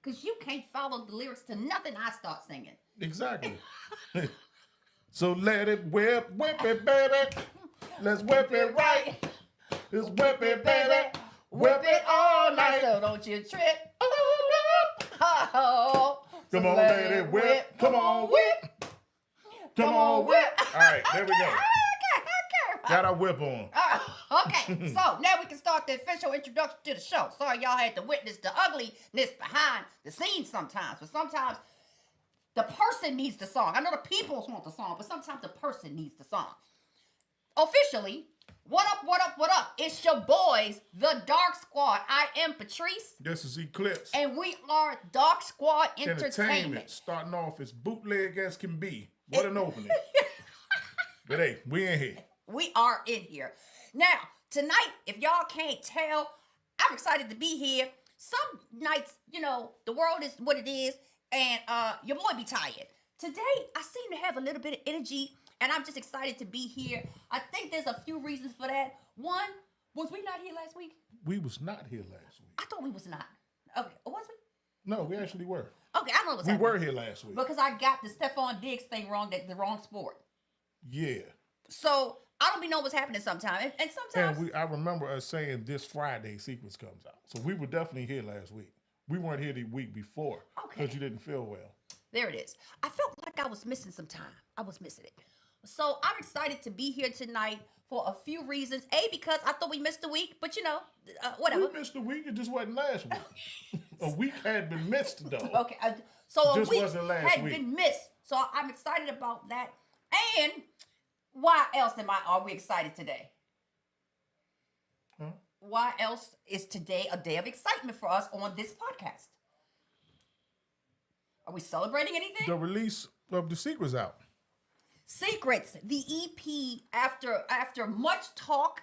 Because you can't follow the lyrics to nothing I start singing. Exactly. So let it whip it, baby. Let's whip it right. Let's whip it, baby. Whip it all night. So don't you trip. Oh, come on, let it whip. Come on, whip. Come on, whip. All right, there we go. Okay. Got our whip on. Okay, so now we can start the official introduction to the show. Sorry y'all had to witness the ugliness behind the scenes sometimes, but sometimes the person needs the song. I know the people want the song, but sometimes the person needs the song. Officially, what up? It's your boys, the Dark Squad. I am Patrice. This is Eclipse. And we are Dark Squad Entertainment. Starting off as bootleg as can be. What an opening. But hey, we in here. We are in here. Now, tonight, if y'all can't tell, I'm excited to be here. Some nights, the world is what it is, and your boy be tired. Today, I seem to have a little bit of energy, and I'm just excited to be here. I think there's a few reasons for that. One, was we not here last week? We was not here last week. I thought we was not. Okay, was we? No, we actually were. Okay, I know what's We happening. were here last week. Because I got the Stephon Diggs thing wrong, the wrong sport. Yeah. So, I don't be know what's happening sometimes. And sometimes... And I remember us saying this Friday sequence comes out. So we were definitely here last week. We weren't here the week before. Okay. Because you didn't feel well. There it is. I felt like I was missing some time. I was missing it. So I'm excited to be here tonight for a few reasons. A, because I thought we missed a week, but whatever. We missed a week. It just wasn't last week. A week had been missed, though. Okay. So just a week wasn't last had week. been missed. So I'm excited about that. And why else are we excited today? Huh? Why else is today a day of excitement for us on this podcast? Are we celebrating anything? The release of the Secrets out. Secrets, the EP, after much talk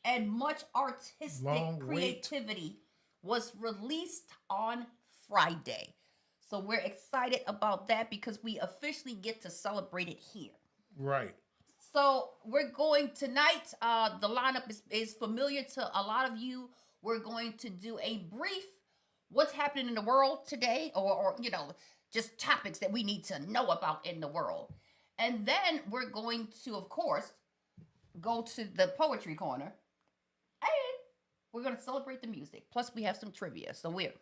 and much artistic creativity, was released on Friday. So we're excited about that because we officially get to celebrate it here. Right. So we're going tonight. The lineup is familiar to a lot of you. We're going to do a brief what's happening in the world today, or just topics that we need to know about in the world. And then we're going to, of course, go to the poetry corner, and we're going to celebrate the music. Plus, we have some trivia, so we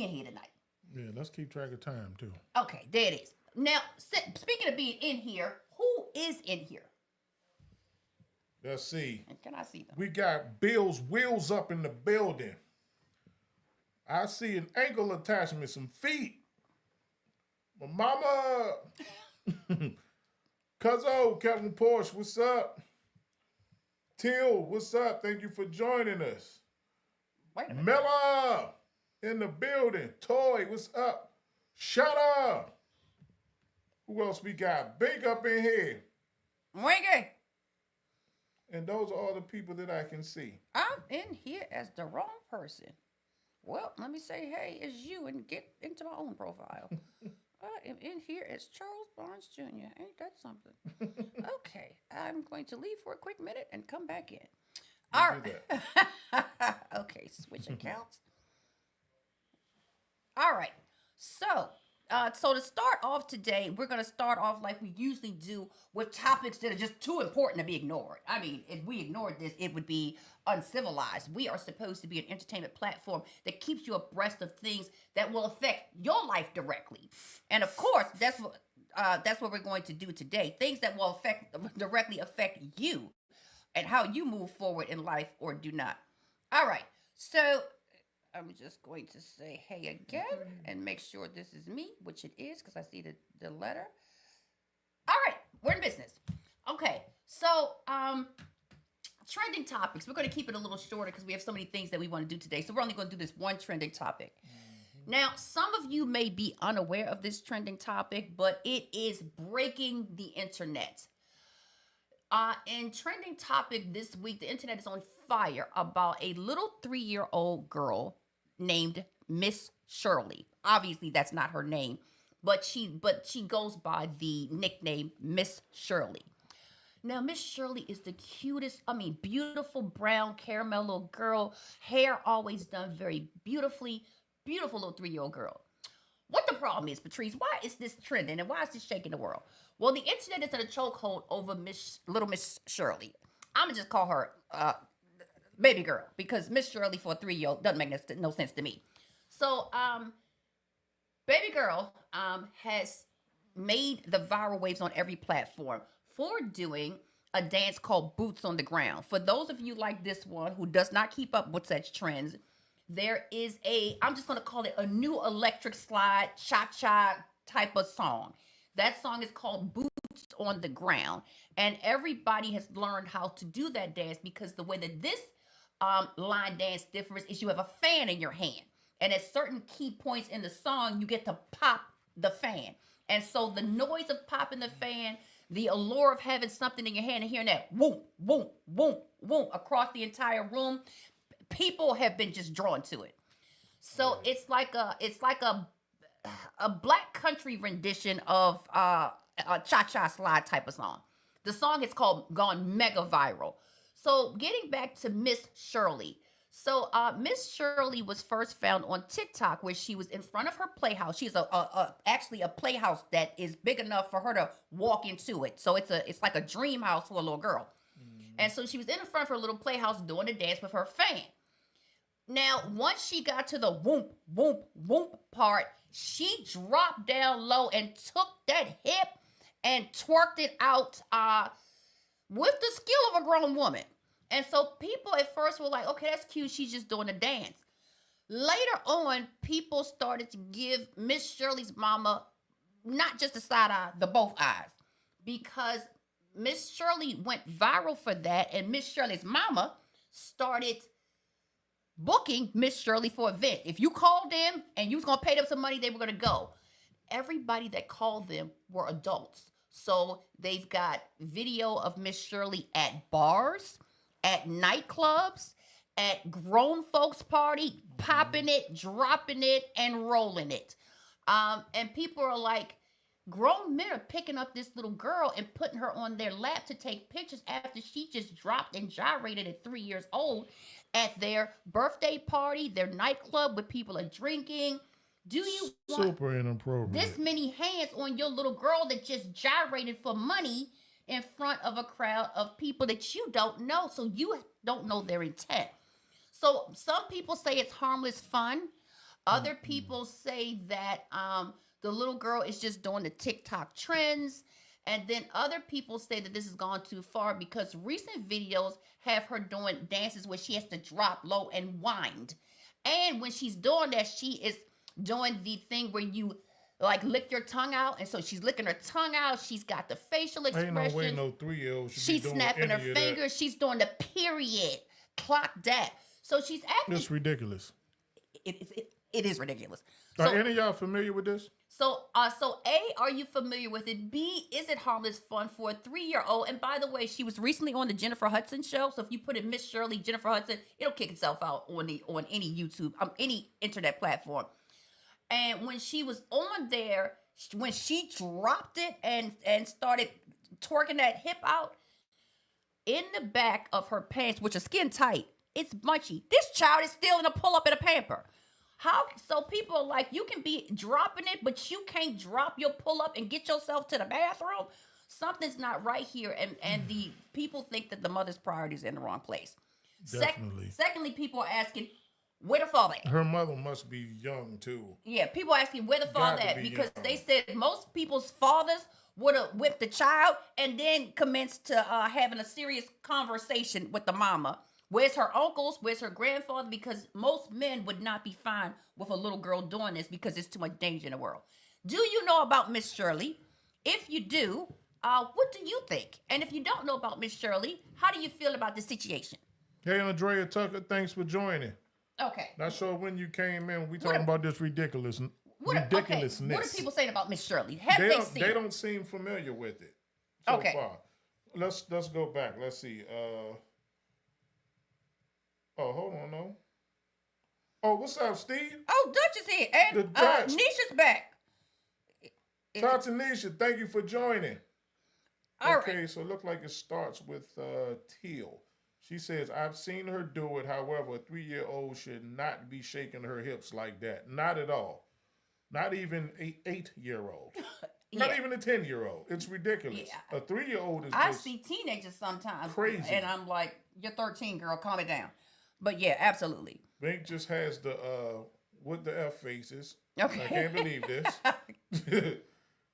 in here tonight. Yeah, let's keep track of time too. Okay, there it is. Now, speaking of being in here, who is in here? Let's see. And can I see them? We got Bill's Wheels up in the building. I see an ankle attachment, some feet. My mama. Cuzzo, Kevin Porsche, what's up? Till, what's up? Thank you for joining us. Wait a minute. Mella in the building. Toy, what's up? Shut up. Who else we got? Big up in here. Wingy. And those are all the people that I can see. I'm in here as the wrong person. Well, let me say hey as you and get into my own profile. I am in here as Charles Barnes Jr. Ain't that something? Okay, I'm going to leave for a quick minute and come back in. All right. Okay, switch accounts. All right. So to start off today, we're going to start off like we usually do with topics that are just too important to be ignored. I mean, if we ignored this, it would be uncivilized. We are supposed to be an entertainment platform that keeps you abreast of things that will affect your life directly. And of course, that's what we're going to do today. Things that will directly affect you and how you move forward in life or do not. All right. So I'm just going to say hey again and make sure this is me, which it is because I see the letter. All right, we're in business. Okay, so trending topics. We're going to keep it a little shorter because we have so many things that we want to do today. So we're only going to do this one trending topic. Mm-hmm. Now, some of you may be unaware of this trending topic, but it is breaking the internet. In trending topic this week, the internet is on fire about a little 3-year-old girl named Miss Shirley. Obviously, that's not her name, but she goes by the nickname Miss Shirley. Now, Miss Shirley is the cutest, beautiful brown caramel little girl, hair always done very beautifully, beautiful little 3-year-old girl. problem is, Patrice, why is this trending and why is this shaking the world? Well, the internet is in a chokehold over Little Miss Shirley. I'm gonna just call her baby girl because Miss Shirley for a 3-year-old doesn't make no sense to me. So, baby girl has made the viral waves on every platform for doing a dance called Boots on the Ground. For those of you like this one who does not keep up with such trends, there is I'm just going to call it a new electric slide, cha-cha type of song. That song is called Boots on the Ground. And everybody has learned how to do that dance because the way that this line dance differs is you have a fan in your hand. And at certain key points in the song, you get to pop the fan. And so the noise of popping the fan, the allure of having something in your hand and hearing that whoom, whoom, whoom, whoom across the entire room, people have been just drawn to it. So it's like a black country rendition of a cha-cha slide type of song. The song is gone mega viral. So getting back to Miss Shirley. So Miss Shirley was first found on TikTok where she was in front of her playhouse. She's actually a playhouse that is big enough for her to walk into it. So it's like a dream house for a little girl. And so she was in front of her little playhouse doing the dance with her fan. Now, once she got to the whoomp, whoomp, whoomp part, she dropped down low and took that hip and twerked it out with the skill of a grown woman. And so people at first were like, okay, that's cute. She's just doing a dance. Later on, people started to give Miss Shirley's mama not just the side eye, the both eyes. Because Miss Shirley went viral for that. And Miss Shirley's mama started booking Miss Shirley for events. If you called them and you was going to pay them some money, they were going to go. Everybody that called them were adults. So they've got video of Miss Shirley at bars, at nightclubs, at grown folks party, popping it, dropping it, and rolling it. And people are like, grown men are picking up this little girl and putting her on their lap to take pictures after she just dropped and gyrated at 3 years old at their birthday party, their nightclub where people are drinking. Do you want super inappropriate this many hands on your little girl that just gyrated for money in front of a crowd of people that you don't know? So you don't know their intent. So some people say it's harmless fun. Other people say that the little girl is just doing the TikTok trends. And then other people say that this has gone too far because recent videos have her doing dances where she has to drop low and wind. And when she's doing that, she is doing the thing where you like lick your tongue out. And so she's licking her tongue out. She's got the facial expression. Ain't no way no 3-year-old should She's be doing snapping her any of fingers. She's doing the period. Clock that. So she's acting. It's ridiculous. It is ridiculous. Are So, any of y'all familiar with this? So A, are you familiar with it? B, is it harmless fun for a 3-year-old? And by the way, she was recently on the Jennifer Hudson show. So if you put in Miss Shirley, Jennifer Hudson, it'll kick itself out on any YouTube, any internet platform. And when she was on there, when she dropped it and started twerking that hip out, in the back of her pants, which are skin tight, it's munchy. This child is still in a pull-up and a pamper. How? So people are like, you can be dropping it, but you can't drop your pull-up and get yourself to the bathroom. Something's not right here, and the people think that the mother's priorities are in the wrong place. Definitely. Secondly, people are asking, where the father at? Her mother must be young too. Yeah, people are asking where the father at be because young. they said most people's fathers would have whipped the child and then commenced to having a serious conversation with the mama. Where's her uncles? Where's her grandfather? Because most men would not be fine with a little girl doing this because there's too much danger in the world. Do you know about Miss Shirley? If you do, what do you think? And if you don't know about Miss Shirley, how do you feel about the situation? Hey, Andrea Tucker, thanks for joining. Okay. Not sure when you came in. We talking about this ridiculousness. What are people saying about Miss Shirley? Have they seen They her? don't seem familiar with it so far. Let's go back. Let's see. Oh, hold on, no. Oh, what's up, Steve? Oh, Dutch is here. And Dutch. Nisha's back. Talk to Nisha. Thank you for joining. All okay, right. so it looks like it starts with Teal. She says, I've seen her do it. However, a 3-year-old should not be shaking her hips like that. Not at all. Not even an 8-year-old. Not even a 10-year-old. It's ridiculous. Yeah. A 3-year-old is I just see teenagers sometimes. crazy. And I'm like, you're 13, girl, calm it down. But yeah, absolutely. Bink just has the with the F faces. Okay. I can't believe this.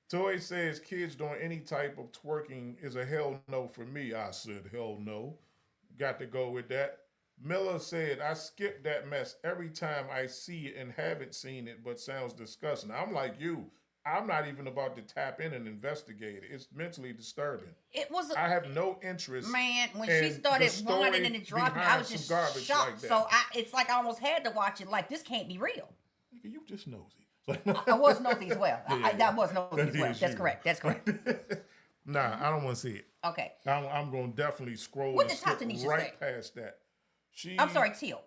Toy says kids doing any type of twerking is a hell no for me. I said hell no. Got to go with that. Miller said, I skip that mess every time I see it and haven't seen it, but sounds disgusting. I'm like you. I'm not even about to tap in and investigate it. It's mentally disturbing. It was. I have no interest. Man, when she started whining and dropping, I was just shocked. Like so it's like I almost had to watch it. Like, this can't be real. You just nosy. I was nosy as well. Yeah. That was nosy as well. That's correct. That's correct. Nah, I don't want to see it. Okay. I'm going to definitely scroll What did Tatanisha right say? past that. I'm sorry, Teal.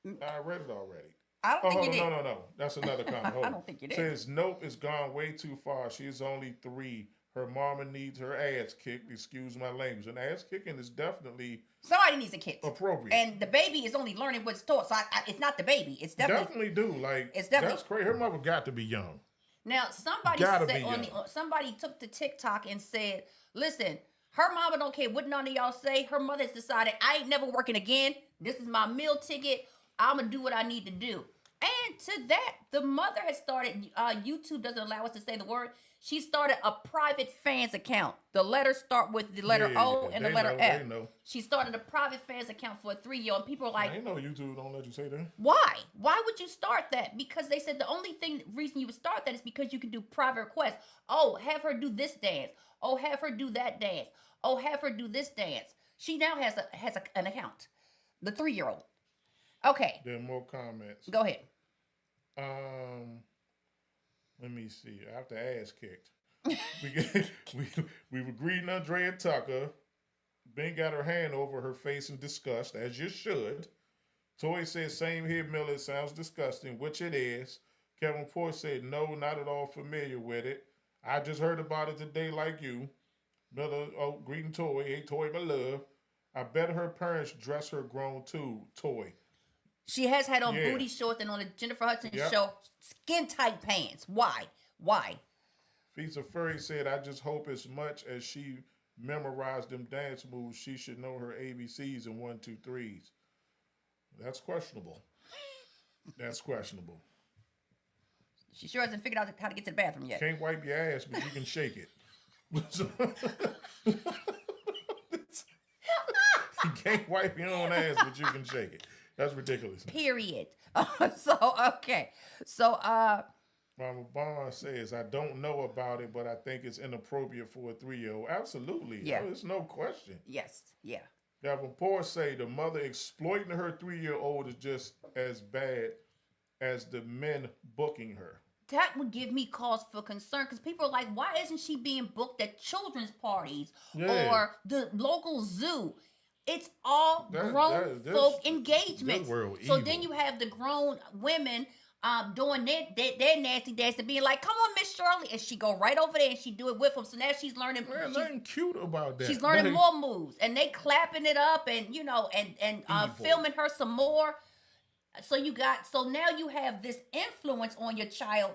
I read it already. I don't think you did. No. That's another comment. Hold I on. don't think you did. Says, nope, it's gone way too far. She is only 3. Her mama needs her ass kicked. Excuse my language. And ass kicking is definitely somebody needs a kid. Appropriate. And the baby is only learning what's taught. So it's not the baby. It's definitely do. Like, it's definitely that's crazy. Her mother got to be young. Now somebody said somebody took to TikTok and said, listen, her mama don't care what none of y'all say. Her mother's decided I ain't never working again. This is my meal ticket. I'm gonna do what I need to do. And to that, the mother has started, YouTube doesn't allow us to say the word. She started a private fans account. The letters start with the letter O and the letter F. She started a private fans account for a 3-year-old. And people are like, I know YouTube don't let you say that. Why? Why would you start that? Because they said the only reason you would start that is because you can do private requests. Oh, have her do this dance. Oh, have her do that dance. Oh, have her do this dance. She now has an account. The 3-year-old. Okay. There are more comments. Go ahead. Let me see. After ass kicked, we were greeting Andrea Tucker. Ben got her hand over her face in disgust, as you should. Toy said, "Same here, Miller. It sounds disgusting," which it is. Kevin Poor said, "No, not at all familiar with it. I just heard about it today, like you." Miller, greeting Toy. Hey, Toy, my love. I bet her parents dress her grown too. Toy. She has had on booty shorts and on the Jennifer Hudson show, skin tight pants. Why? Fisa Furry said, I just hope as much as she memorized them dance moves, she should know her ABCs and 1, 2, 3s. That's questionable. That's questionable. She sure hasn't figured out how to get to the bathroom yet. Can't wipe your ass, but you can shake it. You can't wipe your own ass, but you can shake it. That's ridiculous. Period. Okay. Mama Bond says, I don't know about it, but I think it's inappropriate for a 3-year-old. Absolutely. Yeah. There's no question. Yes. Yeah. Davenport say the mother exploiting her 3-year-old is just as bad as the men booking her. That would give me cause for concern because people are like, why isn't she being booked at children's parties or the local zoo? It's all grown folk engagements. So then you have the grown women doing their nasty dance and being like, come on, Miss Shirley. And she go right over there and she do it with them. So now she's learning. There's nothing cute about that. She's learning more moves. And they clapping it up and, and filming her some more. So now you have this influence on your child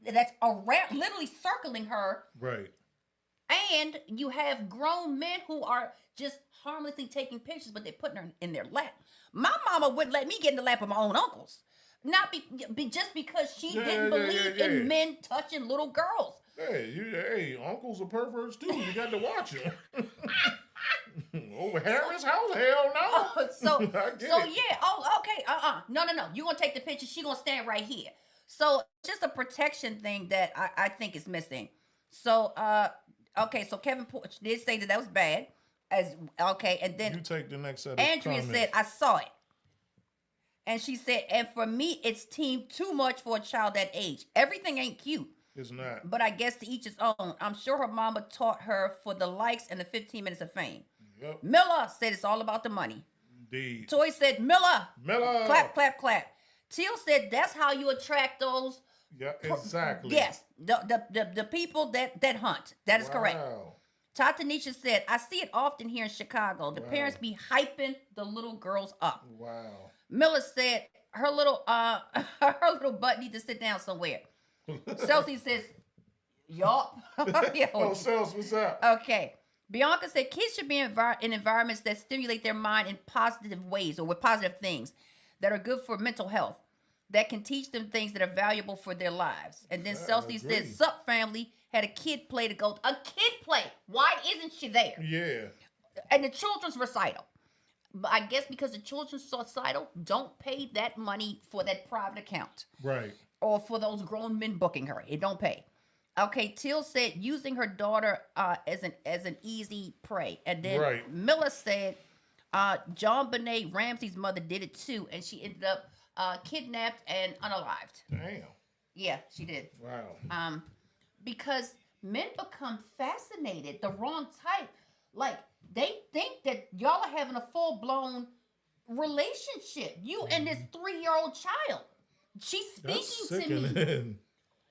that's around, literally circling her. Right. And you have grown men who are just harmlessly taking pictures, but they're putting her in their lap. My mama wouldn't let me get in the lap of my own uncles. Not just because she didn't believe in men touching little girls. Hey, uncles are perverts too. You got to watch them. Over Harris' house? Hell no. Yeah. Oh, okay. No. You gonna take the picture? She gonna stand right here. So just a protection thing that I think is missing. So okay. So Kevin did say that was bad. And then you take the next set of Andrea comments. said, I saw it. And she said, and for me, it's too much for a child that age. Everything ain't cute. It's not. But I guess to each his own. I'm sure her mama taught her for the likes and the 15 minutes of fame. Yep. Miller said it's all about the money. Indeed. Toy said, Miller. Clap, clap, clap. Teal said, that's how you attract those. Yeah, exactly. Yes, the people that hunt. That is correct. Tatanisha said, I see it often here in Chicago. The parents be hyping the little girls up. Wow. Miller said her little butt needs to sit down somewhere. Celsi says, yup. Oh, Cells, what's up? Okay. Bianca said kids should be in environments that stimulate their mind in positive ways or with positive things that are good for mental health, that can teach them things that are valuable for their lives. And then Celsi says, sup family, had a kid play to go. A kid play. Why isn't she there? Yeah. And the children's recital. But I guess because the children's recital don't pay that money for that private account. Right. Or for those grown men booking her. It don't pay. Okay, Till said using her daughter as an easy prey. And then Miller said John Benet Ramsey's mother did it too, and she ended up kidnapped and unalived. Damn. Yeah, she did. Wow. Because men become fascinated, the wrong type. Like, they think that y'all are having a full-blown relationship. You and this 3-year-old child. She's speaking to me.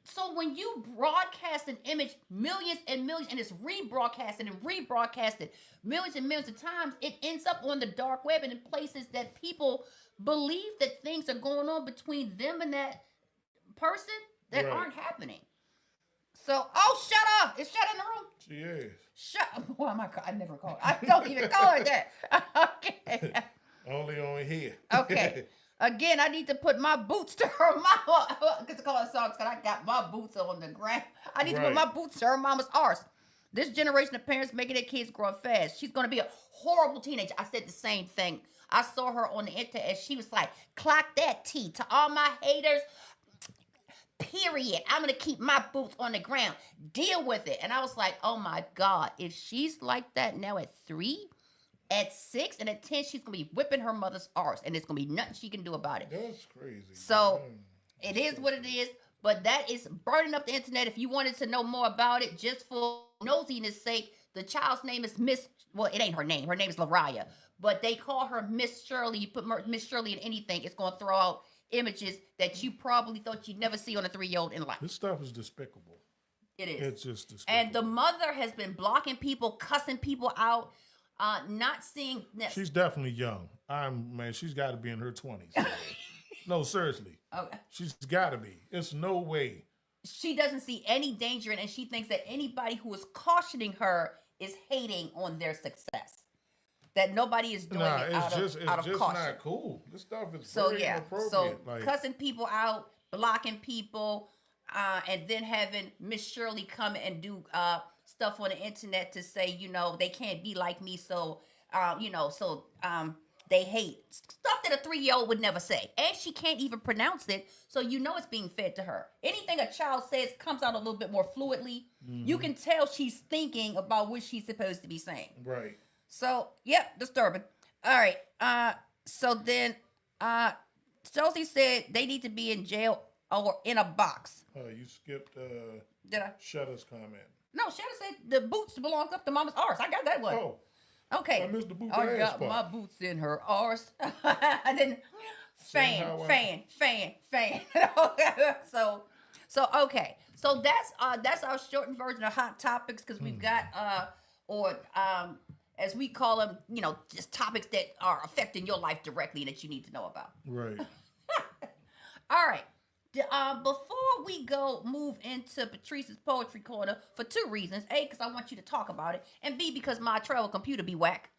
So when you broadcast an image millions and millions, and it's rebroadcasted and rebroadcasted millions and millions of times, it ends up on the dark web and in places that people believe that things are going on between them and that person that aren't happening. So, oh, shut up. Is Shut in the room? She is. Shut up. Oh, I never call her. I don't even call her that. Okay. Only on here. Okay. Again, I need to put my boots to her mama. Because I call her songs because I got my boots on the ground. I need to put my boots to her mama's arse. This generation of parents making their kids grow up fast. She's going to be a horrible teenager. I said the same thing. I saw her on the internet and she was like, clock that T. To all my haters, period. I'm going to keep my boots on the ground. Deal with it. And I was like, oh my God. If she's like that now at 3... at 6 and at 10, she's going to be whipping her mother's arse, and there's going to be nothing she can do about it. That's crazy. So, it is what it is, but that is burning up the internet. If you wanted to know more about it, just for nosiness sake, the child's name is Miss, well, it ain't her name. Her name is Lariah, but they call her Miss Shirley. You put Miss Shirley in anything, it's going to throw out images that you probably thought you'd never see on a 3-year-old in life. This stuff is despicable. It is. It's just despicable. And the mother has been blocking people, cussing people out. Not seeing that. She's definitely young. She's got to be in her 20s. No, seriously. Okay. She's got to be. It's no way. She doesn't see any danger in it, and she thinks that anybody who is cautioning her is hating on their success. That nobody is doing it out of caution. It's just not cool. This stuff is very inappropriate. So cussing people out, blocking people, and then having Miss Shirley come and do stuff on the internet to say, they can't be like me, so they hate. Stuff that a 3-year-old would never say. And she can't even pronounce it, so it's being fed to her. Anything a child says comes out a little bit more fluidly. Mm-hmm. You can tell she's thinking about what she's supposed to be saying. Right. So, disturbing. All right. So then, Chelsea said they need to be in jail or in a box. You skipped Did I? Shutter's comment. No, Shadow said the boots belong up to mama's arse. I got that one. Oh. Okay. I missed the boot I got part. my boots in her arse. And then fan. So okay. So that's our shortened version of Hot Topics, because we've got as we call them, just topics that are affecting your life directly that you need to know about. Right. All right. Before we move into Patrice's Poetry Corner, for 2 reasons. A, because I want you to talk about it. And B, because my travel computer be whack.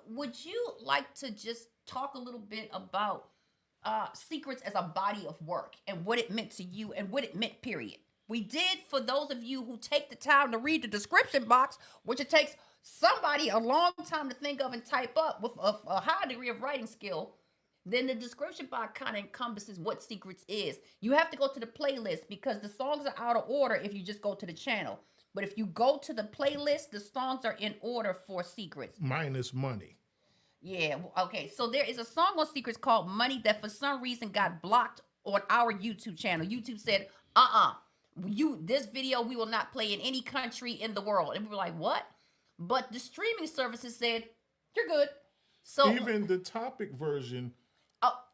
Would you like to just talk a little bit about secrets as a body of work and what it meant to you and what it meant, period? We did, for those of you who take the time to read the description box, which it takes somebody a long time to think of and type up with a high degree of writing skill. Then the description box kind of encompasses what Secrets is. You have to go to the playlist because the songs are out of order if you just go to the channel. But if you go to the playlist, the songs are in order for Secrets. Minus money. Yeah, okay. So there is a song on Secrets called Money that for some reason got blocked on our YouTube channel. YouTube said, this video we will not play in any country in the world. And we were like, what? But the streaming services said, you're good. So even the topic version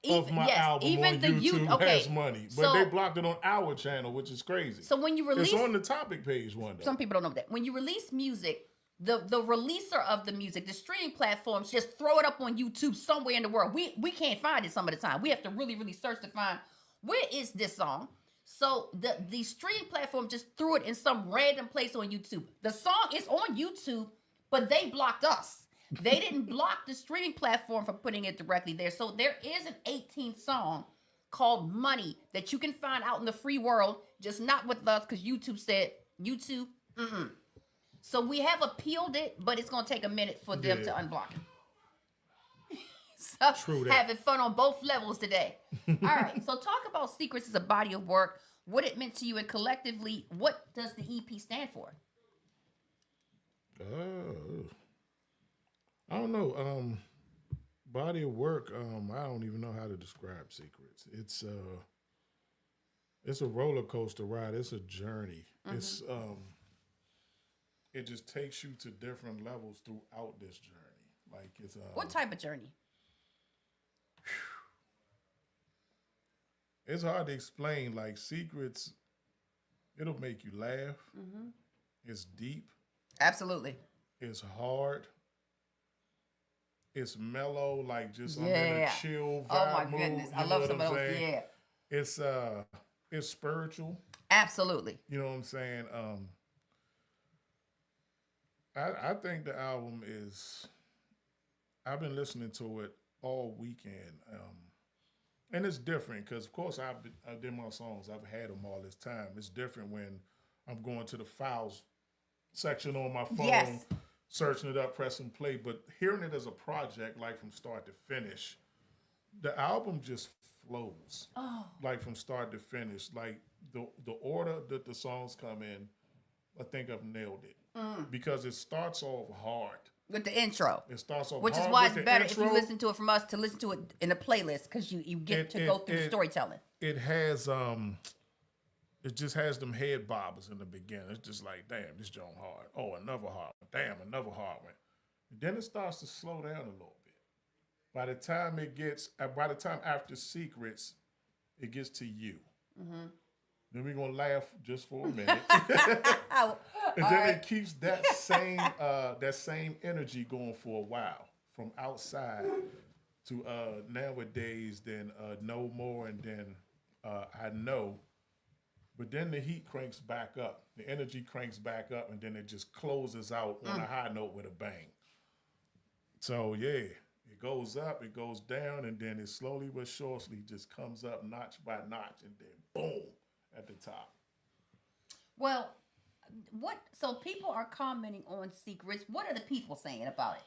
of my album even on the YouTube has money, but so, they blocked it on our channel, which is crazy. So when you release, it's on the topic page one day. Some people don't know that. When you release music, the releaser of the music, the streaming platforms just throw it up on YouTube somewhere in the world. We can't find it some of the time. We have to really, really search to find where is this song. So the stream platform just threw it in some random place on YouTube. The song is on YouTube, but they blocked us. They didn't block the streaming platform from putting it directly there. So there is an 18th song called Money that you can find out in the free world, just not with us because YouTube said, YouTube, mm-mm. So we have appealed it, but it's going to take a minute for them to unblock it. So True that. having fun on both levels today. All right. So talk about Secrets as a body of work, what it meant to you, and collectively, what does the EP stand for? I don't know. Body of work. I don't even know how to describe Secrets. It's a roller coaster ride. It's a journey. It's it just takes you to different levels throughout this journey. Like it's What type of journey? It's hard to explain. Like Secrets, it'll make you laugh. It's deep. Absolutely. It's hard. It's mellow. Like just I'm in a chill vibe Oh my mood. goodness, I you love know some what of I'm those. saying? Yeah. It's spiritual. Absolutely. You know what I'm saying? I think the album is. I've been listening to it all weekend. And it's different because, of course, I did my songs. I've had them all this time. It's different when I'm going to the files section on my phone, searching it up, pressing play. But hearing it as a project, like from start to finish, the album just flows. Like from start to finish. Like the order that the songs come in, I think I've nailed it. Because it starts off hard. With the intro. It starts off which hard is why with it's the better intro. if you listen to it from us to listen to it in a playlist because you get to go through the storytelling. It has it just has them head bobbers in the beginning. It's just like, damn, this joint hard. Oh, another hard one. Damn, another hard one. And then it starts to slow down a little bit. By the time after Secrets, it gets to You. Then we're gonna laugh just for a minute. And then it keeps that same energy going for a while. From outside to nowadays, then No More, and then I Know. But then the heat cranks back up. The energy cranks back up, and then it just closes out on a high note with a bang. So yeah, it goes up, it goes down, and then it slowly but surely just comes up notch by notch, and then boom at the top. Well, so people are commenting on Secrets. What are the people saying about it?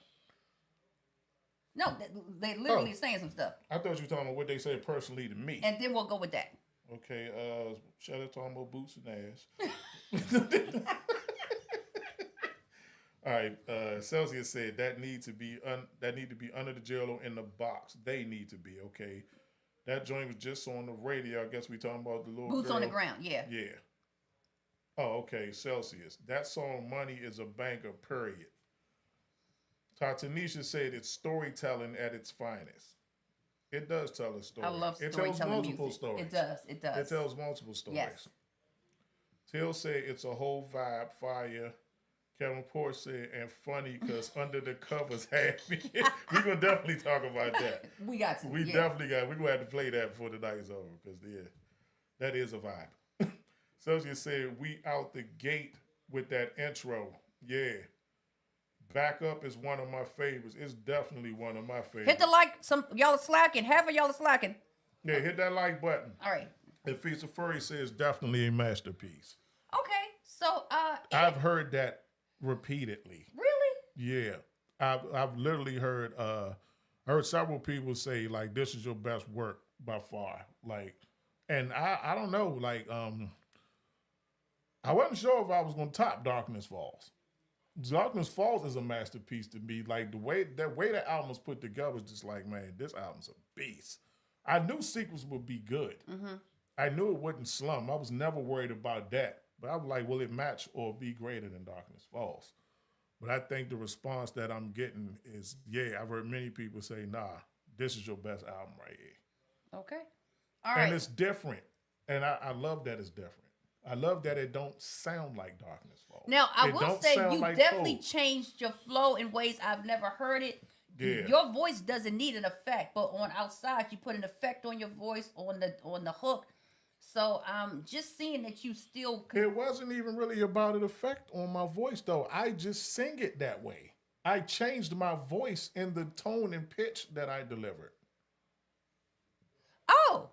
No, they're literally saying some stuff. I thought you were talking about what they said personally to me. And then we'll go with that. Okay, shout out talking about boots and ass. All right, Celsius said that need to be under the jail or in the box. They need to be, okay. That joint was just on the radio. I guess we talking about the little Boots girl. on the ground, yeah. Yeah. Oh, okay, Celsius. That song Money is a banger, period. Tanisha said it's storytelling at its finest. It does tell a story. I love storytelling. It tells multiple music. stories. It does. It tells multiple stories. Yes. Till said it's a whole vibe, fire. Kevin Porter said, and funny because under the covers had me. We're going to definitely talk about that. We got to. We're going to have to play that before the night's over because, yeah, that is a vibe. Celsius said, we out the gate with that intro. Yeah. Back Up is one of my favorites. It's definitely one of my favorites. Hit the like. Some y'all are slacking. Half of y'all are slacking. Yeah, hit that like button. All right. And Feast of Furry says definitely a masterpiece. Okay. So I've heard that repeatedly. Really? Yeah. I've literally heard several people say like this is your best work by far. Like, and I don't know, like I wasn't sure if I was gonna top Darkness Falls. Darkness Falls is a masterpiece to me. Like the way the album was put together was just like, man, this album's a beast. I knew Secrets would be good. Mm-hmm. I knew it wouldn't slum. I was never worried about that. But I was like, will it match or be greater than Darkness Falls? But I think the response that I'm getting is, yeah, I've heard many people say, nah, this is your best album right here. Okay. All right. And it's different. And I love that it's different. I love that it don't sound like Darkness Falls. Now, I will say you like definitely Cold. changed your flow in ways I've never heard it. Yeah. Your voice doesn't need an effect, but on outside, you put an effect on your voice, on the hook. So just seeing that you still It wasn't even really about an effect on my voice, though. I just sing it that way. I changed my voice in the tone and pitch that I delivered. oh,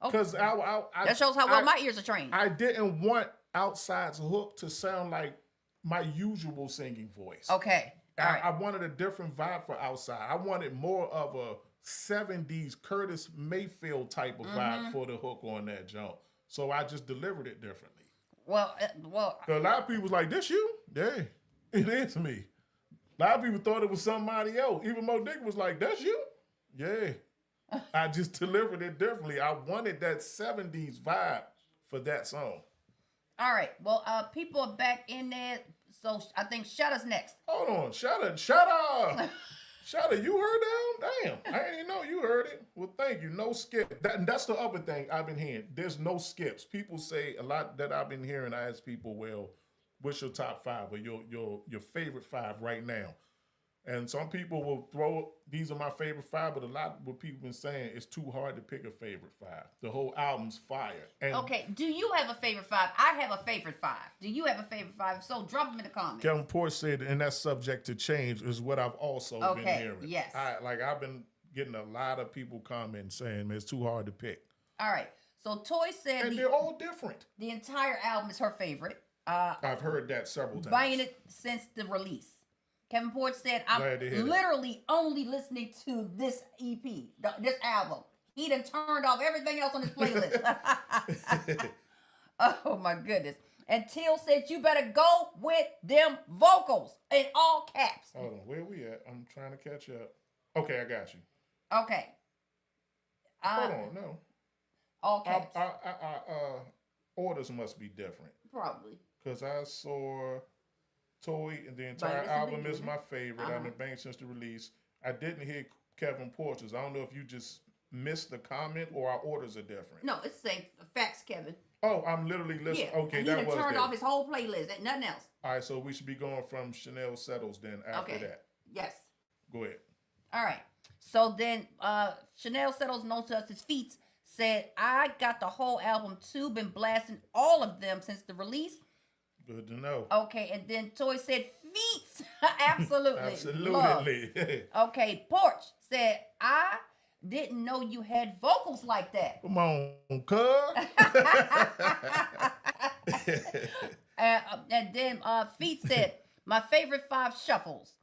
Because that shows how well my ears are trained. I didn't want Outside's hook to sound like my usual singing voice. Okay. All right. I wanted a different vibe for Outside. I wanted more of a 70s Curtis Mayfield type of vibe for the hook on that jump. So I just delivered it differently. Well, A lot of people was like, "This you?" Yeah, it is me. A lot of people thought it was somebody else. Even Mo Dick was like, "That's you?" Yeah. I just delivered it differently. I wanted that 70s vibe for that song. all right. Well, people are back in there, so I think Shudder's next. Hold on, Shudder. Shudder, you heard that? Damn, I didn't even know you heard it. Well, thank you. No skip. That's the other thing I've been hearing. There's no skips. People say a lot that I've been hearing. I ask people, well, what's your top 5 or your favorite 5 right now? And some people will throw, these are my favorite 5, but a lot of what people been saying, it's too hard to pick a favorite 5. The whole album's fire. And Okay, do you have a favorite 5? I have a favorite 5. Do you have a favorite 5? So drop them in the comments. Kevin Porter said, and that's subject to change, is what I've also been hearing. Yes. I've been getting a lot of people commenting saying, man, it's too hard to pick. All right. So Toy said And they're all different. the entire album is her favorite. I've heard that several times. Buying it since the release. Kevin Porter said, I'm Glad to hear that. literally only listening to this EP, this album. He done turned off everything else on his playlist. Oh my goodness. And Till said, you better go with them vocals in all caps. Hold on, where we at? I'm trying to catch up. Okay, I got you. Okay. Hold on, no. All caps. Orders must be different. Probably. Because I saw Toy and the Right, entire it's the album is beginning. my favorite. I've been banging since the release. I didn't hear Kevin Porter's. I don't know if you just missed the comment or our orders are different. No, it's the same. Facts, Kevin. Oh, I'm literally listening. Yeah. Okay, and that he was done turned that. off his whole playlist. Ain't nothing else. All right, so we should be going from Chanel Settles then after Okay. that. Yes. Go ahead. All right. So then Chanel Settles known to us as Feats said, I got the whole album too, been blasting all of them since the release. Good to know. Okay, and then Toy said Feats. Absolutely. Absolutely. Okay, Porch said, I didn't know you had vocals like that. Come on, cuz. And then Feet said, my favorite 5 shuffles.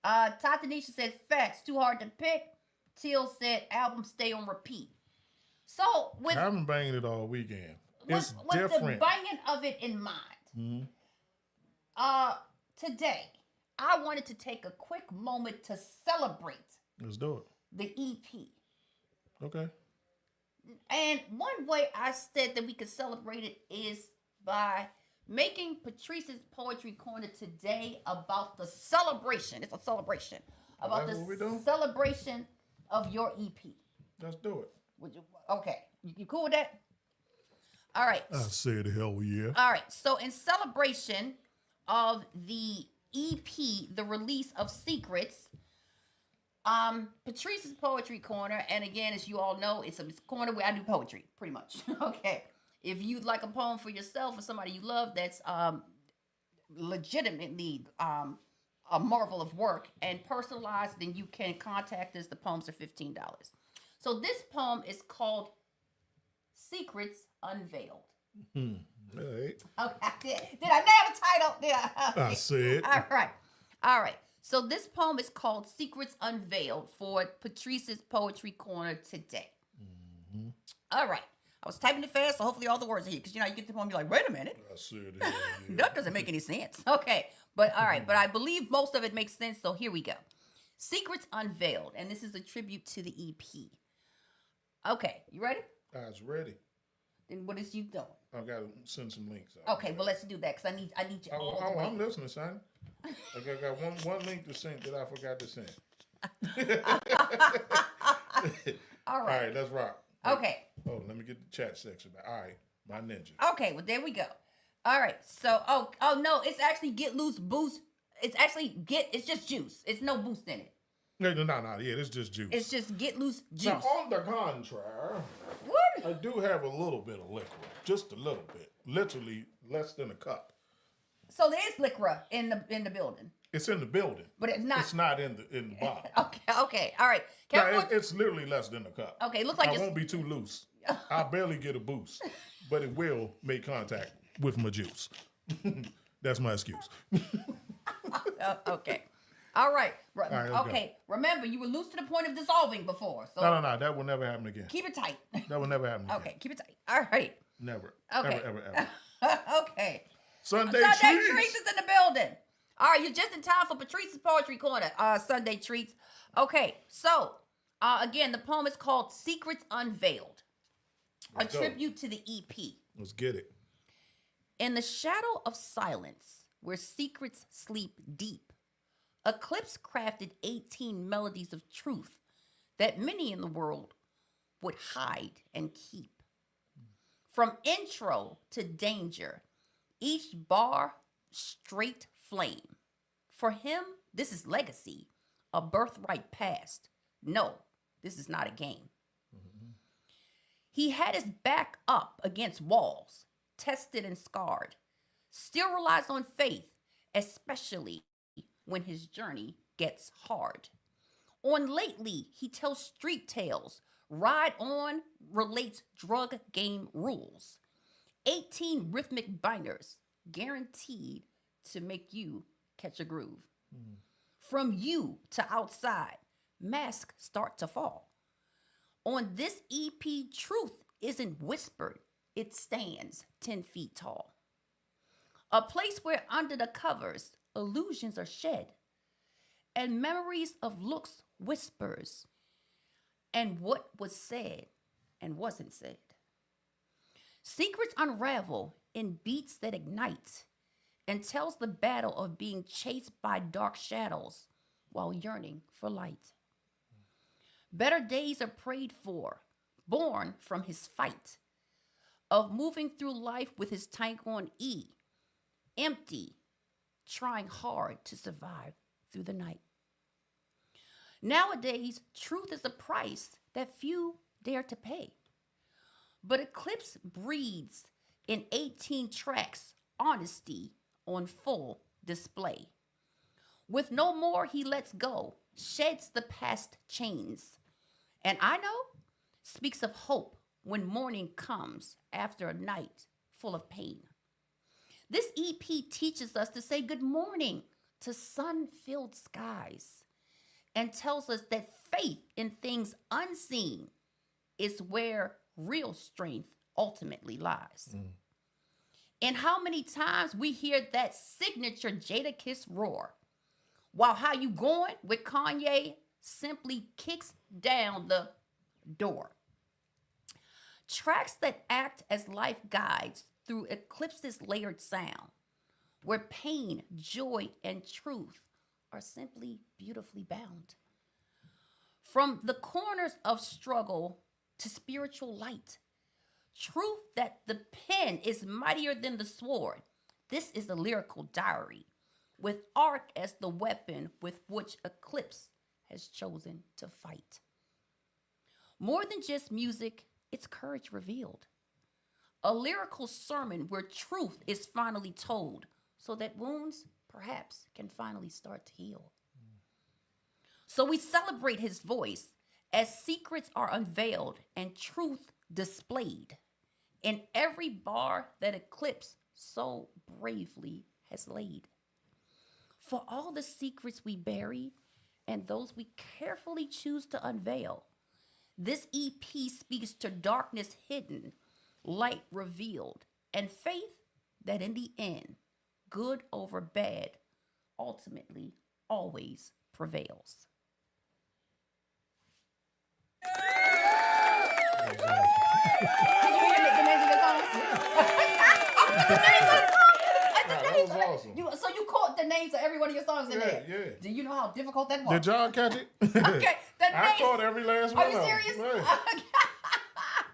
Tatanisha said, facts, too hard to pick. Teal said, album stay on repeat. So with I've been banging it all weekend. It's with the different. banging of it in mind, today, I wanted to take a quick moment to celebrate Let's do it. the EP. Okay. And one way I said that we could celebrate it is by making Patrice's Poetry Corner today about the celebration. It's a celebration. About That's what we doing? the celebration of your EP. Let's do it. Would you? Okay. You cool with that? All right. I said hell yeah. All right. So in celebration of the EP, the release of Secrets, Patrice's Poetry Corner, and again, as you all know, it's a corner where I do poetry, pretty much. Okay. If you'd like a poem for yourself or somebody you love that's legitimately a marvel of work and personalized, then you can contact us. The poems are $15. So this poem is called Secrets Unveiled. All right. Okay. Did I nail the title? Did I? I said. All right. All right. So this poem is called Secrets Unveiled for Patrice's Poetry Corner today. Mm-hmm. All right. I was typing it fast, so hopefully all the words are here. Because, you know, you get to the poem, you're like, wait a minute. I said hell yeah. That doesn't make any sense. Okay. But all right. But I believe most of it makes sense. So here we go. Secrets Unveiled. And this is a tribute to the EP. Okay. You ready? I was ready. Then what is you doing? I gotta send some links out. Okay. Well, let's do that because I need you all the way. I'm listening, son. I got one link to send that I forgot to send. All All right. right, let's rock. Okay. Oh, let me get the chat section back. All right, my ninja. Okay, well there we go. All right, so oh no, it's actually Get Loose Boost. It's actually it's just juice. It's no boost in it. No, yeah, it's just juice. It's just get loose juice. Now, on the contrary, What? I do have a little bit of liquor, just a little bit, literally less than a cup. So there is liquor in the building. It's in the building, but it's not. It's not in the bottle. Okay, all right. No, it's literally less than a cup. Okay, looks like I won't be too loose. I barely get a boost, but it will make contact with my juice. That's my excuse. Okay. All right. Let's Okay. Remember, you were loose to the point of dissolving before. So No. That will never happen again. keep it tight. That will never happen again. Okay, keep it tight. All right. Never. Okay. Ever. Okay. Sunday Treats treats. is in the building. All right, you're just in time for Patrice's Poetry Corner, Sunday Treats. Okay, so, again, the poem is called Secrets Unveiled, a tribute to the EP. Let's get it. In the shadow of silence, where secrets sleep deep, Eclipse crafted 18 melodies of truth that many in the world would hide and keep. From intro to danger, each bar straight flame. For him, this is legacy, a birthright past. No, this is not a game. Mm-hmm. He had his back up against walls, tested and scarred, still relies on faith, especially when his journey gets hard. On Lately, he tells street tales, Ride On relates drug game rules. 18 rhythmic binders, guaranteed to make you catch a groove. Mm. From you to outside, masks start to fall. On this EP, truth isn't whispered, it stands 10 feet tall. A place where under the covers, illusions are shed, and memories of looks whispers, and what was said and wasn't said. Secrets unravel in beats that ignite and tells the battle of being chased by dark shadows while yearning for light. Better days are prayed for, born from his fight of moving through life with his tank on E, empty, trying hard to survive through the night. Nowadays, truth is a price that few dare to pay. But Eclipse breeds in 18 tracks honesty on full display. With no more, he lets go, sheds the past chains. And I know, speaks of hope when morning comes after a night full of pain. This EP teaches us to say good morning to sun-filled skies and tells us that faith in things unseen is where real strength ultimately lies. Mm. And how many times we hear that signature Jadakiss roar, while How You Going with Kanye simply kicks down the door. Tracks that act as life guides through Eclipse's layered sound, where pain, joy, and truth are simply beautifully bound. From the corners of struggle to spiritual light, truth that the pen is mightier than the sword. This is a lyrical diary with art as the weapon with which Eclipse has chosen to fight. More than just music, it's courage revealed. A lyrical sermon where truth is finally told so that wounds perhaps can finally start to heal. So we celebrate his voice as secrets are unveiled and truth displayed in every bar that Eclipse so bravely has laid. For all the secrets we bury and those we carefully choose to unveil, this EP speaks to darkness hidden, light revealed, and faith that in the end, good over bad ultimately always prevails. Did you hear the names of the songs? That was awesome. So you caught the names of every one of your songs in there? Yeah. Do you know how difficult that was? Did y'all catch it? Okay. I caught every last one of them. Are you serious? Right.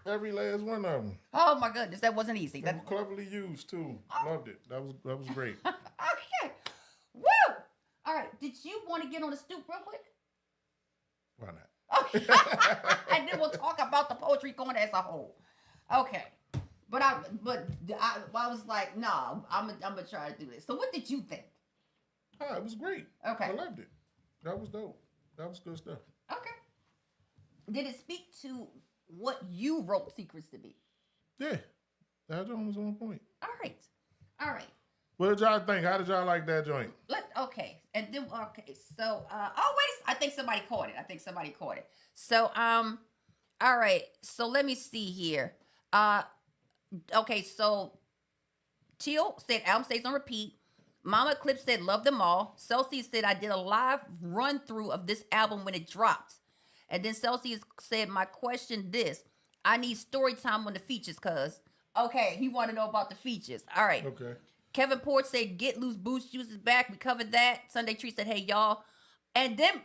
Every last one of them. Oh my goodness, that wasn't easy. They were cleverly used too. Loved it. That was great. Okay. Woo! All right. Did you want to get on the stoop real quick? Why not? And then we'll talk about the poetry corner as a whole. Okay. But I was like, nah, I'm gonna try to do this. So what did you think? Oh, it was great. Okay. I loved it. That was dope. That was good stuff. Okay. Did it speak to what you wrote Secrets to be? Yeah. That joint was on point. All right. All right. What did y'all think? How did y'all like that joint? Okay. And then so I think somebody caught it. So all right. So let me see here. Okay, so Teal said album stays on repeat. Mama Eclipse said love them all. Celsius said I did a live run through of this album when it dropped. And then Celsius said my question this. I need story time on the features, cuz. Okay, he want to know about the features. All right. Okay. Kevin Port said Get Loose Boost Juice is back. We covered that. Sunday Tree said, hey, y'all. And then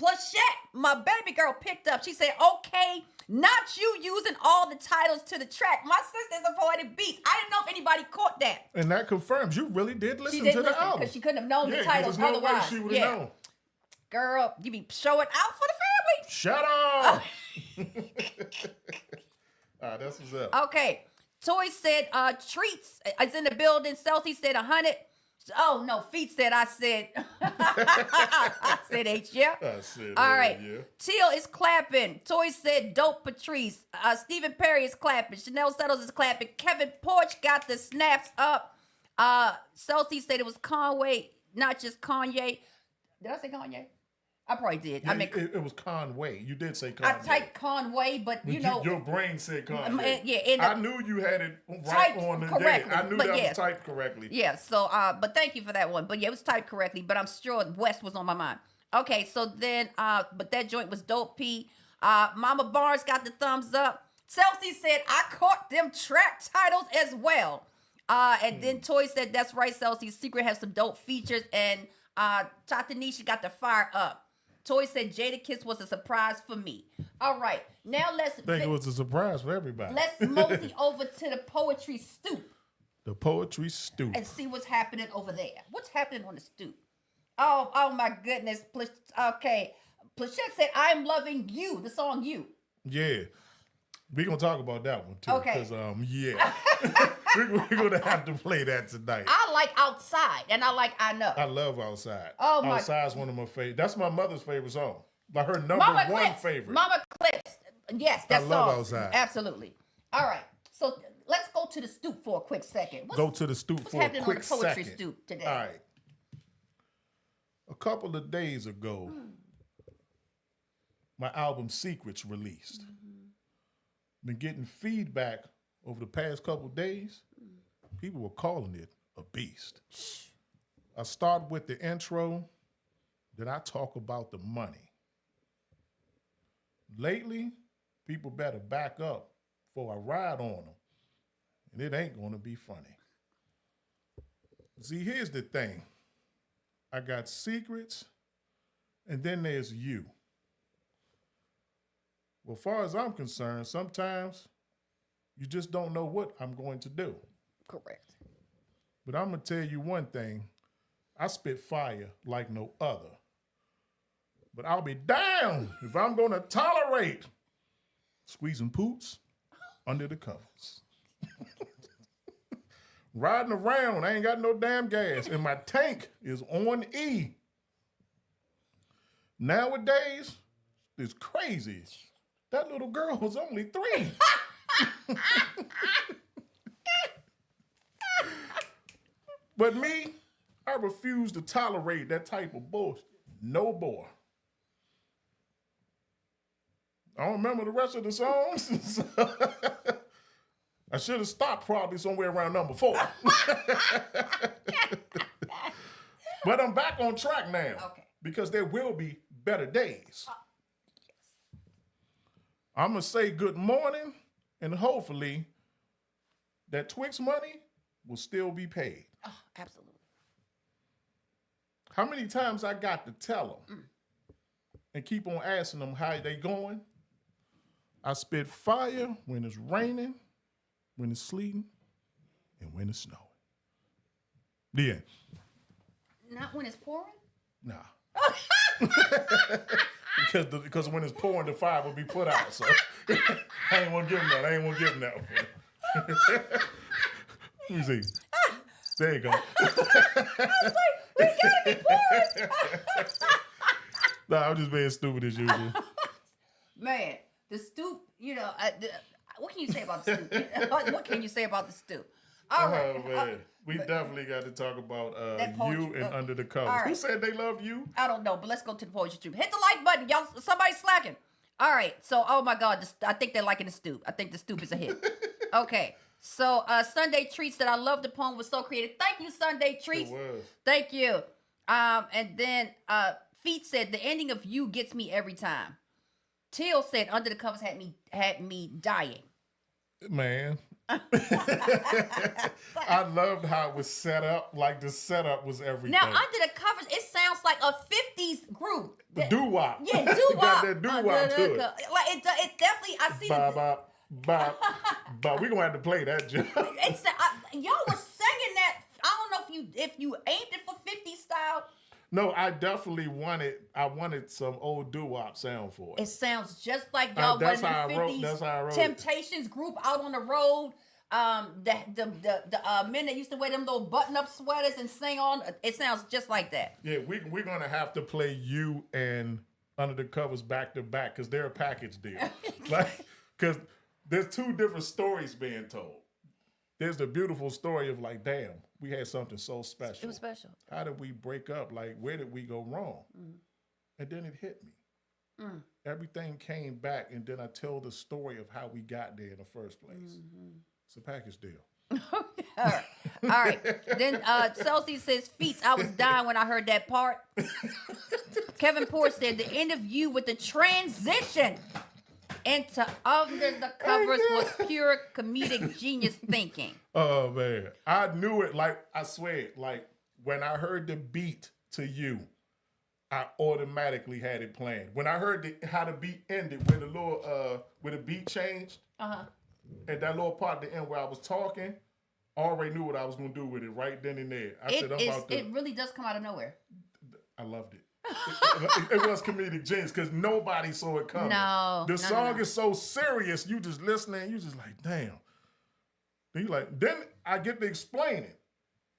Plachette, my baby girl, picked up. She said, okay, not you using all the titles to the track. My sister's a poetic beast. I didn't know if anybody caught that. And that confirms you really did listen She did to listen the album. because she couldn't have known the titles there's no otherwise. way she would have known. Girl, you be showing out for the family. Shut up. That's what's up. Okay. Toy said treats is in the building. Celsius said 100. Oh no, Feet said I said I said H, yeah. I said all right. Yeah. Teal is clapping. Toy said dope Patrice. Stephen Perry is clapping. Chanel Settles is clapping. Kevin Porch got the snaps up. Celsius said it was Conway, not just Kanye. Did I say Kanye? I probably did. Yeah, I mean, it was Conway. You did say Conway. I typed Conway, but you know, your brain said Conway. Yeah, I knew you had it right on the correctly. I knew that was typed correctly. Yeah. So, but thank you for that one. But yeah, it was typed correctly. But I'm sure West was on my mind. Okay. So then, but that joint was dope. P. Mama Barnes got the thumbs up. Celsius said I caught them track titles as well. And then Toy said that's right. Celsius Secret has some dope features, and Tata Nisha got the fire up. Toy said Jada Kiss was a surprise for me. All right, now let's think it was a surprise for everybody. Let's mosey over to the poetry stoop. The poetry stoop. And see what's happening over there. What's happening on the stoop? Oh my goodness. Okay. Plachette said, I'm loving you. The song You. Yeah. We're going to talk about that one too. Okay. Because, yeah. we're going to have to play that tonight. I like Outside, and I like I Know. I love Outside. Oh, my. Outside's one of my favorite. That's my mother's favorite song. Like her number one favorite. Mama Eclipse. Yes, that song. I love Outside. Absolutely. All right. So let's go to the stoop for a quick second. Go to the stoop for a quick second. What's happening on the poetry stoop today? All right. A couple of days ago, my album Secrets released. Been getting feedback over the past couple of days. People were calling it a beast. I start with the intro, then I talk about the money. Lately, people better back up before I ride on them, and it ain't gonna be funny. See, here's the thing. I got secrets, and then there's you. Well, as far as I'm concerned, sometimes you just don't know what I'm going to do. Correct. But I'm going to tell you one thing. I spit fire like no other. But I'll be down if I'm going to tolerate squeezing poops under the covers. Riding around, I ain't got no damn gas, and my tank is on E. Nowadays, it's crazy. That little girl was only 3. But me, I refuse to tolerate that type of bullshit. No more. I don't remember the rest of the songs. I should have stopped probably somewhere around number 4. But I'm back on track now. Okay. Because there will be better days. I'm going to say good morning, and hopefully that Twix money will still be paid. Oh, absolutely. How many times I got to tell them and keep on asking them how they going? I spit fire when it's raining, when it's sleeting, and when it's snowing. The end. Not when it's pouring? Nah. because when it's pouring, the fire will be put out. So I ain't want to give him that. I ain't want to give him that one. Let me see. There you go. I was like, we gotta be pouring. Nah, I'm just being stupid as usual. Man, the stoop, what can you say about the stoop? What can you say about the stoop? All right. Oh, man. We definitely got to talk about you and Under the Covers. right. Who said they love you? I don't know, but let's go to the poetry stream. Hit the like button, y'all. Somebody's slacking. All right. So, oh my God, I think they're liking the stoop. I think the stoop is a hit. Okay. So, Sunday Treats that I love the poem was so creative. Thank you, Sunday Treats. It was. Thank you. And then Feet said the ending of You gets me every time. Teal said Under the Covers had me dying. Man. I loved how it was set up. Like the setup was everything. Now, Under the Covers, it sounds like a 50s group. Doo-wop. Yeah, doo-wop. Got that doo-wop to it. Like it definitely, I see Bop. We're gonna have to play that, Joe. y'all were singing that. I don't know if you aimed it for 50 style. No, I definitely wanted some old doo-wop sound for it. It sounds just like y'all that's was how in the I wrote. 50s That's how I wrote Temptations group out on the road. The men that used to wear them little button-up sweaters and sing on. It sounds just like that. Yeah, we're gonna have to play you and Under the Covers back to back because they're a package deal. Like, because there's two different stories being told. There's the beautiful story of like, damn, we had something so special. It was special. How did we break up? Like, where did we go wrong? And then it hit me. Everything came back, and then I tell the story of how we got there in the first place. It's a package deal. All right. Then Celsius says, Feats, I was dying when I heard that part. Kevin Poor said, the end of You with the transition into Under the Covers was pure comedic genius thinking. Oh, man. I knew it. Like, I swear, like, when I heard the beat to You, I automatically had it planned. When I heard how the beat ended, when the little, when the beat changed, and that little part at the end where I was talking, I already knew what I was going to do with it right then and there. It really does come out of nowhere. I loved it. It was comedic genius because nobody saw it coming. The song is so serious. You just listening. You just like, damn. Then I get to explain it.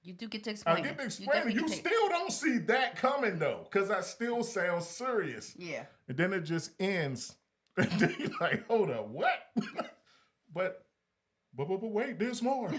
You do get to explain it. I get to explain it. You still don't see that coming though, because I still sound serious. Yeah. And then it just ends. And then you're like, hold up, what? But wait, there's more.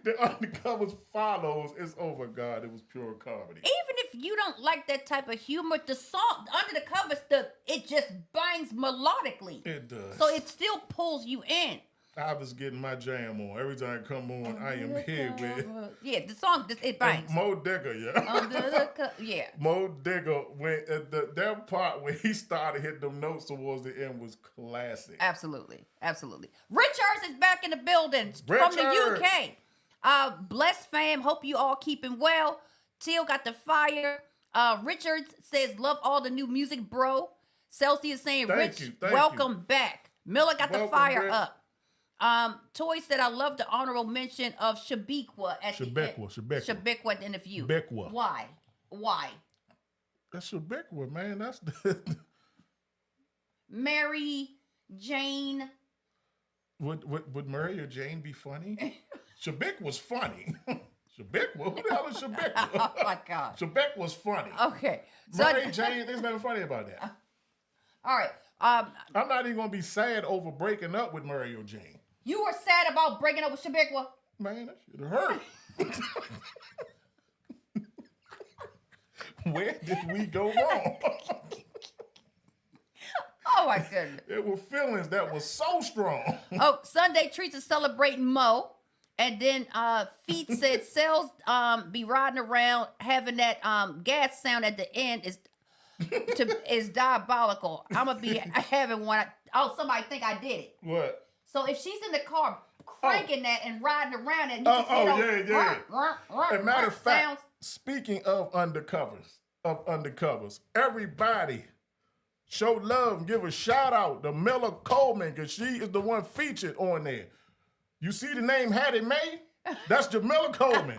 The Undercovers follows. It's over, God. It was pure comedy. Even if you don't like that type of humor, the song Under the Covers, it just bangs melodically. It does. So it still pulls you in. I was getting my jam on. Every time I come on, I am here with... Yeah, the song, it bangs. Mo Digger, yeah. Mo Digger, when that part where he started hitting them notes towards the end was classic. Absolutely. Richards is back in the building from the UK. Bless fam, hope you all keeping well. Teal got the fire. Richards says, love all the new music, bro. Celsius saying, Thank Rich, you. welcome back. Miller got the fire Rich. up. Toy said, I love the honorable mention of Shabiqua at the end. Shabiqua at the end of You. Shabiqua. Why? That's Shabiqua, man. That's the... Mary Jane. Would Mary or Jane be funny? Shabiqua was funny. Shabiqua? Who the hell is Shabiqua? Oh my God. Shabiqua was funny. Okay. Mary Jane, there's nothing funny about that. All right. I'm not even going to be sad over breaking up with Mary or Jane. You were sad about breaking up with Shabiqua? Man, that should have hurt. Where did we go wrong? Oh my goodness. There were feelings that were so strong. Oh, Sunday Treats is celebrating Mo. And then Feet said cells be riding around having that gas sound at the end is diabolical. I'm gonna be having one. Somebody think I did it. What? So if she's in the car cranking that and riding around and yeah. As a matter of fact, sounds. Speaking of undercovers, everybody show love and give a shout out to Miller Coleman because she is the one featured on there. You see the name Hattie Mae? That's Jamila Coleman.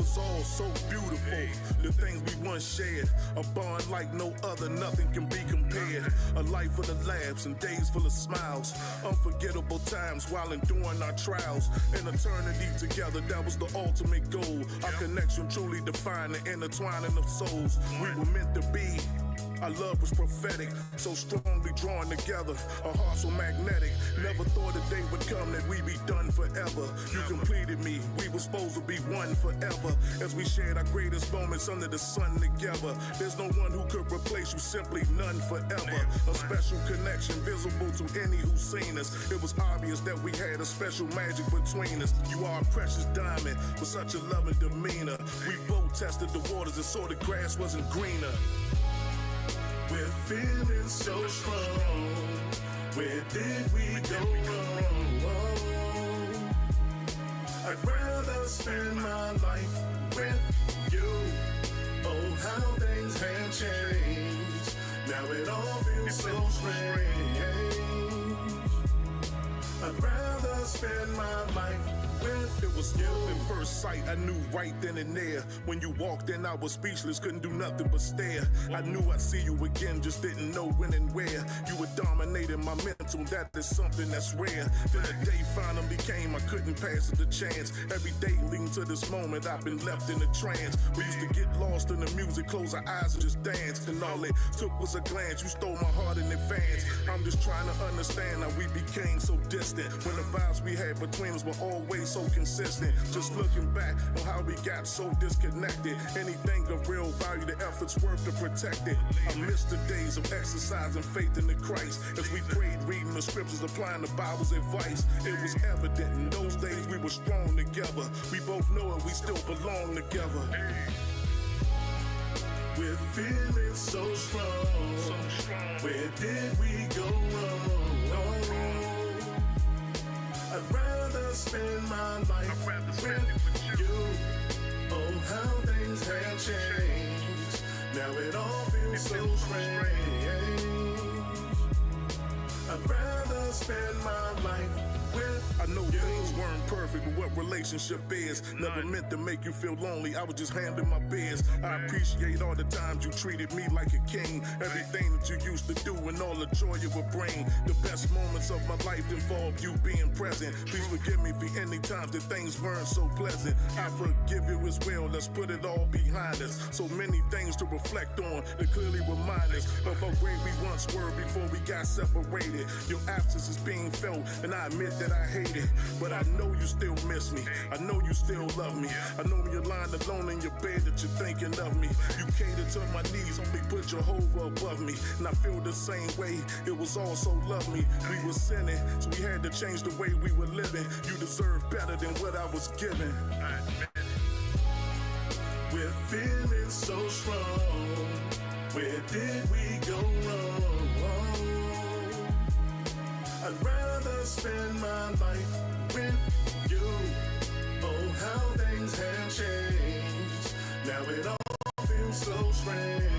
was all so beautiful. The things we once shared, a bond like no other, nothing can be compared. A life full of laughs and days full of smiles, unforgettable times while enduring our trials. An eternity together, that was the ultimate goal. Our connection truly defined the intertwining of souls. We were meant to be. Our love was prophetic, so strongly drawn together. Our hearts were magnetic. Never thought a day would come that we'd be done forever. You completed me, we were supposed to be one forever. As we shared our greatest moments under the sun together. There's no one who could replace you, simply none forever. A special connection visible to any who's seen us. It was obvious that we had a special magic between us. You are a precious diamond with such a loving demeanor. We both tested the waters and saw the grass wasn't greener. We're feeling so strong. Where did we go wrong? I'd rather spend my life with you. Oh, how things have changed. Now it all feels so strange. I'd rather spend my life with. It was love at first sight, I knew right then and there. When you walked in, I was speechless, couldn't do nothing but stare. I knew I'd see you again, just didn't know when and where. You were dominating my mental, that is something that's rare. Then the day finally came, I couldn't pass it a chance. Every day leading to this moment, I've been left in a trance. We used to get lost in the music, close our eyes and just dance. And all it took was a glance, you stole my heart in advance. I'm just trying to understand how we became so distant, when the vibes we had between us were always so consistent. Just looking back on how we got so disconnected. Anything of real value, the effort's worth to protect it. I miss the days of exercising faith in the Christ. As we prayed, reading the scriptures, applying the Bible's advice. It was evident in those days we were strong together. We both know it, we still belong together. We're feeling so strong. Where did we go wrong? I'd rather spend my life with you. Oh, how things have changed. Now it all feels so strange. I'd rather spend my life with. I know things weren't perfect, but what relationship is? Never meant to make you feel lonely, I was just handling my biz. I appreciate all the times you treated me like a king. Everything that you used to do and all the joy you would bring. The best moments of my life involved you being present. Please forgive me for any times that things weren't so pleasant. I forgive you as well, let's put it all behind us. So many things to reflect on, to clearly remind us of how great we once were before we got separated. Your absence is being felt, and I admit that I hate it, but I know you still miss me. I know you still love me. I know when you're lying alone in your bed that you're thinking of me. You cater to my needs, only put Jehovah above me. And I feel the same way, it was all so lovely. We were sinning, so we had to change the way we were living. You deserve better than what I was given. We're feeling so strong. Where did we go wrong? I'd rather spend my life with you. Oh, how things have changed. Now it all feels so strange.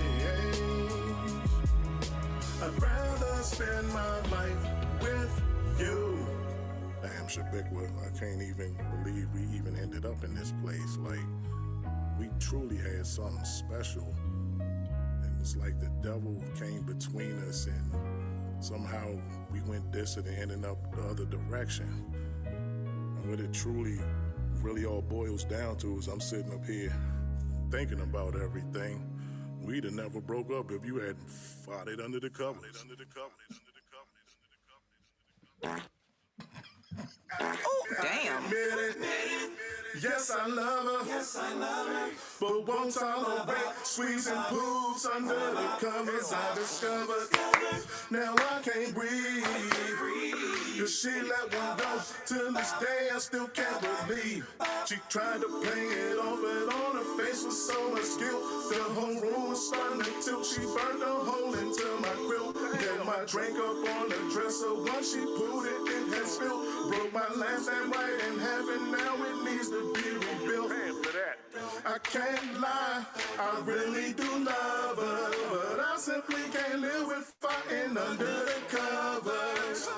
I'd rather spend my life with you. Damn, Shabikwa, I can't even believe we even ended up in this place. Like, we truly had something special. And it's like the devil came between us and somehow we went this and ended up the other direction. And what it truly, really all boils down to is I'm sitting up here thinking about everything. We'd have never broke up if you hadn't fought it under the covers. Oh, damn. Yes, I love her. Yes, I love her. But won't tolerate squeezing poops under the covers. I discovered now I can't breathe. Cause she let one go. Till this day I still can't believe. She tried to play it off, but on her face was so much guilt. The whole room was starting to tilt. She burned a hole into my quilt. Get my drink up on the dresser. Once she pulled it, it had spilled. Broke my last and right in half, and now it needs to be rebuilt. I can't lie, I really do love her, but I simply can't live with fighting under the covers.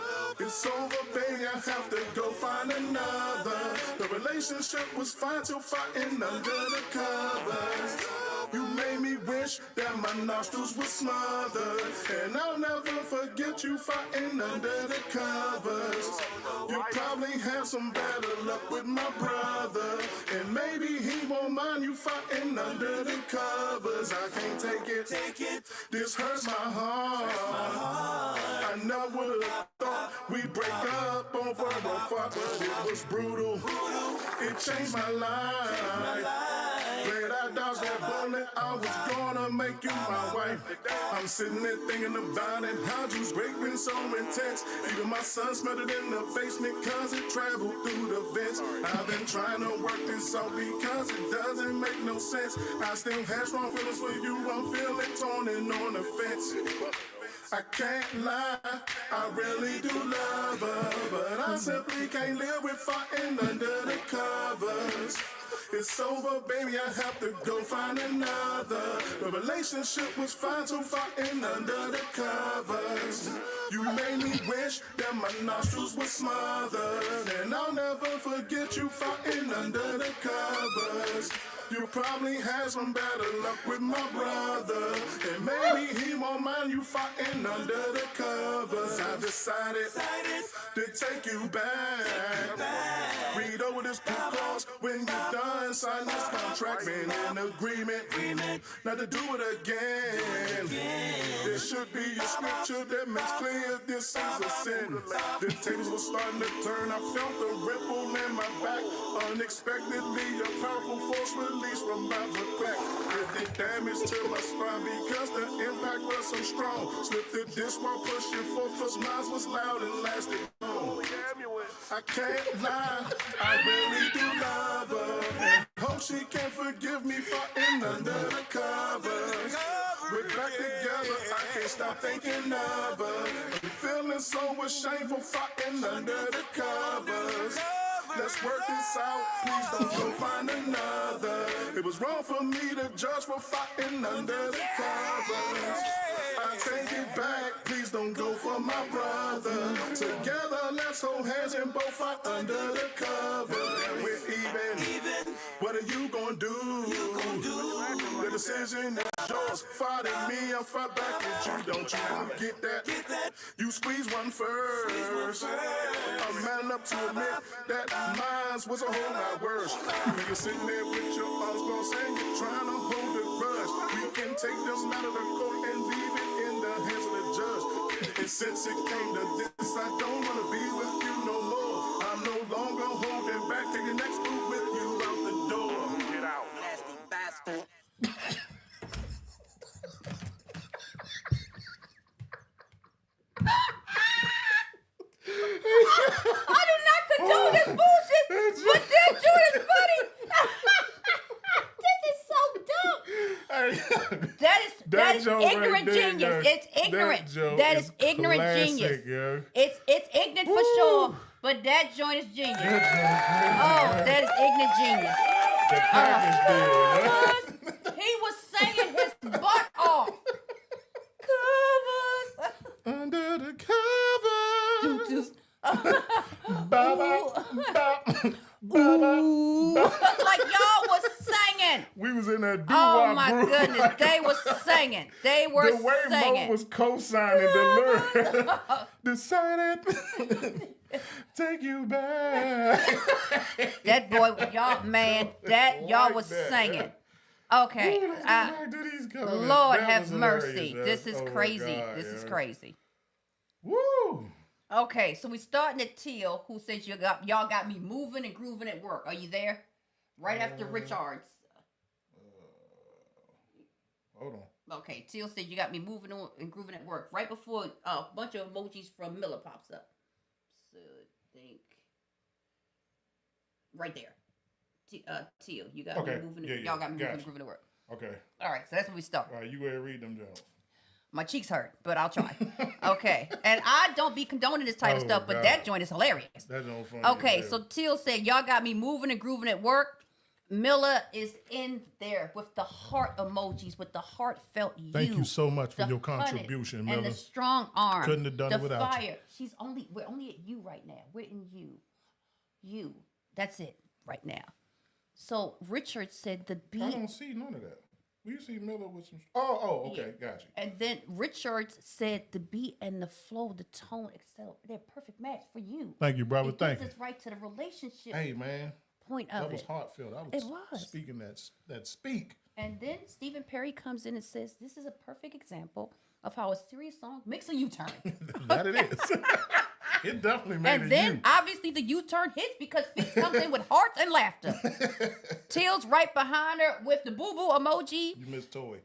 It's over, baby, I have to go find another. The relationship relationship was fine till fighting under the covers. You made me wish that my nostrils were smothered. And I'll never forget you fighting under the covers. You probably have some better luck with my brother. And maybe he won't mind you fighting under the covers. I can't take it. This hurts my heart. I never would have thought we'd break up over a fuck, but it was brutal. It changed my life. Glad I dodged that bullet. I was gonna make you my wife. I'm sitting there thinking about it. How juice break been so intense. Even my son smelled it in the basement cause it traveled through the vents. I've been trying to work this out because it doesn't make no sense. I still have strong feelings for you. I'm feeling torn and on the fence. I can't lie, I really do love her, but I simply can't live with fighting under the covers. It's over, baby, I have to go find another. The relationship was fine till fighting under the covers. You made me wish that my nostrils were smothered, and I'll never forget you fighting under the covers. You probably had some better luck with my brother, and maybe he won't mind you fighting under the covers. I decided to take you back. Read over this clause when you're done. Sign this contract, been in agreement not to do it again. There should be a scripture that makes clear this is a sin. The tables were starting to turn. I felt the ripple in my back. Unexpectedly, a powerful force released from my crack. It did damage to my spine because the impact was so strong. Slipped the disc while pushing forth, cause mine was loud and lasted long. I can't lie, I really do love her, and hope she can forgive me fighting under the covers. We're back together, I can't stop thinking of her. I'm feeling so ashamed for fighting under the covers. Let's work this out, please don't go find another. It was wrong for me to judge for fighting under the covers. I take it back, please don't go for my brother. Together, let's hold hands and both fight under the covers. And we're even. What are you gonna do? The decision is yours. Fight at me, I'll fight back at you. Don't you forget that? You squeeze one first. I'm man up to admit that mine was a whole lot worse. You're sitting there with your arms crossed and you're trying to hold the grudge. We can take this matter to court and leave it in the hands of the judge. And since it came to this, I don't want to be with you no more. I'm no longer holding back. Take the next move with you out the door. Get out. Nasty bastard. I do not condone this bullshit, but that joint is funny. This is so dumb. That is ignorant genius. It's ignorant. That is ignorant genius. Yo. It's ignorant for sure, but that joint is genius. That is ignorant genius. The package deal. He was singing his butt off. Covers. Under the covers. Like y'all was singing. We was in that doo-wop Oh my group. goodness, they were singing. They were The way Mo singing. was co-signing the lyrics. Decided take you back. That boy, y'all, man, that y'all was singing. Okay, Lord have mercy. This is crazy. This is crazy. Woo! Okay, so we starting at Teal, who says y'all got me moving and grooving at work. Are you there? Right after Richards. Hold on. Okay, Teal said you got me moving on and grooving at work. Right before a bunch of emojis from Miller pops up. So think right there. Teal, you got me moving. Y'all got me moving and grooving at work. Okay. All right, so that's where we start. All right, you go ahead and read them, Jones. My cheeks hurt, but I'll try. Okay. And I don't be condoning this type of stuff, but that joint is hilarious. That joint funny. Okay, so Teal said, y'all got me moving and grooving at work. Miller is in there with the heart emojis, with the heartfelt you. Thank you so much for your contribution, Miller. And the strong arm. Couldn't have done it without you. We're only at you right now. We're in you. You. That's it. right now. So Richard said the I beat. don't see none of that. We see Miller with some. Oh, okay, got you. And then Richard said the beat and the flow, the tone, excel. They're a perfect match for you. Thank you, brother. It Thank gets you. us right to the relationship Hey, man, point of that was it. heartfelt. It was. speaking that speak. And then Stephen Perry comes in and says, "This is a perfect example of how a serious song makes a U-turn." That it is. It definitely made And then obviously the U-turn hits because Fitz comes in with hearts and laughter. Teal's right behind her with the boo-boo emoji. You missed Toy.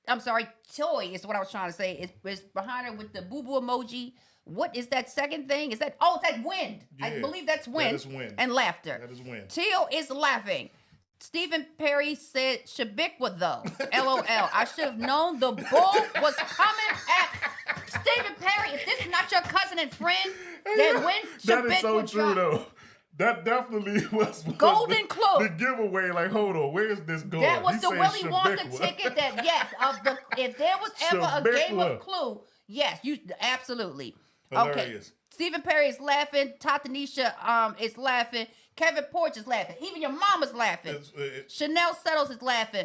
I'm sorry, Toy is what I was trying to say. It's behind her with the boo-boo emoji. What is that second thing? Is that, it's that wind. I Yeah, believe that's wind. that is wind. And laughter. That is wind. Teal is laughing. Stephen Perry said, Shabiqua though. LOL. I should have known the bull was coming at Stephen Perry. If this is not your cousin and friend, then when That Shabiqua is so true, dropped- though. That definitely was Golden clue. The giveaway, like, hold on, where's this going? That was He the said Willy Wonka Shabiqua. ticket that, yes, if there was ever a game of Shabiqua. Clue, yes, you absolutely. Okay. Hilarious. Stephen Perry is laughing. Tatanisha is laughing. Kevin Porch is laughing. Even your mama's laughing. Chanel Settles is laughing.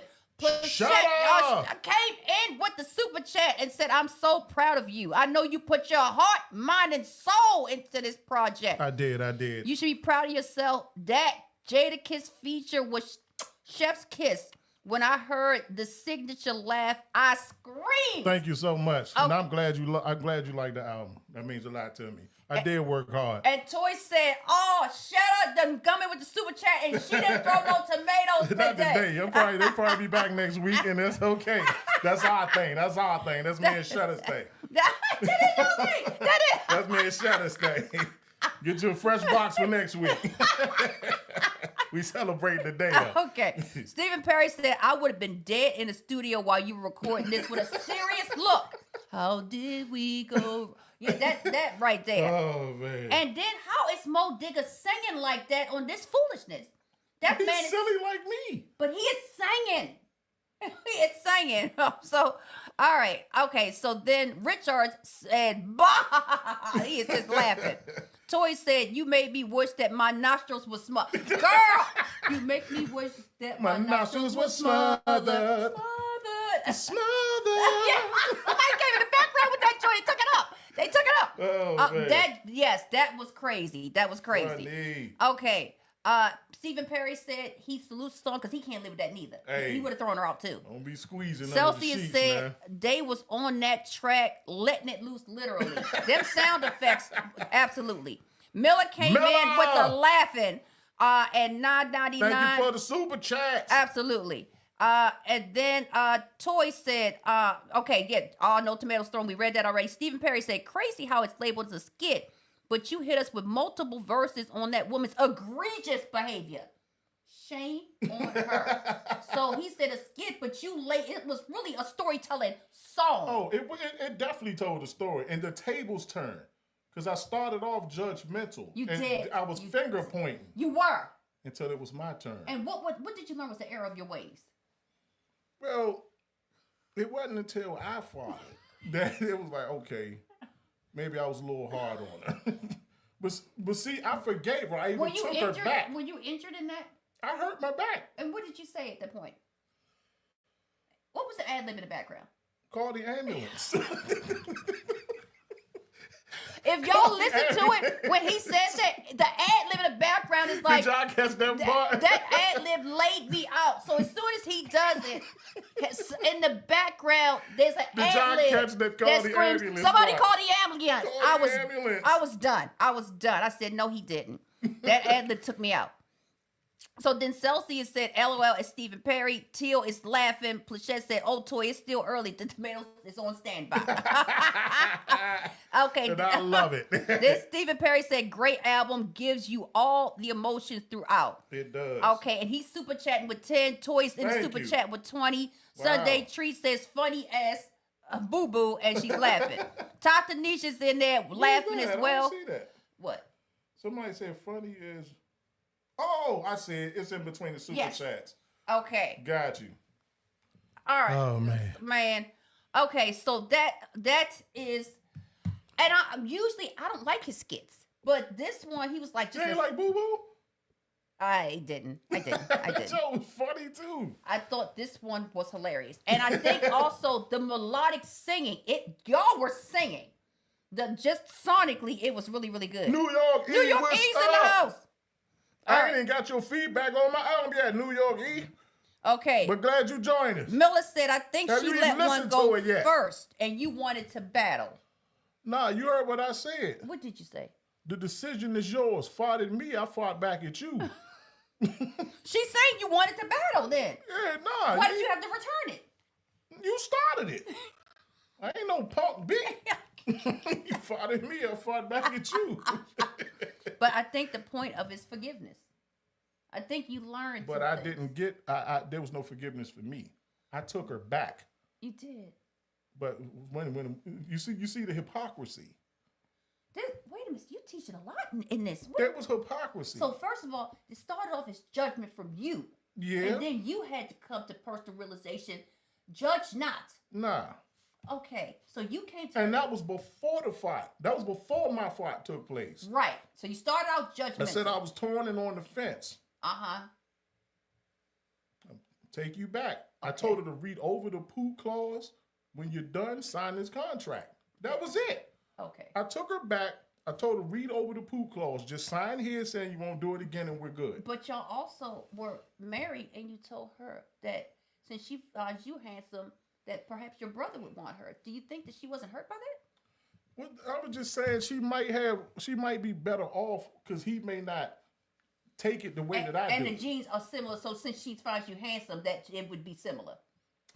Shut Plachette, up! came in with the super chat and said, "I'm so proud of you. I know you put your heart, mind, and soul into this project. I did. You should be proud of yourself. That Jada Kiss feature was Chef's Kiss. When I heard the signature laugh, I screamed." Thank you so much. And Okay. I'm glad you like the album. That means a lot to me. I did work hard. And Toy said, "Oh, shut up, done gummy with the super chat, and she didn't throw no tomatoes Not today." today. They'll probably be back next week, and that's okay. That's our thing. That's me and Shutter's thing. That is your thing. That is. That's me and Shutter's thing. Get you a fresh box for next week. We celebrate the day, though. Okay. Stephen Perry said, "I would have been dead in the studio while you were recording this with a serious look. How did we go?" Yeah, that right there. Oh, man. And then how is Mo Digger singing like that on this foolishness? That He's man is silly like me. But he is singing. He is singing. So, all right. Okay. So then Richards said, "Bah!" He is just laughing. Toy said, "You made me wish that my nostrils were smothered." Girl, you make me wish that my nostrils were smothered. Smothered. Yeah, somebody came in the background with that joint. They took it up. Oh, man. That was crazy. That was crazy. Funny. Okay. Stephen Perry said he salutes the song because he can't live with that neither. Hey. He would have thrown her out too. Don't be squeezing under the Celsius sheets, said man. they was on that track, letting it loose literally. Them sound effects, absolutely. Miller came in with the laughing and $9.99. Thank you for the super chats. Absolutely. And then Toy said, okay, yeah, no tomatoes thrown. We read that already. Stephen Perry said, "Crazy how it's labeled as a skit, but you hit us with multiple verses on that woman's egregious behavior. Shame on her." So he said a skit, but it was really a storytelling song. Oh, it definitely told the story. And the tables turned. Because I started off judgmental. You and did. I was finger pointing You were. until it was my turn. And what did you learn was the error of your ways? Well, it wasn't until I fought that it was like, okay, maybe I was a little hard on her. but see, I forgave her. I even took her back. Were you injured in that? I hurt my back. And what did you say at that point? What was the ad lib in the background? Call the ambulance. If y'all listen to it, when he says that, the ad lib in the background is like, Did y'all catch that part? that ad lib laid me out. So as soon as he does it, in the background, there's an Did ad y'all lib catch that call the screams, ambulance "Somebody part? call the ambulance." Call the ambulance. I was done. I said, no, he didn't. That ad lib took me out. So then Celsius said, "LOL" at Stephen Perry. Teal is laughing. Plachette said, "Oh, Toy, it's still early. The tomatoes is on standby." Okay. And I love it. This Stephen Perry said, "Great album, gives you all the emotions throughout." It does. Okay, and he's super chatting with 10. Toys in the Thank super you. chat with 20. Wow. Sunday Treat says, "Funny ass boo boo," and she's laughing. Tata Nisha's in there laughing Where's as that? well. I don't see that. What? Somebody said funny is. Oh, I see it. It's in between the super Yes. chats. Okay. Got you. All right. Oh, man. Man. Okay, so that is, and I don't like his skits, but this one he was like, You ain't like Boo Boo? I didn't. That joke was funny too. I thought this one was hilarious. And I think also the melodic singing, y'all were singing. Just sonically, it was really, really good. New York E, New York what's E's in the up? house. All I right. ain't got your feedback on my album yet, New York E. Okay. But glad you joined us. Miller said, I think Have she you let even one listened go to it yet? first, and you wanted to battle. Nah, you heard what I said. What did you say? The decision is yours. Fought at me, I fought back at you. She's saying you wanted to battle then. Yeah, nah. Why did you have to return it? You started it. I ain't no punk B. You fought at me, I fought back at you. But I think the point of is forgiveness. I think you learned. But I didn't get, there was no forgiveness for me. I took her back. You did. But when you see the hypocrisy. Wait a minute, you teaching a lot in this. There was hypocrisy. So first of all, it started off as judgment from you. Yeah. And then you had to come to personal realization, judge not. Nah. Okay, so you came to... And that was before the fight. That was before my fight took place. Right. So you started out judgmental. I said I was torn and on the fence. Uh-huh. Take you back. Okay. I told her to read over the poo clause. When you're done, sign this contract. That was it. Okay. I took her back. I told her, read over the poo clause. Just sign here saying you won't do it again and we're good. But y'all also were married and you told her that since she finds you handsome, that perhaps your brother would want her. Do you think that she wasn't hurt by that? Well, I was just saying she might be better off because he may not take it the way that I do. And the genes are similar, so since she finds you handsome, that it would be similar.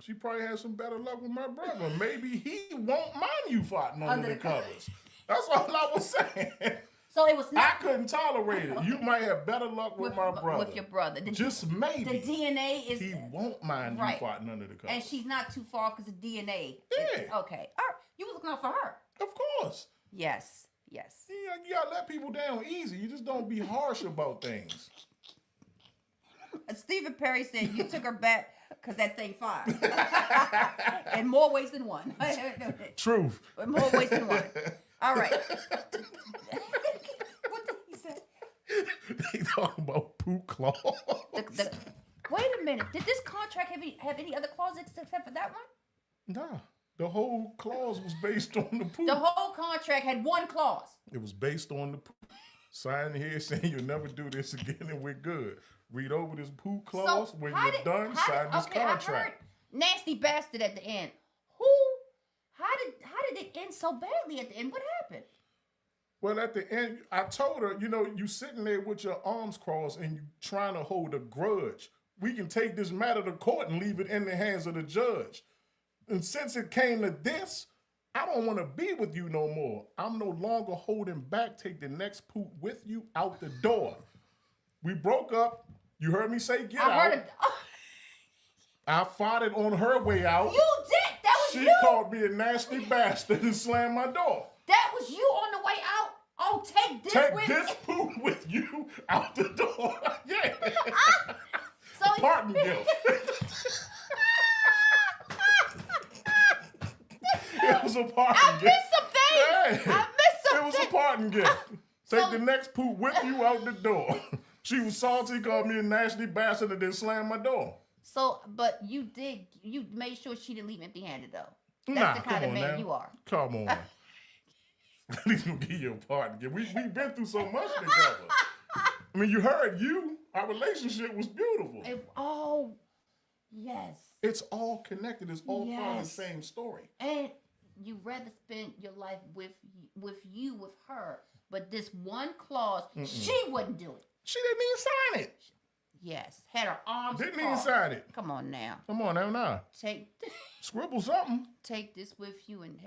She probably has some better luck with my brother. Maybe he won't mind you fighting under the covers. That's all I was saying. So it was not. I couldn't tolerate it. You might have better luck with my brother. With your brother. Just maybe. The DNA is... He won't mind you fighting under the covers. And she's not too far because the DNA. Yeah. Okay. All right. You were looking out for her. Of course. Yes. Yes. You gotta let people down easy. You just don't be harsh about things. Stephen Perry said you took her back because that thing fine. In more ways than one. Truth. In more ways than one. All right. What did he say? They talking about poo clause. Wait a minute. Did this contract have any other clauses except for that one? Nah. The whole clause was based on the poo. The whole contract had one clause. It was based on the poo. Sign here saying you'll never do this again and we're good. Read over this poo clause. When you're done, sign this contract. I heard nasty bastard at the end. How did it end so badly at the end? What happened? Well, at the end, I told her, you sitting there with your arms crossed and you trying to hold a grudge. We can take this matter to court and leave it in the hands of the judge. And since it came to this, I don't want to be with you no more. I'm no longer holding back. Take the next poop with you out the door. We broke up. You heard me say get out. I heard it. I fought it on her way out. You did. That was you. She called me a nasty bastard and slammed my door. That was you on the way out. Oh, take this poop with you out the door. Yeah. So Parting gift. It was a parting gift. I missed some things. Hey, I missed some It was things. a parting gift. Take the next poop with you out the door. She was salty, called me a nasty bastard, and then slammed my door. So, but you made sure she didn't leave empty-handed, though. That's Nah, the kind of man you are. Come on. At least we'll give you a parting gift. We've been through so much together. I mean, you heard our relationship was beautiful. Yes. It's all connected. It's all part of the same story. And you rather spend your life with her, but this one clause, she wouldn't do it. She didn't even sign it. Yes, had her arms Didn't crossed. even sign it. Come on now. Come on now. Scribble something. Take this with you and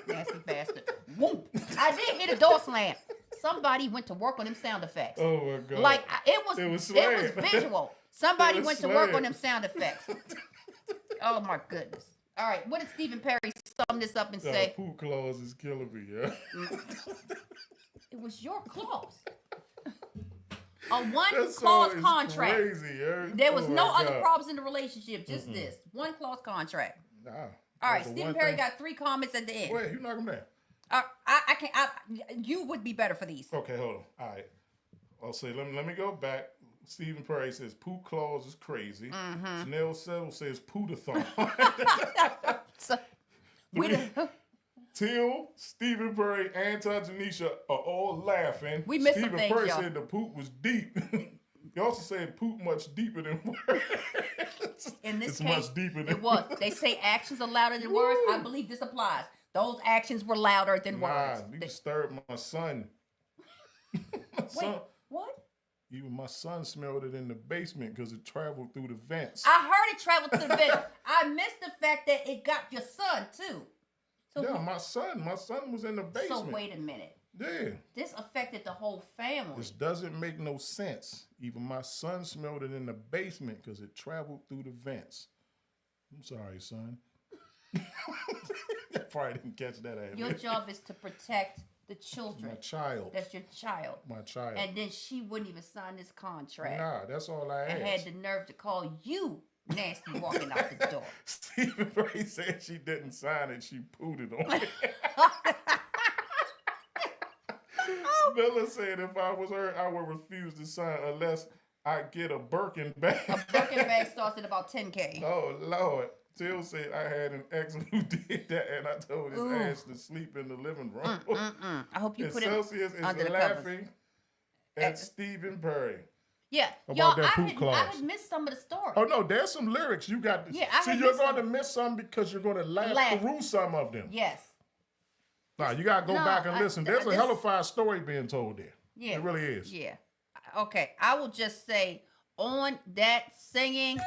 nasty bastard. Whoop! I did hear the door slam. Somebody went to work on them sound effects. Oh my God! Like it was visual. Somebody was went to work on them sound effects. Oh my goodness! All right, what did Stephen Perry sum this up and say? Poo clause is killing me. Yeah. It was your clause. A one-clause contract. Crazy, yeah. There was no other problems in the relationship, just this. One-clause contract. Nah. All right, Stephen Perry got 3 comments at the end. Wait, you knock him down. I can't. You would be better for these. Okay, hold on. All right. I'll say, let me go back. Stephen Perry says, poop claws is crazy. Chanel Settle says, pootathon. So, Till, Stephen Perry, and Tanisha are all laughing. We missed some Stephen things, Perry y'all. said the poop was deep. He also said poop much deeper than words. in this it's case, much deeper than it was. They say actions are louder than words. I believe this applies. Those actions were louder than words. You disturbed my son. Wait, what? Even my son smelled it in the basement because it traveled through the vents. I heard it traveled through the vent. I missed the fact that it got your son too. So Yeah, my son was in the basement. So wait a minute. Yeah. This affected the whole family. This doesn't make no sense. Even my son smelled it in the basement because it traveled through the vents. I'm sorry, son. I probably didn't catch that. Your job is to protect the children. My child. That's your child. My child. And then she wouldn't even sign this contract. Nah, that's all I asked. And had the nerve to call you nasty walking out the door. Stephen Ray said she didn't sign it. She pooted on it. Bella said if I was her, I would refuse to sign unless I get a Birkin bag. A Birkin bag starts at about $10K. Oh, Lord. Till said I had an ex who did that, and I told his ass to sleep in the living room. I hope you and put Celsius it under is the laughing covers. at Stephen Perry. Yeah. About Y'all, that poop I clause. had missed some of the story. Oh, no, there's some lyrics. You got to Yeah, I see, had you're missed going to some. miss some because you're going to laugh through some of them. Yes. Nah, you got to go back and listen. There's a this- hellified story being told there. Yeah. It really is. Yeah. Okay. I will just say on that singing,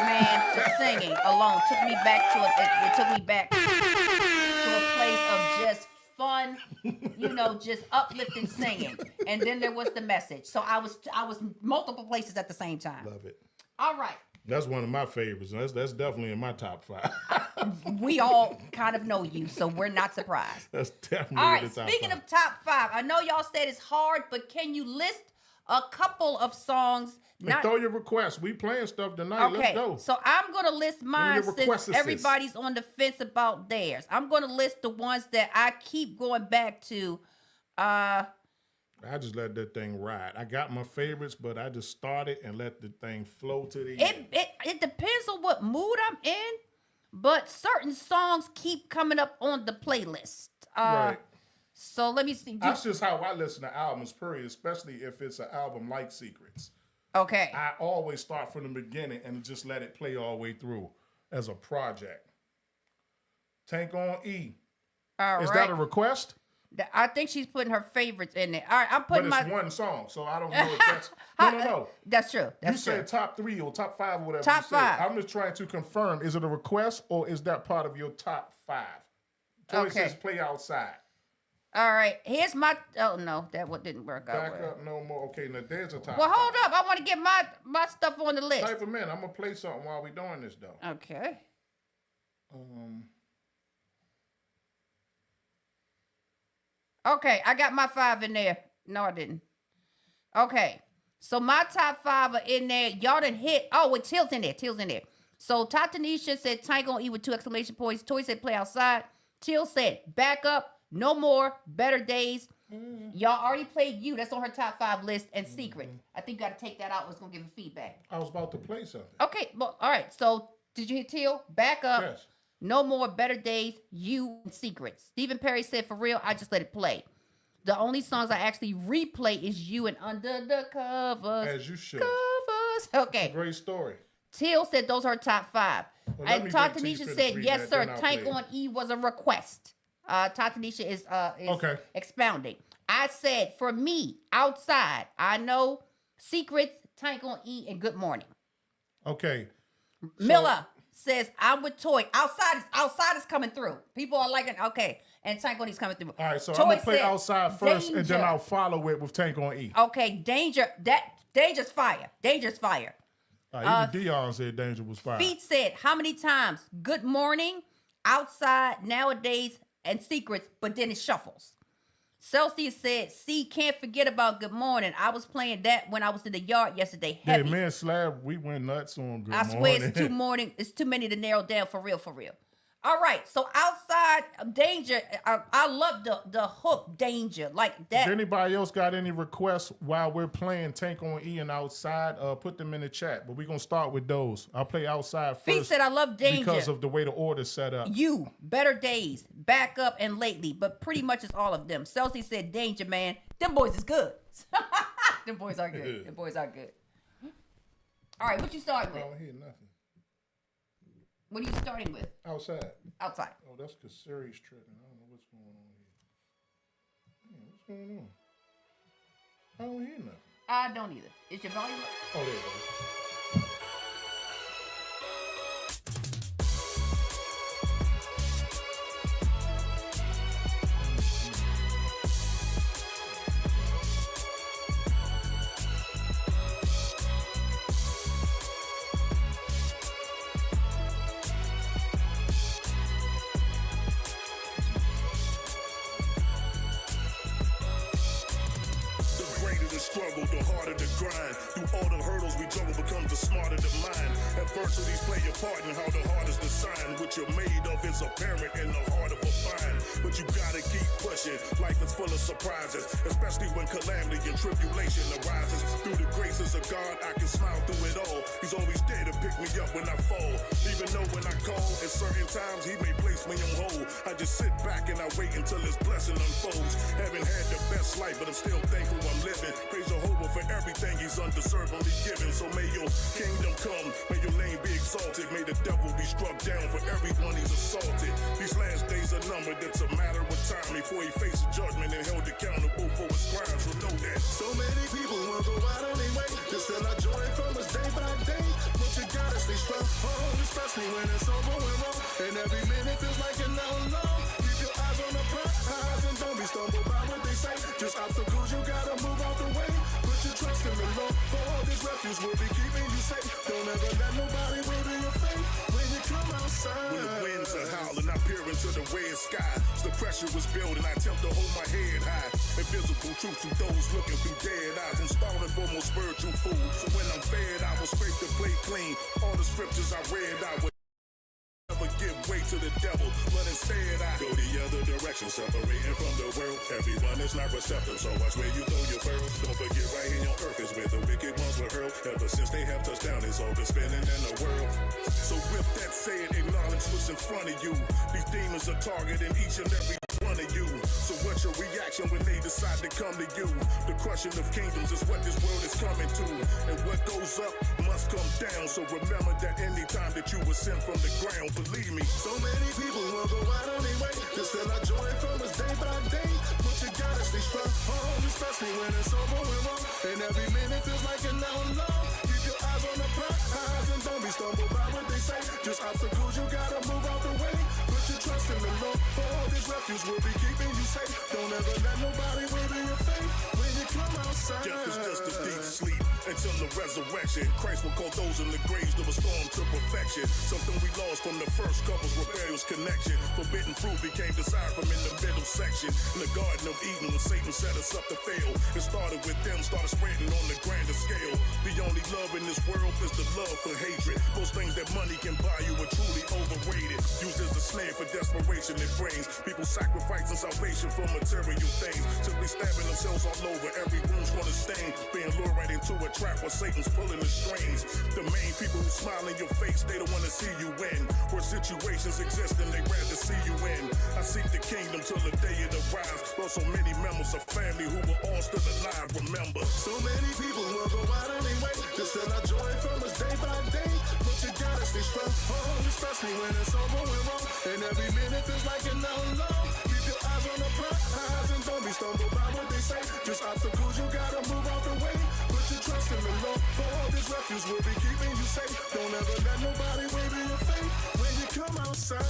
man, the singing alone took me back to it took me back to a place of just fun, just uplifting singing. And then there was the message. So I was multiple places at the same time. Love it. All right. That's one of my favorites. That's definitely in my top 5. We all kind of know you, so we're not surprised. That's definitely All in right, the top speaking 5. of top 5, I know y'all said it's hard, but can you list a couple of songs? And throw your requests. We playing stuff tonight. Okay, Let's go. so I'm going to list mine your requests since everybody's on the fence about theirs. I'm going to list the ones that I keep going back to. I just let that thing ride. I got my favorites, but I just started and let the thing flow to the end. It depends on what mood I'm in, but certain songs keep coming up on the playlist. Right. So let me see. That's just how I listen to albums, period, especially if it's an album like Secrets. Okay. I always start from the beginning and just let it play all the way through as a project. Tank on E. All Is right. that a request? I think she's putting her favorites in there. All right, I'm But putting it's my. one song, so I don't know if that's... No. That's true. That's You true. said top 3 or top 5 or whatever Top you said. 5. I'm just trying to confirm, is it a request or is that part of your top 5? Toy Okay. says play outside. All right, here's my. Oh no, that one didn't work out. Back well. up no more. Okay, now there's a top Well, 5. hold up. I want to get my stuff on the list. Type them in. I'm going to play something while we're doing this, though. Okay. Okay, I got my 5 in there. No, I didn't. Okay, so my top 5 are in there. Y'all done hit. Oh, with Till's in there. Till's in there. So Tatanisha said Tank on E with 2 exclamation points. Toy said play outside. Till said back up, no more, better days. Y'all already played You. That's on her top 5 list. And Secret. I think you got to take that out. It's going to give her feedback. I was about to play something. Okay, well, all right. So did you hit Till? Back up. Yes. No more, better days, You, and Secrets. Stephen Perry said, for real, I just let it play. The only songs I actually replay is You and Under the Covers. As you should. Covers. Okay. Great story. Till said those are her top 5. Well, let And me Tatanisha wait till you said, finish reading yes, that, sir, then I'll Tank play it. on E was a request. Tatanisha is Okay. expounding. I said, for me, outside, I know Secrets, Tank on E, and Good Morning. Okay. Miller says, I'm with Toy. Outside is coming through. People are liking, okay. And Tank on E's coming through. All right, so Toy I'm going to play said, outside first, and then Danger. I'll follow it with Tank on E. Okay, Danger's fire. Danger's fire. Even Dion said Danger was fire. Feet said, how many times? Good Morning, Outside, Nowadays, and Secrets, but then it shuffles. Celsius said, see, can't forget about Good Morning. I was playing that when I was in the yard yesterday. Yeah, Heavy. me and Slab, we went nuts on Good I Morning. swear it's too many to narrow down for real. All right, so outside danger, I love the hook danger like that. If anybody else got any requests while we're playing Tank on Ian outside, put them in the chat. But we're gonna start with those. I'll play outside first. Feet said I love danger because of the way the order's set up. You better days, back up and lately, but pretty much it's all of them. Celsi said danger, man. Them boys is good. Them boys are good. Them boys are good. All right, what you starting with? I don't hear nothing. What are you starting with? Outside. Outside. Oh, that's because Siri's tripping. I don't know what's going on here. Man, what's going on? I don't hear nothing. I don't either. Is your volume up? Oh, there you go. Struggle, the harder the grind. Through all the hurdles we juggle becomes the smarter the mind. Adversities play a part in how the heart is designed. What you're made of is apparent in the heart of a vine. But you gotta keep pushing. Life is full of surprises, especially when calamity and tribulation arises. Through the graces of God, I can smile through it all. He's always there to pick me up when I fall. Even though when I call, at certain times he may place me on hold. I just sit back and I wait until his blessing unfolds. Haven't had the best life, but I'm still thankful I'm living. Praise Jehovah for everything he's undeservedly given. So may your kingdom come, may your name be exalted. May the devil be struck down for everyone he's assaulted. These last days are numbered, it's a matter of time before he faces judgment and held accountable for his crimes. So know that. So many people will go out on their way to still our joy from us day by day. But you gotta stay strong, especially when it's all going wrong. And every minute feels like an hour long. Keep your eyes on the prize and don't be stumbled by what they say. Just obstacles, you gotta move out the way. Put your trust in the Lord. All this refuge will be keeping you safe. Don't ever let nobody waver your faith when you come outside. When the winds are howling, I peer into the red sky. The pressure was building, I attempt to hold my head high. Invisible truth to those looking through dead eyes. I'm starving for more spiritual food. So when I'm fed, I will scrape the plate clean. All the scriptures I read, I would never give way to the devil, but instead I go the other direction, separating from the world. Everyone is not receptive, so watch where you throw your pearls. Don't forget right here on earth is where the wicked ones were hurled. Ever since they have touched down, it's all been spinning in the world. So with that said, acknowledge what's in front of you. These demons are targeting each and every one of you. So what's your reaction when they decide to come to you? The crushing of kingdoms is what this world is coming to. And what goes up must come down. So remember that anytime that you were sent from the ground, believe me, so many people will go out on their way to still our joy from us day by day. But you gotta stay strong, especially when it's all going wrong. And every minute feels like an hour long. Keep your eyes on the prize and don't be stumbled by what they say. Just obstacles, you gotta move out the way. Put your trust in the Lord. All this refuge will be keeping you safe. Don't ever let nobody waver your faith when you come outside. Death is just a deep sleep until the resurrection. Christ will call those in the graves to restore them to perfection. Something we lost from the first couple's rebellious connection. Forbidden fruit became desired from in the middle section. In the Garden of Eden when Satan set us up to fail. It started with them, started spreading on the grander scale. The only love in this world is the love for hatred. Most things that money can buy you are truly overrated. Used as a snare for desperation it brings. People sacrificing salvation for material things. Simply stabbing themselves all over. Every wound's gonna stain. Being lured right into a trap where Satan's pulling the strings. The main people who smile in your face, they don't wanna see you win. Where situations exist and they rather see you in. I seek the kingdom till the day it arrives. Lost so many members of family who were all still alive, remember. So many people will go out on their way to still our joy from us day by day. But you gotta stay strong, especially when it's all going wrong. And every minute feels like an hour long. Keep your eyes on the prize and don't be stumbled by what they say. Just obstacles, you gotta move out the way. Put your trust in the Lord. All this refuge will be keeping you safe. Don't ever let nobody waver your faith when you come outside.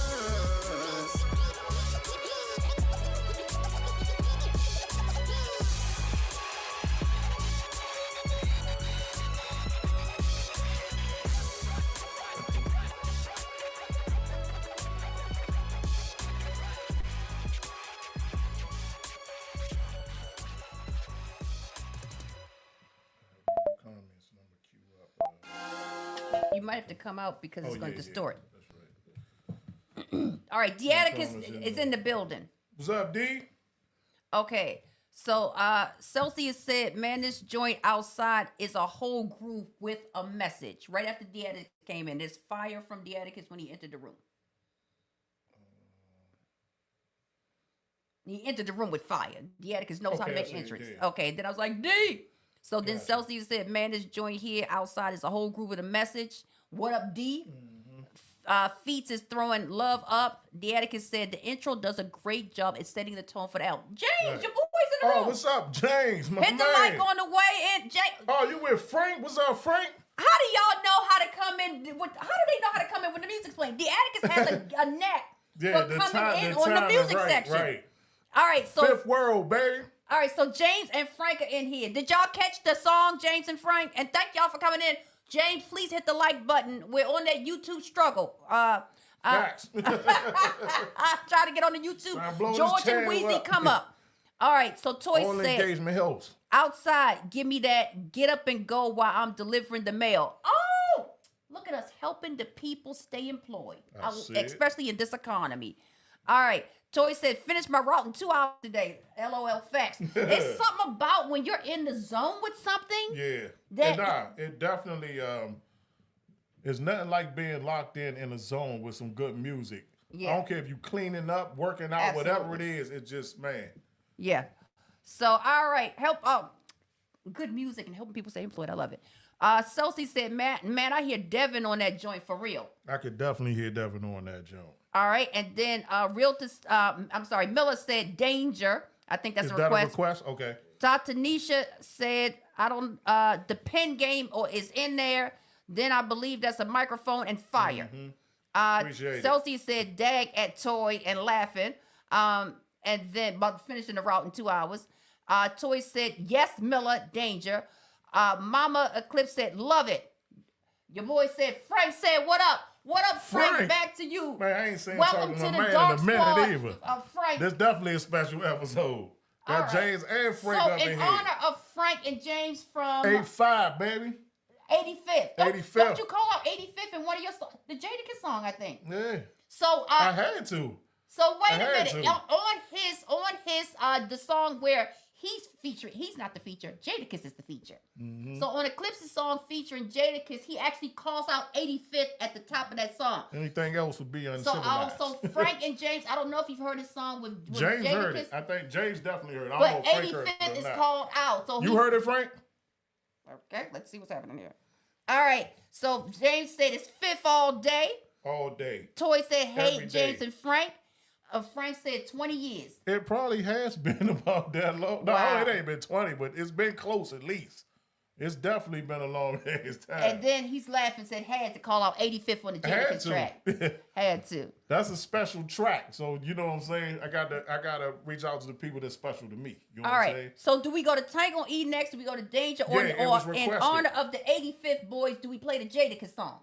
You might have to come out because it's going to distort. That's right. All right, Deaticus is in the building. What's up, D? Okay. So Celsius said, man, this joint outside is a whole group with a message. Right after Deaticus came in, there's fire from Deaticus when he entered the room. He entered the room with fire. Deaticus knows how to make entrance. Okay, then I was like, D. So then Celsius said, man, this joint here outside is a whole group with a message. What up, D? Feats is throwing love up. Deaticus said the intro does a great job at setting the tone for the album. James, your boy's in the room. Oh, what's up, James? My Hit the mic on the way in, James. Oh, you with Frank? What's up, Frank? How do y'all know how to come in? How do they know how to come in when the music's playing? Deaticus has a knack for coming in on the music section. Right. All right, so Fifth World, baby. All right, so James and Frank are in here. Did y'all catch the song, James and Frank? And thank y'all for coming in. James, please hit the like button. We're on that YouTube struggle. Facts. Try to get on the YouTube. George and Weezy come up. All right, so Toy All said, engagement helps. outside, give me that get up and go while I'm delivering the mail. Oh, look at us helping the people stay employed, especially in this economy. All right. Toy said, finish my route in 2 hours today. LOL facts. It's something about when you're in the zone with something. Yeah. It definitely it's nothing like being locked in a zone with some good music. Yeah. I don't care if you cleaning up, working out, whatever it is. It's just, man. Yeah. So, all right. Help good music and helping people stay employed. I love it. Celsi said, man, I hear Devin on that joint for real. I could definitely hear Devin on that joint. All right, and then Miller said danger. I think that's a request. That a request? Okay. Tatanisha said, I don't the pen game is in there. Then I believe that's a microphone and fire. Appreciate Celsius said dag at Toy and laughing. And then about finishing the route in 2 hours. Toy said, yes, Miller, danger. Mama Eclipse said, love it. Your boy said, Frank said, what up? What up, Frank? Back to you. Man, I ain't saying welcome talking to my the man Dark in a Squad, minute either. Frank. This definitely a special episode. Got James and Frank up in here. So in honor of Frank and James from 85, baby. 85th. 85th. Don't you call out 85th in one of your songs? The Jadakiss song, I think. Yeah. So I had to. So wait a minute. On his the song where he's featured, he's not the feature. Jadakiss is the feature. So on Eclipse's song featuring Jadakiss, he actually calls out 85th at the top of that song. Anything else would be uncivilized. So Frank and James, I don't know if you've heard his song with James Jadakiss. Heard it. I think James definitely heard it. But 85th is called out. So you heard it, Frank? Okay, let's see what's happening here. All right. So James said it's fifth all day. All day. Toy said, hey, James and Frank. Frank said 20 years. It probably has been about that long. No, it ain't been 20, but it's been close at least. It's definitely been a long day's time. And then he's laughing and said, had to call out 85th on the Jadakiss track. Had to. That's a special track. So, you know what I'm saying? I gotta reach out to the people that's special to me. You know what I'm saying? So do we go to Tank on E next? Do we go to Danger? Or in honor of the 85th boys, do we play the Jadakiss song?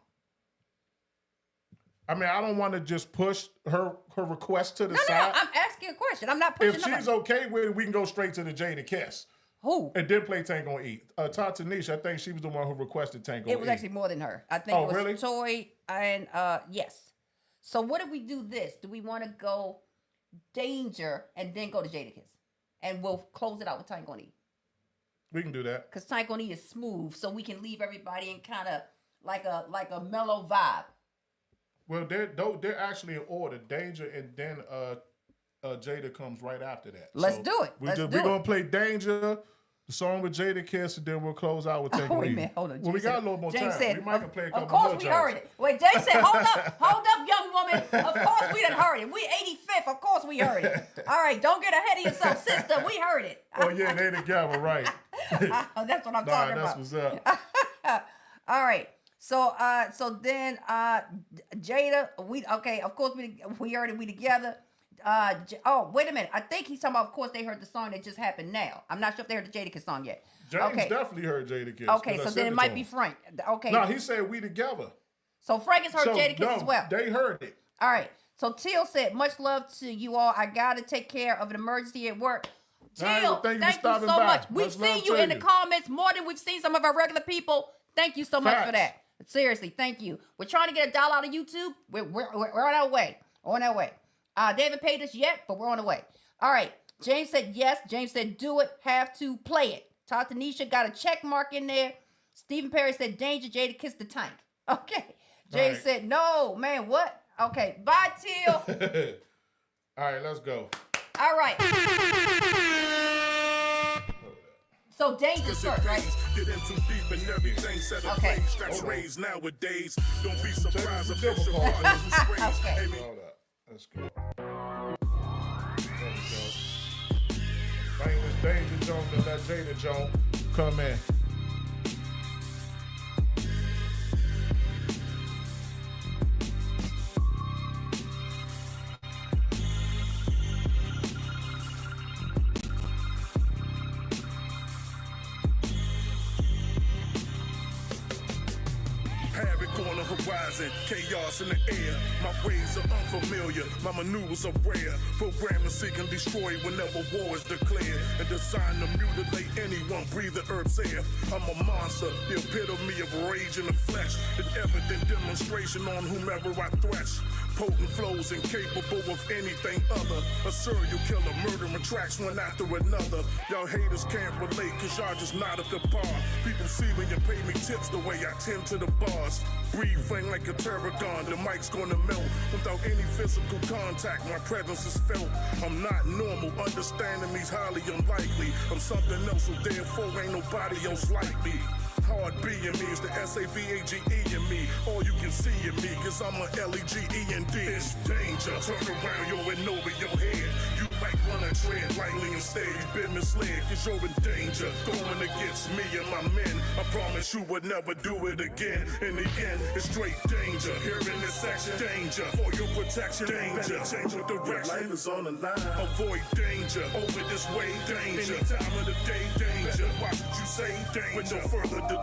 I mean, I don't want to just push her request to the side. No, I'm asking a question. I'm not pushing If she's okay with it, we can go straight to the Jadakiss. Who? And then play Tank on E. Tatanisha, I think she was the one who requested Tank on E. It was actually more than her. I think it was Toy and yes. So what if we do this? Do we want to go Danger and then go to Jadakiss? And we'll close it out with Tank on E. We can do that. Because Tank on E is smooth, so we can leave everybody in kind of like a mellow vibe. Well, they're actually in order. Danger and then Jada comes right after that. Let's do it. We're gonna play Danger, the song with Jadakiss, and then we'll close out with Tank on E. Wait a minute, hold on. Well, we got a little more time. Said, we might can play a couple more. more. Of course we heard it. Wait, James said, hold up, young woman. Of course we done heard it. We 85th. Of course we heard it. All right, don't get ahead of yourself, sister. We heard it. Oh yeah, they together, right? That's what I'm talking about. That's what's up. All right. So then Jada, of course we heard it, we together. Wait a minute. I think he's talking about, of course, they heard the song that just happened now. I'm not sure if they heard the Jadakiss song yet. James definitely heard Jadakiss. Okay, so then it might be Frank. Okay. No, he said we together. So Frank has heard Jadakiss as well. They heard it. All right. So Teal said, much love to you all. I got to take care of an emergency at work. Teal, thank you so much. We've seen you in the comments more than we've seen some of our regular people. Thank you so much for that. Seriously, thank you. We're trying to get $1 out of YouTube. We're on our way. On our way. They haven't paid us yet, but we're on the way. All right. James said yes. James said do it. Have to play it. Tata Nisha got a check mark in there. Stephen Perry said danger. Jada kiss the tank. Okay. James said no, man. What? Okay. Bye, Teal. All right, let's go. All right. So danger first, right? Get in too deep and everything set up. Okay. That's raised nowadays. Don't be surprised if Technical official difficulties. partners was raised. Okay. Hey, Hold up. Let's go. There we go. Famous Danger Jones and that Jada Jones come in. Havoc on the horizon, chaos in the air. My ways are unfamiliar, my maneuvers are rare. Programming seek and destroy whenever war is declared. And designed to mutilate anyone breathing Earth's air. I'm a monster, the epitome of rage in the flesh. An evident demonstration on whomever I thresh. Potent flows incapable of anything other. A serial killer murdering tracks one after another. Y'all haters can't relate cause y'all just not at the bar. People see me and pay me tips the way I tend to the bars. Breathe flame like a tarragon, the mic's gonna melt. Without any physical contact, my presence is felt. I'm not normal, understanding me's highly unlikely. I'm something else, so therefore ain't nobody else like me. Hard B in me is the S-A-V-A-G-E in me. All you can see in me, cause I'm a L-E-G-E-N-D. It's danger, turn around, yo, and over your head. You might wanna tread lightly instead. You've been misled, cause you're in danger. Going against me and my men. I promise you would never do it again. In the end, it's straight danger. Here in this section, danger. For your protection, danger. Change your direction. Life is on the line. Avoid danger. Over this way, danger. Any time of the day, danger. Watch what you say, danger. With no further delay.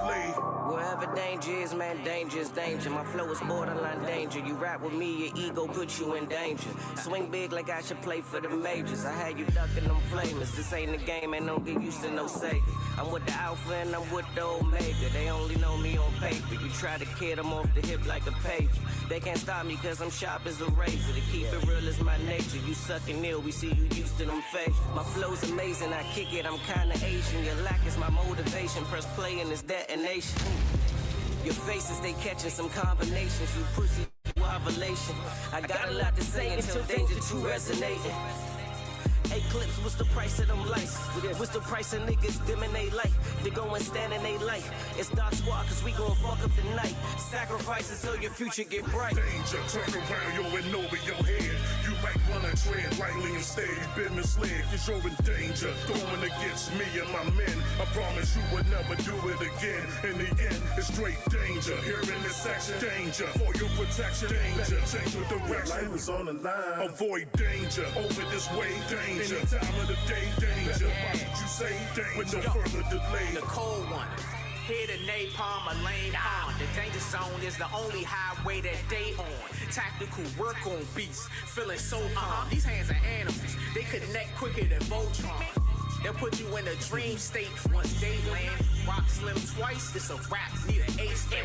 Wherever danger is, man, danger is danger. My flow is borderline danger. You rap with me, your ego puts you in danger. Swing big like I should play for the majors. I had you ducking them flamers. This ain't the game, ain't no get used to no Sega. I'm with the Alpha and I'm with the Omega. They only know me on paper. You try to kid them off the hip like a page. They can't stop me cause I'm sharp as a razor. To keep it real is my nature. You sucking ill, we see you used to them face. My flow's amazing, I kick it, I'm kinda Asian. Your lack is my motivation. Press play in this detonation. Your faces, they catching some combinations. You pussy, you ovulation. I got a lot to say until danger 2 resonating. Eclipse, what's the price of them lights? What's the price of niggas dimming they light? They go and stand in they light. It's Dark Squad cause we gon' fuck up the night. Sacrifices so your future get bright. Danger, turn around, yo, and over your head. You might wanna tread lightly instead. You've been misled, cause you're in danger. Going against me and my men. I promise you would never do it again. In the end, it's straight danger. Here in this section, danger. For your protection, danger. Change your direction. Life is on the line. Avoid danger. Over this way, danger. Any time of the day, danger. Watch what you say, danger. With no further delay. The cold one. Here the napalm, a lane on. The danger zone is the only highway that they on. Tactical work on beats, feeling so calm. These hands are animals, they connect quicker than Voltron. They'll put you in a dream state once they land. Rock Slim twice, it's a rap, need an ace fan.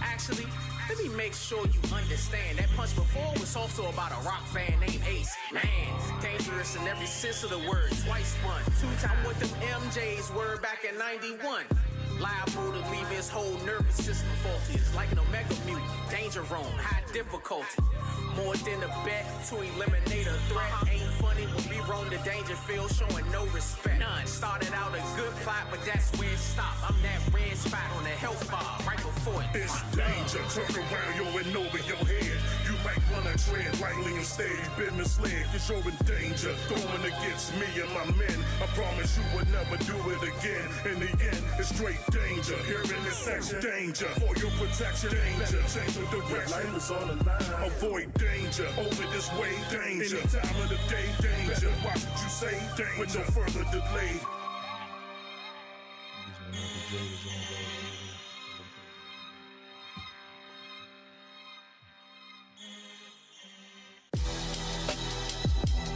Actually, let me make sure you understand. That punch before was also about a rock band named Ace. Man, dangerous in every sense of the word, twice spun. 2 times with them MJs were back in 91. Liable to leave his whole nervous system faulty. It's like an Omega mutant, danger roam, high difficulty. More than a bet to eliminate a threat. Ain't funny when we roam the danger field, showing no respect. None. Started out a good plot, but that's where it stopped. I'm that red spot on the health bar right before it. It's danger, turn around, yo, and over your head. You might wanna tread lightly instead. You've been misled, cause you're in danger. Going against me and my men. I promise you would never do it again. In the end, it's straight danger. Here in this section, danger. For your protection, danger. Change your direction. Life is on the line. Avoid danger. Over this way, danger. Any time of the day, danger. Watch what you say, danger. With no further delay.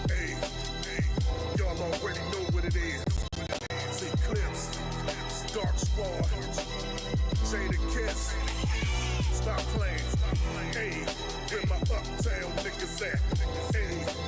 Hey, y'all already know what it is. It's Eclipse, Dark Squad, Jada Kiss. Stop playing. Hey, where my uptown niggas at? Hey.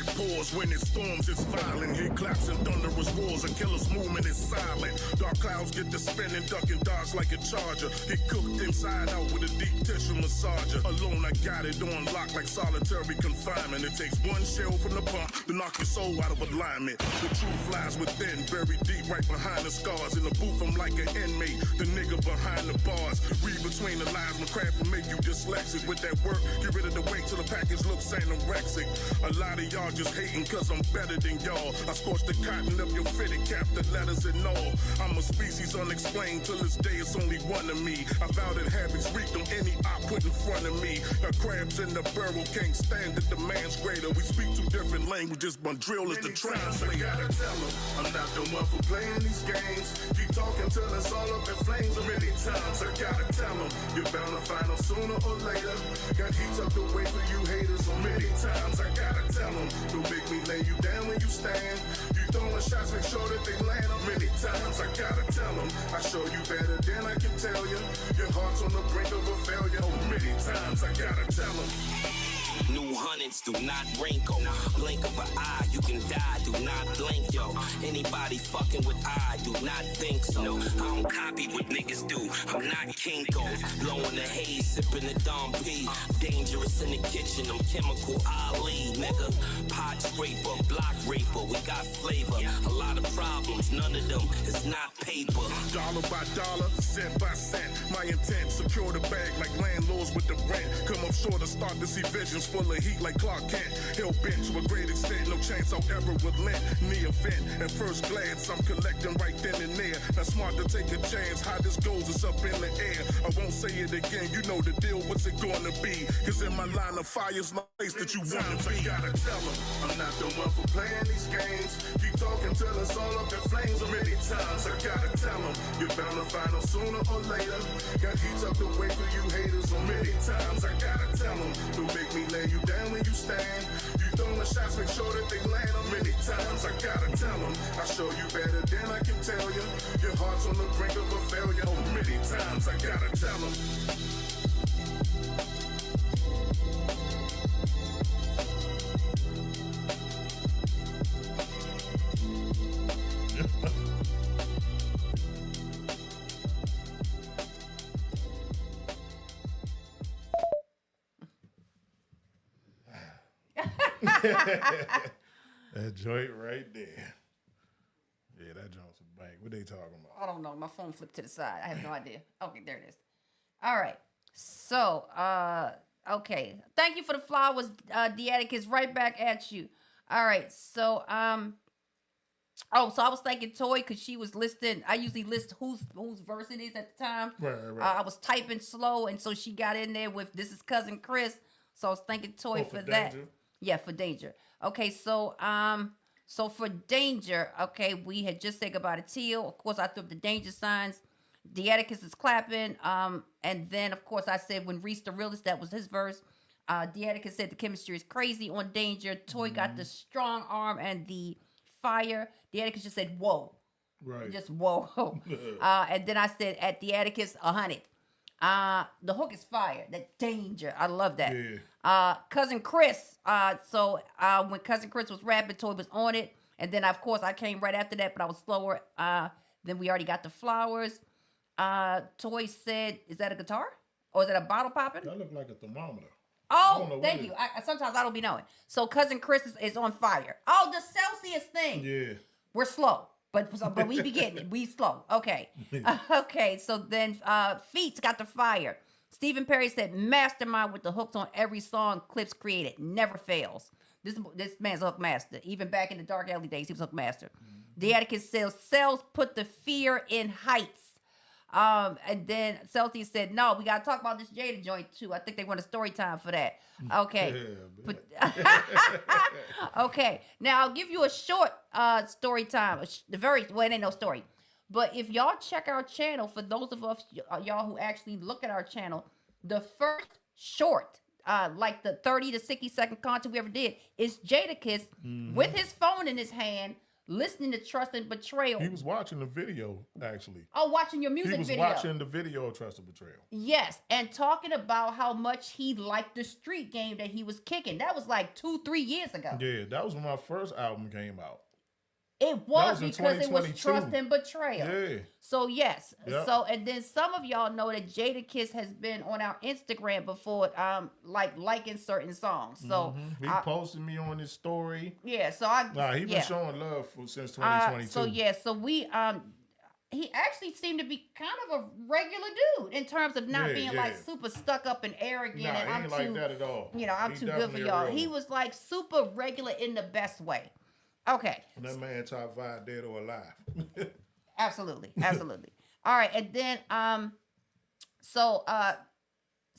it pours. When it storms, it's violent. Hear claps and thunderous roars. A killer's movement is silent. Dark clouds get to spinning, ducking dodge like a charger. Get cooked inside out with a deep tissue massager. Alone, I got it on lock like solitary confinement. It takes one shell from the pump to knock your soul out of alignment. The truth lies within, buried deep right behind the scars. In the booth, I'm like an inmate, the nigga behind the bars. Read between the lines, my craft will make you dyslexic. With that work, get rid of the weight till the package looks anorexic. A lot of y'all just hating cause I'm better than y'all. I scorched the cotton up your fitted cap, the letters and all. I'm a species unexplained, till this day it's only one of me. I vow that havoc's wreaked on any I put in front of me. Got crabs in the barrel, can't stand it, the man's greater. We speak two different languages, but drill is the translator. I gotta tell him, I'm not the one for playing these games. Keep talking till it's all up in flames. Many times I gotta tell him, you're bound to find out sooner or later. Got heat tucked away for you haters. So many times I gotta tell him, don't make me lay you down when you stand. You throwing shots, make sure that they land. Many times I gotta tell him, I show you better than I can tell you. Your heart's on the brink of a failure. Oh, many times I gotta tell him. New hundreds do not wrinkle. Blink of an eye, you can die. Do not blink, yo. Anybody fucking with I do not think so. I don't copy what niggas do. I'm not Kinko's. Blowing the haze, sipping the Dom P. Dangerous in the kitchen. I'm chemical Ali, nigga. Pot scraper, block raper. We got flavor. A lot of problems, none of them is not paper. Dollar by dollar, cent by cent. My intent, secure the bag like landlords with the rent. Come up short to start to see visions full of heat like Clark Kent. Hell bent to a great extent, no chance I'll ever relent. Near event, at first glance, I'm collecting right then and there. Not smart to take a chance, how this goes is up in the air. I won't say it again, you know the deal, what's it gonna be? Cause in my line of fire's no place that you wanna be. I gotta tell them, I'm not the one for playing these games. Keep talking till it's all up in flames. Many times I gotta tell them, you're bound to find out sooner or later. Got heat tucked away for you haters. So many times I gotta tell them, don't make me lay you down when you stand. You throwing shots, make sure that they land. Many times I gotta tell them, I show you better than I can tell you. Your heart's on the brink of a failure. Oh, many times I gotta tell them. That joint right there. Yeah, that joint's a bank. What they talking about? I don't know. My phone flipped to the side. I have no idea. Okay, there it is. All right. So, okay. Thank you for the flowers, Deaticus. Right back at you. All right. So, so I was thanking Toy because she was listing. I usually list whose verse it is at the time. Right. I was typing slow, and so she got in there with "This is Cousin Chris." So I was thanking Toy for that. Danger? Yeah, for Danger. Okay, so so for Danger, okay, we had just said goodbye to Teal. Of course, I threw up the danger signs. Deaticus is clapping. And then of course I said when Reese the realist, that was his verse. Deaticus said the chemistry is crazy on Danger. Toy got the strong arm and the fire. Deaticus just said whoa. Right. Just whoa. And then I said at Deaticus 100. The hook is fire. That Danger. I love that. Yeah. Cousin Chris. So when Cousin Chris was rapping, Toy was on it. And then of course I came right after that, but I was slower. Then we already got the flowers. Toy said, is that a guitar? Or is that a bottle popping? That looked like a thermometer. Oh, thank you. Sometimes I don't be knowing. So Cousin Chris is on fire. Oh, the Celsius thing. Yeah. We're slow. But we be getting it. We slow. Okay. Okay. So then Feats got the fire. Stephen Perry said, mastermind with the hooks on every song Eclipse created. Never fails. This man's a hook master. Even back in the Dark Alley days, he was a hook master. Deaticus says, cells put the fear in heights. And then Celtics said, no, we got to talk about this Jada joint too. I think they want a story time for that. Okay. Okay. Now I'll give you a short story time. Well, it ain't no story. But if y'all check our channel, for those of us, y'all who actually look at our channel, the first short, like the 30 to 60 second content we ever did, is Jadakiss with his phone in his hand, listening to Trust and Betrayal. He was watching the video, actually. Oh, watching your He music was video. watching the video of Trust and Betrayal. Yes, and talking about how much he liked the street game that he was kicking. That was like 2-3 years ago. Yeah, that was when my first album came out. It was in because it was 2022. Trust and Betrayal. Yeah. So yes. Yep. So and then some of y'all know that Jadakiss has been on our Instagram before, like liking certain songs. So He posted me on his story. yeah. So I He been showing love since 2022. so yeah. So we he actually seemed to be kind of a regular dude in terms of not being like super stuck up and arrogant. Nah, and he I'm ain't too, like that at all. You know, I'm He too good for definitely a y'all. real He one. was like super regular in the best way. Okay. And that man top 5 dead or alive. Absolutely. All right, and then so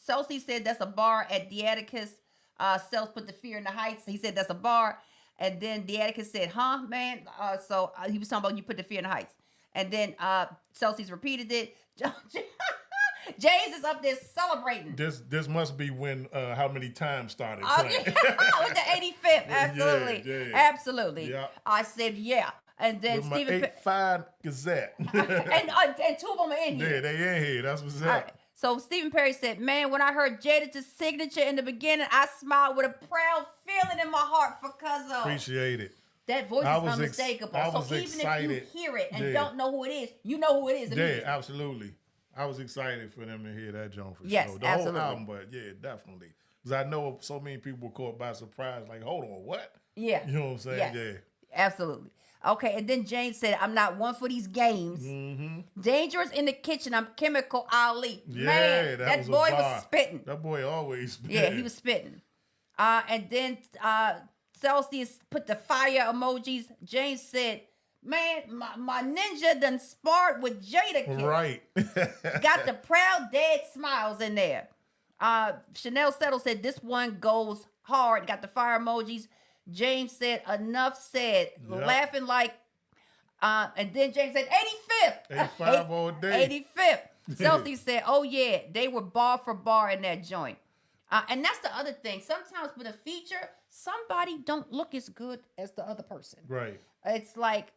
Celsi said that's a bar at Deaticus. Cels put the fear in the heights. He said that's a bar. And then Deaticus said, huh, man? So he was talking about you put the fear in the heights. And then Celsius repeated it. James is up there celebrating. This must be when how many times started Oh, playing. yeah, with the 85th. Absolutely. Yeah. Absolutely. Yeah. I said, yeah. And then With my Stephen 8-5 Gazette. and 2 of them are in here. Yeah, they in here. That's what's up. All right. So Stephen Perry said, man, when I heard Jada's signature in the beginning, I smiled with a proud feeling in my heart for Cuzzo. Appreciate it. That voice I is was unmistakable. I So was even excited. if you hear it and Yeah. don't know who it is, you know who it is Yeah, immediately. absolutely. I was excited for them to hear that joint for Yes, sure. The absolutely. whole album, but yeah, definitely. Because I know so many people were caught by surprise, like, hold on, what? Yeah. You know what I'm saying? Yes. Yeah. Absolutely. Okay, and then James said, I'm not one for these games. Dangerous in the kitchen, I'm Chemical Ali. Yeah, Man, that that was a boy bar. was spitting. That boy always spit. Yeah, he was spitting. And then Celsius put the fire emojis. James said, man, my ninja done sparred with Jada. Right. Got the proud dead smiles in there. Chanel Settle said, this one goes hard. Got the fire emojis. James said, enough said. Yep. Laughing like, and then James said, 85th. 85 all day. 85th. Celsius said, oh yeah, they were bar for bar in that joint. And that's the other thing. Sometimes with a feature, somebody don't look as good as the other person. Right. It's like,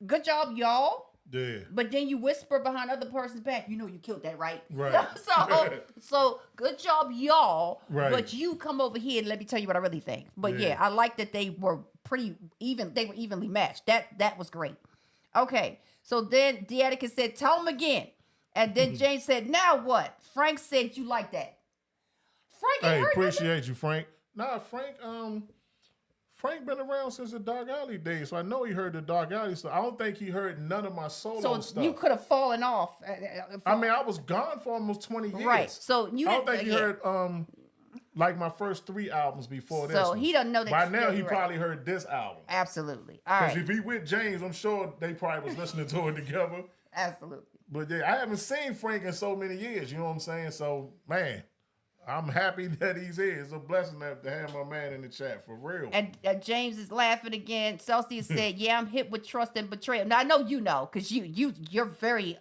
good job, y'all. Yeah. But then you whisper behind other person's back, you know you killed that, right? Right. so good job, y'all. Right. But you come over here and let me tell you what I really think. But yeah, I like that they were pretty even. They were evenly matched. That was great. Okay. So then Deaticus said, tell him again. And then James said, now what? Frank said you like that. Frank, Hey, you heard appreciate you, Frank. Nah, Frank been around since the Dark Alley days, so I know he heard the Dark Alley stuff. I don't think he heard none of my solo So stuff. you could have fallen off. I mean, I was gone for almost 20 years. Right. So you I don't didn't- think he heard like my first 3 albums before this. So one. he doesn't know that. By now, you're he right. probably heard this album. Absolutely. All Because right. if he with James, I'm sure they probably was listening to it together. Absolutely. But yeah, I haven't seen Frank in so many years. You know what I'm saying? So man, I'm happy that he's here. It's a blessing to have my man in the chat for real. And James is laughing again. Celsius said, "Yeah, I'm hit with trust and betrayal." Now I know you know because you're very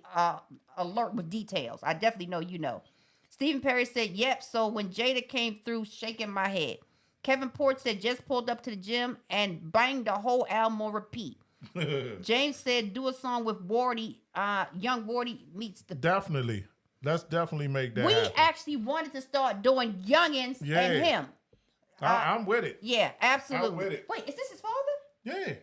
alert with details. I definitely know you know. Stephen Perry said, "Yep." So when Jada came through, shaking my head. Kevin Port said, "Just pulled up to the gym and banged the whole album on repeat." James said, "Do a song with Wardy, young Wardy meets the." Definitely. Let's definitely make that We happen. actually wanted to start doing youngins and him. I'm with it. Yeah, absolutely. I'm with it. Wait, is this his father? Yeah.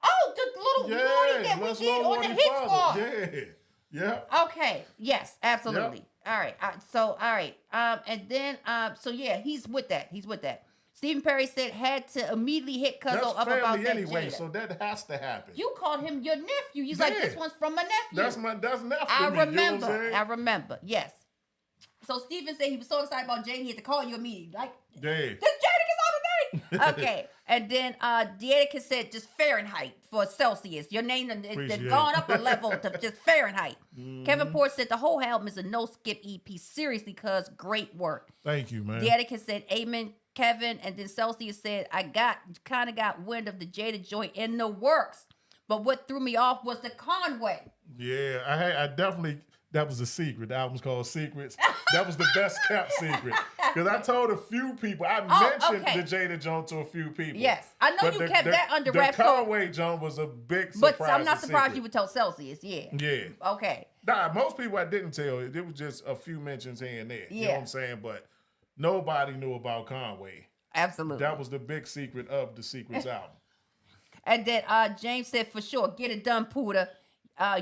Oh, the little Wardy that we let's did Lil on the Wardy hit father. squad. Yeah. Okay. Yes, absolutely. All right. All right. And then so yeah, he's with that. Stephen Perry said had to immediately hit Cuzzo That's up about family that anyway, Jada. so that has to happen. You called him your nephew. He's like, Yeah. this one's from my nephew. That's nephew. I me, you know what I'm remember. saying? I remember. Yes. So Stephen said he was so excited about Jada, he had to call you immediately. Like, Yeah. this Jadakiss on the name. Okay. And then Deaticus said just Fahrenheit for Celsius. Your name has Appreciate gone it. up a level to just Fahrenheit. Kevin Port said the whole album is a no skip EP. Seriously, cuz great work. Thank you, man. Deaticus said amen, Kevin. And then Celsius said I kind of got wind of the Jada joint in the works. But what threw me off was the Conway. Yeah, I definitely That was a secret. The album's called Secrets. That was the best kept secret. Because I told a few people, I mentioned the Jada joint to a few people. Yes. I know you kept that under wraps. The Conway joint was a big surprise. But I'm not surprised you would tell Celsius. Yeah. Yeah. Okay. Nah, most people I didn't tell. It was just a few mentions here and there. You know what I'm saying? But nobody knew about Conway. Absolutely. That was the big secret of the Secrets album. And then James said, for sure, get it done, Puda.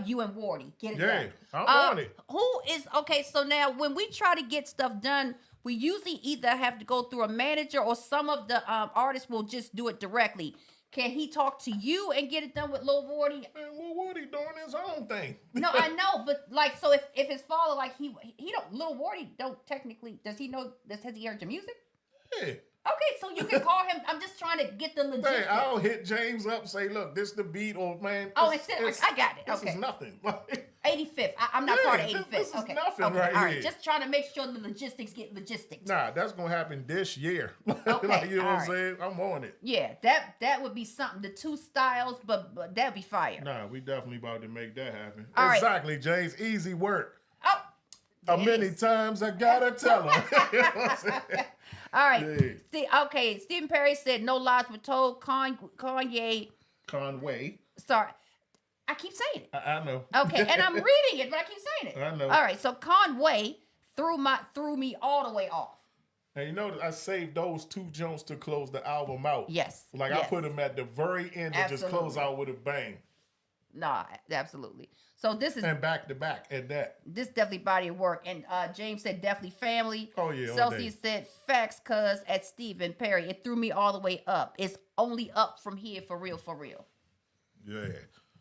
You and Wardy. Get it done. I'm on it. Who is, okay, so now when we try to get stuff done, we usually either have to go through a manager or some of the artists will just do it directly. Can he talk to you and get it done with Lil Wardy? Man, Lil Wardy doing his own thing. No, I know, but like, so if his father, like he don't, Lil Wardy don't technically, does he know, has he heard your music? Yeah. Okay, so you can call him. I'm just trying to get the logistics. Man, I'll hit James up, say, look, this the beat, or man. Oh, I got it. This Okay. is nothing. 85th. I'm not part of 85th. This is Okay. nothing okay. right All right. here. Just trying to make sure the logistics get logistics. Nah, that's gonna happen this year. Okay, Like, you know all what I'm saying? I'm on it. Yeah, that would be something. The two styles, but that'd be fire. Nah, we definitely about to make that happen. All right. Exactly, James. Easy work. Oh. Many times I gotta tell him. You know what I'm saying? All right. Yeah. See, okay. Stephen Perry said no lies were told. Kanye. Conway. Sorry. I keep saying it. I know. Okay, and I'm reading it, but I keep saying it. I know. All right, so Conway threw me all the way off. And you know, I saved those two jumps to close the album out. Yes. Like yes. I put them at the very end to just close out with a bang. Nah, absolutely. So this is and back to back at that. This definitely body of work. And James said definitely family. Oh yeah. Celsius said facts, cuz at Stephen Perry. It threw me all the way up. It's only up from here for real, for real. Yeah.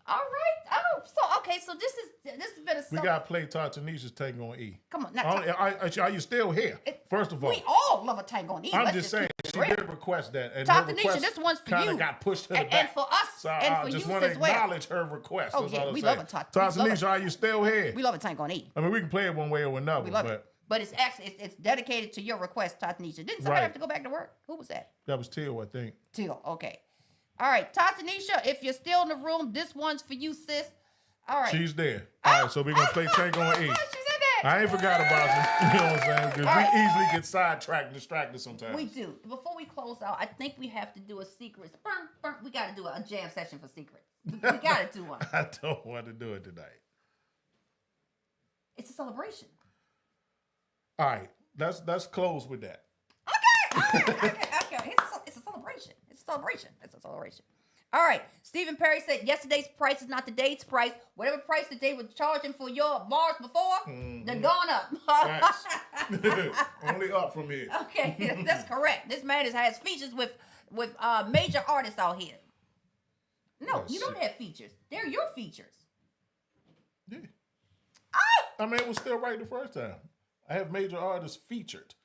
All right. Oh, so okay. So this has been a. We got to play Tanisha's Take on E. Come on. Are you still here? First of all, we all love a Tango on E. I'm just saying she did request that, and Tanisha, this one's for you. Kind of got pushed to the back, and for us, so and I for just you want to as well. acknowledge her request. Oh yeah, we love a Tanisha, are you still here? We love a Tango on E. I mean, we can play it one way or another. We love it. But it's actually it's dedicated to your request, Tanisha. Didn't somebody have to go back to work? Who was that? That was Teal, I think. Teal. Okay. All right, Tanisha, if you're still in the room, this one's for you, sis. All right. She's there. All right, so we're going to play Tango on E. She said that. I ain't forgot about you. You know what I'm saying? Because we easily get sidetracked and distracted sometimes. We do. Before we close out, I think we have to do a secrets. We got to do a jam session for secrets. We got to do one. I don't want to do it tonight. It's a celebration. All right, let's close with that. Okay. It's a celebration. It's a celebration. All right. Stephen Perry said yesterday's price is not today's price. Whatever price that they were charging for your bars before, they're gone up. Only up from here. Okay, that's correct. This man has features with major artists out here. No, you don't have features. They're your features. Yeah. I mean, it was still right the first time. I have major artists featured.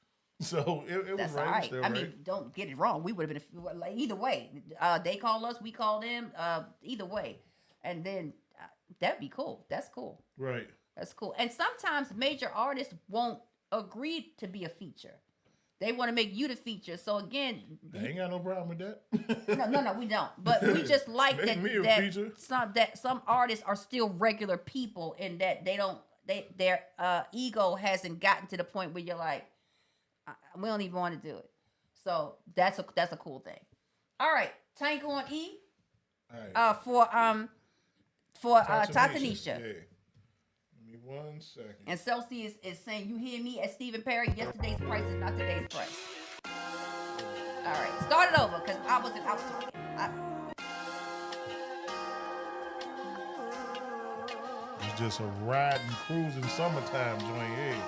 So it was right. All right. Still I mean, don't get it wrong. We would have been like either way. They call us, we call them. Either way, and then that'd be cool. That's cool. Right. That's cool. And sometimes major artists won't agree to be a feature. They want to make you the feature. So again, I ain't got no problem with that. No, we don't. But we just like that some artists are still regular people, in that their ego hasn't gotten to the point where you're like, we don't even want to do it. So that's a cool thing. All right, Tango on E. All right. For Tanisha. Yeah. Give me 1 second. And Celsius is saying, you hear me, as Stephen Perry, yesterday's price is not today's price. All right, start it over, because I was talking. It's just a riding, cruising summertime joint here.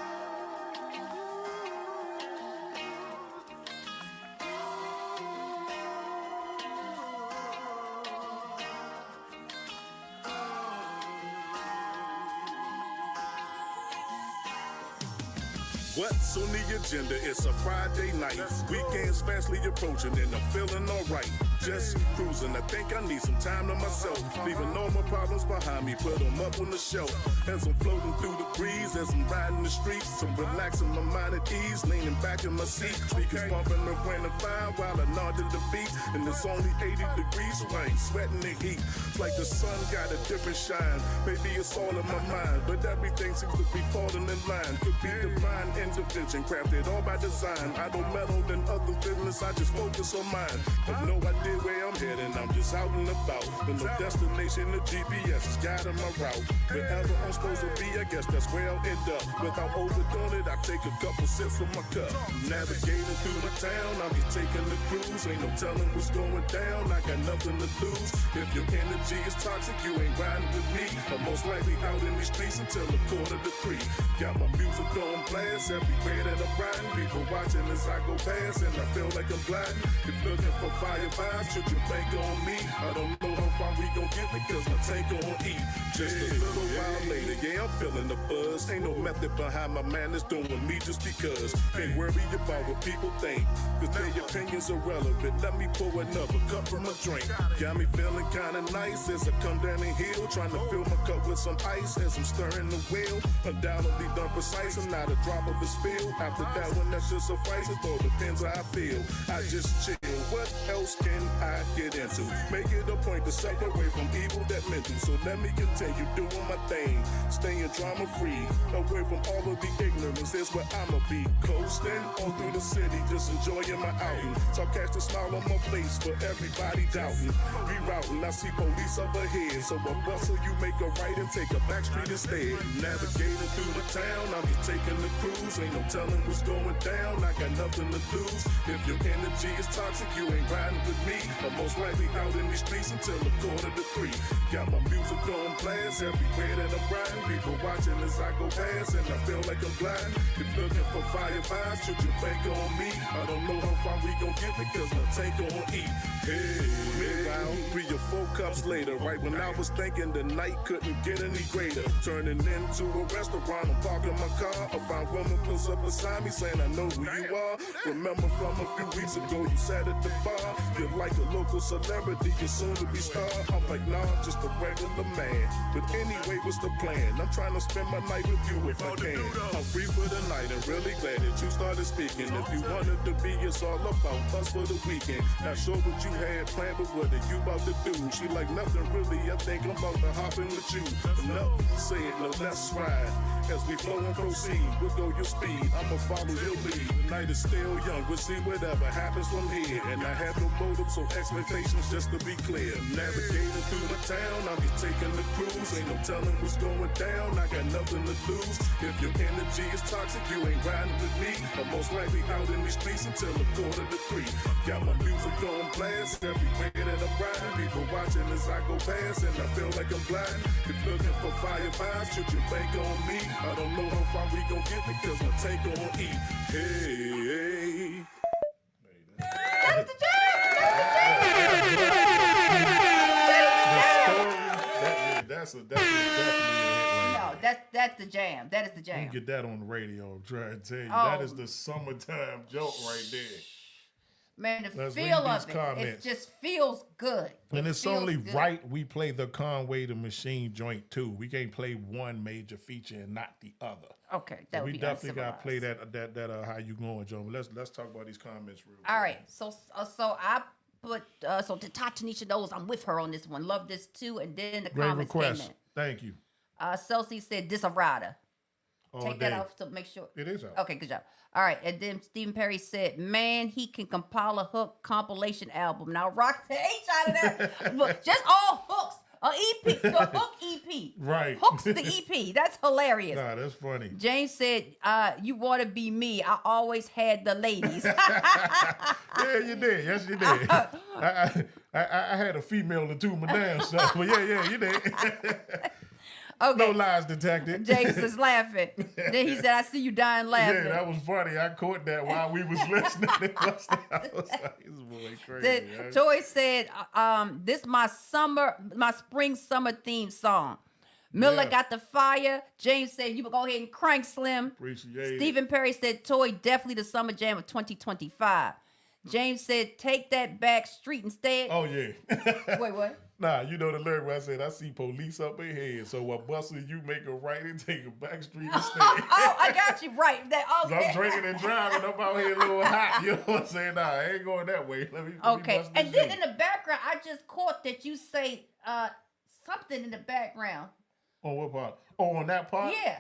What's on the agenda? It's a Friday night. Weekend's fastly approaching and I'm feeling alright. Just cruising, I think I need some time to myself. Leaving all my problems behind me, put them up on the shelf. As I'm floating through the breeze, as I'm riding the streets, I'm relaxing my mind at ease, leaning back in my seat. Speakers pumping the wind and fire while I nod to the beat. And it's only 80 degrees, so I ain't sweating the heat. It's like the sun got a different shine. Maybe it's all in my mind, but everything seems to be falling in line. Could be divine intervention, crafted all by design. I don't meddle in other business, I just focus on mine. But no idea where I'm heading, I'm just out and about. With no destination, the GPS is guiding my route. Wherever I'm supposed to be, I guess that's where I'll end up. Without overdoing it, I take a couple sips from my cup. Navigating through the town, I'm just taking the cruise. Ain't no telling what's going down, I got nothing to lose. If your energy is toxic, you ain't riding with me. I'm most likely out in these streets until 2:45. Got my music on blast everywhere that I'm riding. People watching as I go past, and I feel like I'm blind. If looking for fire vibes, should you bank on me? I don't know how far we gon' get because my tank gon' eat. Just a little while later, yeah, I'm feeling the buzz. Ain't no method behind my madness doing me just because. Can't worry about what people think, cause their opinions are relevant. Let me pour another cup from a drink. Got me feeling kinda nice as I come down the hill, trying to fill my cup with some ice as I'm stirring the wheel. Undoubtedly done precise and not a drop of a spill. After that one, that should suffice. It all depends how I feel. I just chill. What else can I get into? Make it a point to separate from evil that mental. So let me continue doing my thing, staying drama free, away from all of the ignorance. Is where I'ma be, coasting on through the city, just enjoying my outing. So catch the smile on my face for everybody doubting. Rerouting, I see police up ahead, so I bustle, you make a right and take a back street instead. Navigating through the town, I'm just taking the cruise. Ain't no telling what's going down, I got nothing to lose. If your energy is toxic, you ain't riding with me. I'm most likely out in these streets until 2:45. Got my music on blast everywhere that I'm riding. People watching as I go past, and I feel like I'm blind. If looking for fire vibes, should you bank on me? I don't know how far we gon' get because my tank gon' eat. Hey, meanwhile, 3 or 4 cups later, right when I was thinking the night couldn't get any greater, turning into a restaurant, I'm parking my car. A fine woman pulls up beside me saying, I know who you are. Remember from a few weeks ago, you sat at the bar. You're like a local celebrity, you're soon to be star. I'm like, nah, I'm just a regular man. But anyway, what's the plan? I'm trying to spend my night with you if I can. I'm free for the night and really glad that you started speaking. If you wanted to be, it's all about us for the weekend. Not sure what you had planned, but what are you about to do? She like, nothing really, I think I'm about to hop in with you. Enough said, no, let's ride. As we flow and proceed, we'll go your speed, I'ma follow your lead. The night is still young, we'll see whatever happens from here. And I have no motive, so expectations just to be clear. Navigating through the town, I'm just taking the cruise. Ain't no telling what's going down, I got nothing to lose. If your energy is toxic, you ain't riding with me. I'm most likely out in these streets until 2:45. Got my music on blast everywhere that I'm riding. People watching as I go past, and I feel like I'm blind. If looking for fire vibes, should you bank on me? I don't know how far we gon' get because my tank gon' eat. Hey. That is the jam. That's definitely a hit. No, that's the jam. That is the You jam. can get that on the radio. I'm trying to tell you. Oh. That is the summertime joke right there. Man, the Let's feel read of these it, comments. it just feels good. And It it's feels only good. right we play the Conway the Machine joint too. We can't play one major feature and not the other. Okay, that would We be definitely got to play uncivilized. that how you going, Joe. Let's talk about these comments real quick. All right, so I put so to Tanisha knows I'm with her on this one. Love this too, and then the Great comments request. came in. Thank you. Celsi said this a rider. All Take day. that off to make sure. It is out. Okay, good job. All right, and then Stephen Perry said, "Man, he can compile a hook compilation album." Now, Rock said, "Ain't out of that, but just all hooks, a EP, the hook EP, Right. Hooks the EP. That's hilarious." Nah, that's funny. James said, "You want to be me? I always had the ladies." Yeah, you did. Yes, you did. I had a female or two my damn self, but yeah, you did. Okay. No lies detected. James is laughing. Then he said, "I see you dying laughing." Yeah, that was funny. I caught that while we was listening. I was like, this boy crazy. Then man. Joy said, "This my spring summer theme song. Miller Yeah. got the fire. James said, you go ahead and crank, Slim. Appreciate it. Stephen Perry said, Toy, definitely the Summer Jam of 2025. James said, take that back street instead. Oh, yeah. Wait, what? Nah, you know the lyric where I said, I see police up ahead, so what bustle you make a right and take a back street instead. Oh, I got you right. That, So I'm drinking and driving. I'm out here a little hot. You know what I'm saying? Nah, I ain't going that way. Let me Okay. bust And this then in. in the background, I just caught that you say something in the background. On what part? Oh, on that part? Yeah.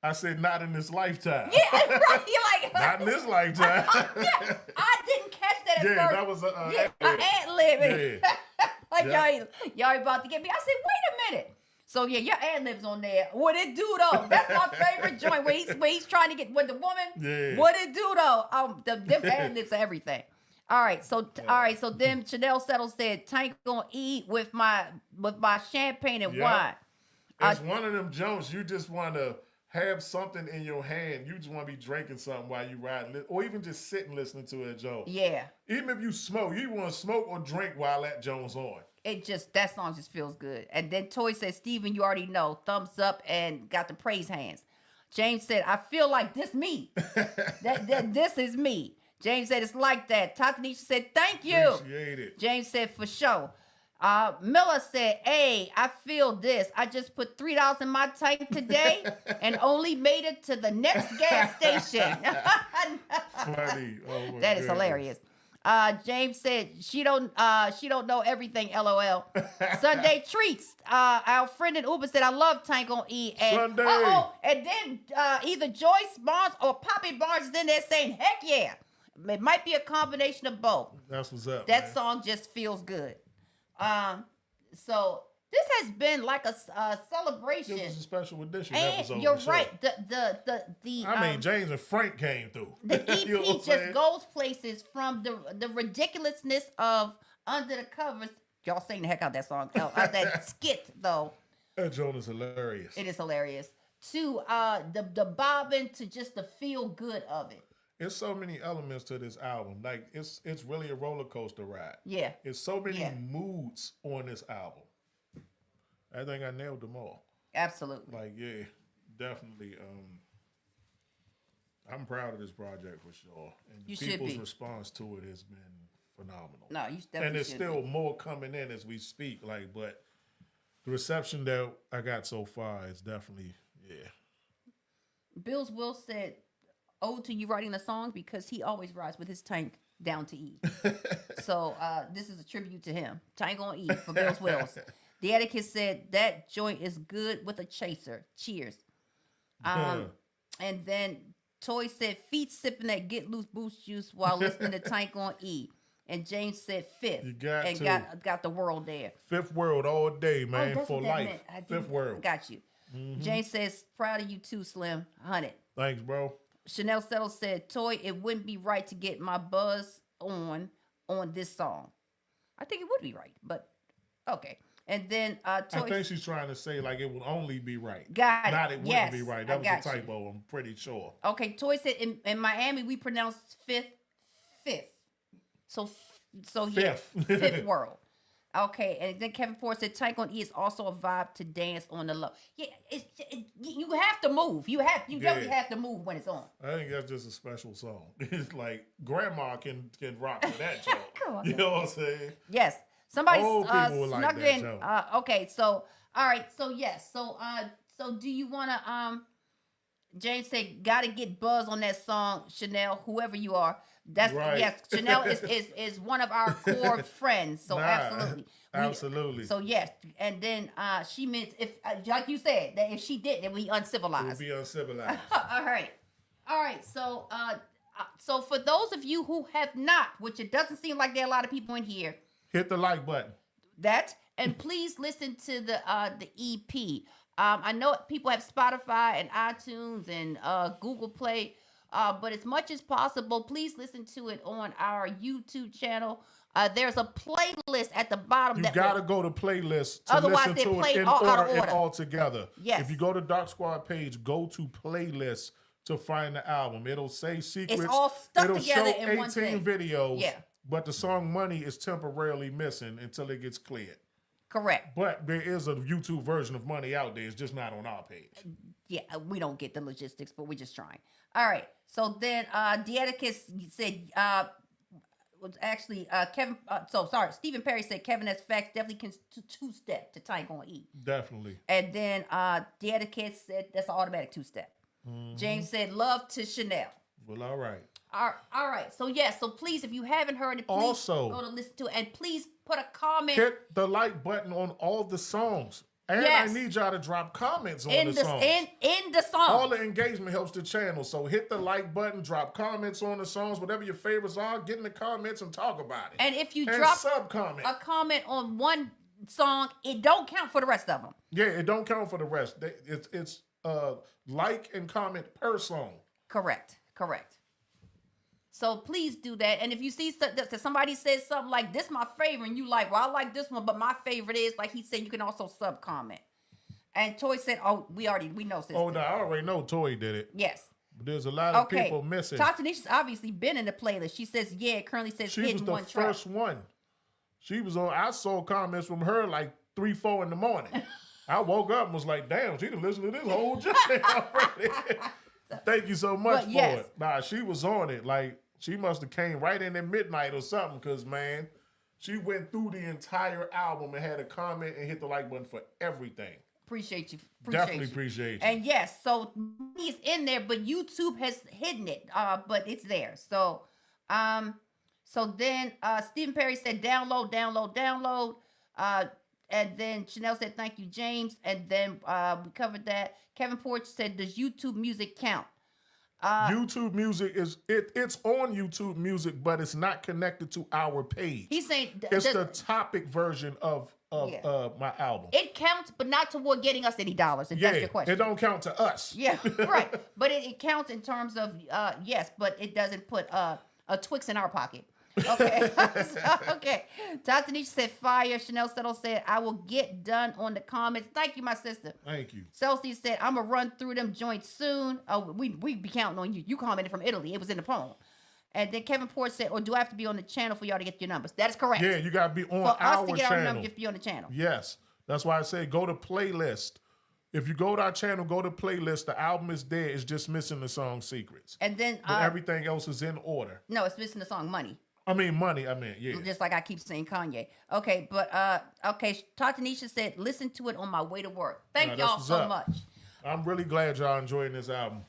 I said, not in this lifetime. Yeah, right. You're like, Not in this lifetime. yeah, I didn't catch that at Yeah, first. that was a ad-lib. Yeah. Like Yeah. y'all about to get me. I said, wait a minute. So yeah, your ad-libs on there. What it do though? That's my favorite joint where he's trying to get with the woman. Yeah. What it do though? Them ad-libs are everything. All right, so So then Chanel Settle said, Tank gonna eat with my champagne and Yeah. wine. It's one of them jumps you just want to have something in your hand. You just want to be drinking something while you ride, or even just sitting listening to a joke. Yeah. Even if you smoke, you want to smoke or drink while that Jones on. That song just feels good. And then Toy said, Steven, you already know. Thumbs up and got the praise hands. James said, I feel like this me. that this is me. James said, it's like that. Tatanisha said, thank you. Appreciate it. James said, for sure. Miller said, hey, I feel this. I just put $3 in my tank today and only made it to the next gas station. Funny. Oh, my That is goodness. hilarious. James said she don't know everything. LOL. Sunday treats. Our friend in Uber said I love Tank on E. And, Sunday. And then either Joyce Barnes or Poppy Barnes is in there saying heck yeah. It might be a combination of both. That's what's up. That man. song just feels good. So this has been like a celebration. This was a special edition And episode. you're for sure. right. The I mean, James and Frank came through. the EP You know what I'm just saying? goes places from the ridiculousness of Under the Covers. Y'all sing the heck out that song. That skit though. That joke is hilarious. It is hilarious. To the bobbing to just the feel good of it. There's so many elements to this album. Like it's really a roller coaster ride. Yeah. It's so many Yeah. moods on this album. I think I nailed them all. Absolutely. Like, yeah, definitely. I'm proud of this project for sure. And You should people's be. response to it has been phenomenal. No, you definitely And there's should still be. more coming in as we speak. Like, but the reception that I got so far is definitely, yeah. Bills Will said, ode to you writing the song because he always rides with his tank down to E. So this is a tribute to him. Tank on E for Bills Wills. The etiquette said that joint is good with a chaser. Cheers. And then Toy said feet sipping that Get Loose Boost juice while listening to Tank on E. And James said fifth. You got and to. got the world there. Fifth world all day, man, that's for what that life. meant. I Fifth didn't- world. Got you. James says proud of you too, Slim. 100. Thanks, bro. Chanel Settle said, Toy, it wouldn't be right to get my buzz on this song. I think it would be right, but okay. And then I Toy think she's trying to say like it would only be right. Got it. Not it wouldn't Yes, be right. I That was got a you. typo, I'm pretty sure. Okay, Toy said in Miami we pronounce fifth. So yeah, Fifth. fifth world. Okay, and then Kevin Ford said Tank on E is also a vibe to dance on the low. Yeah, you have to move. You definitely have to move when it's on. I think that's just a special song. It's like grandma can rock to that joke. Come on. You know what I'm saying? Yes. Somebody Old people would like snuck that in. joke. Okay, so all right, so yes, so do you wanna James said gotta get buzz on that song, Chanel, whoever you are. That's Right. yes, Chanel is one of our core friends. So Nah, absolutely. absolutely. So yes, and then she meant if like you said that if she did, then we It would uncivilized. be uncivilized. All right. So for those of you who have not, which it doesn't seem like there are a lot of people in here, Hit the like button. and please listen to the EP. I know people have Spotify and iTunes and Google Play, but as much as possible, please listen to it on our YouTube channel. There's a playlist at the bottom. You that gotta go to playlist to Otherwise, listen they to play it in all out of order and order. all together. Yes. If you go to Dark Squad page, go to playlist to find the album. It'll say secrets. all stuck It'll together show in one 18 thing. videos. Yeah. But the song Money is temporarily missing until it gets cleared. Correct. But there is a YouTube version of Money out there. It's just not on our page. Yeah, we don't get the logistics, but we're just trying. All right. So then Deaticus said was actually Kevin. Stephen Perry said Kevin has facts definitely can two-step to Tank on E. Definitely. And then Deaticus said that's an automatic two-step. James said love to Chanel. Well, all right. All right. So so please, if you haven't heard it, please Also, go to listen to it, and please put a comment. Hit the like button on all the songs. And Yes. I need y'all to drop comments on in the the songs. in the song. All the engagement helps the channel. So hit the like button, drop comments on the songs, whatever your favorites are, get in the comments and talk about it. And if you and drop sub-comment. a comment on one song, it don't count for the rest of them. Yeah, it don't count for the rest. It's like and comment per song. Correct. So please do that. And if you see that somebody says something like this, my favorite, and you like, well, I like this one, but my favorite is, like he said, you can also sub comment. And Toy said, oh, we know. Sister. Oh, no, I already know Toy did it. Yes. But there's a lot of people missing. Tanisha's obviously been in the playlist. She says, yeah, it currently says She hidden was one the track. first one. She was on. I saw comments from her like 3-4 in the morning. I woke up and was like, damn, she done listened to this whole journey already. Thank you so much for it. Nah, she was on it. Like, she must have came right in at midnight or something, because, man, she went through the entire album and had a comment and hit the like button for everything. Appreciate you. Definitely appreciate you. And yes, so he's in there, but YouTube has hidden it. But it's there. So then Stephen Perry said download. And then Chanel said thank you, James. And then we covered that. Kevin Porch said, does YouTube music count? YouTube music it's on YouTube music, but it's not connected to our page. He's saying it's the topic version of my album. It counts, but not toward getting us any dollars. If that's your question. It don't count to us. Yeah, right. But it counts in terms of yes, but it doesn't put a Twix in our pocket. Okay. Okay. Dr. Nisha said fire. Chanel Settle said, I will get done on the comments. Thank you, my sister. Thank you. Celsius said, I'm going to run through them joints soon. Oh, we be counting on you. You commented from Italy. It was in the poem. And then Kevin Porter said, or do I have to be on the channel for y'all to get your numbers? That is correct. Yeah, you got to be on for our us to get channel. our numbers, you have to be on the channel. Yes. That's why I say go to playlist. If you go to our channel, go to playlist. The album is there. It's just missing the song Secrets. And then but everything else is in order. No, it's missing the song Money. Money. Yeah. Just like I keep saying Kanye. Okay, but Tatanisha said, listen to it on my way to work. Thank y'all so much. I'm really glad y'all enjoying this album,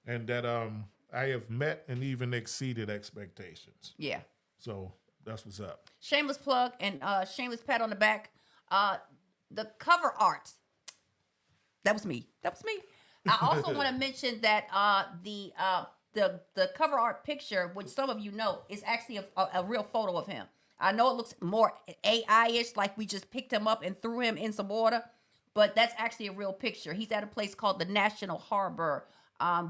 and that I have met and even exceeded expectations. Yeah. So that's what's up. Shameless plug and shameless pat on the back. The cover art. That was me. I also want to mention that the cover art picture, which some of you know, is actually a real photo of him. I know it looks more AI-ish, like we just picked him up and threw him in some water, but that's actually a real picture. He's at a place called the National Harbor,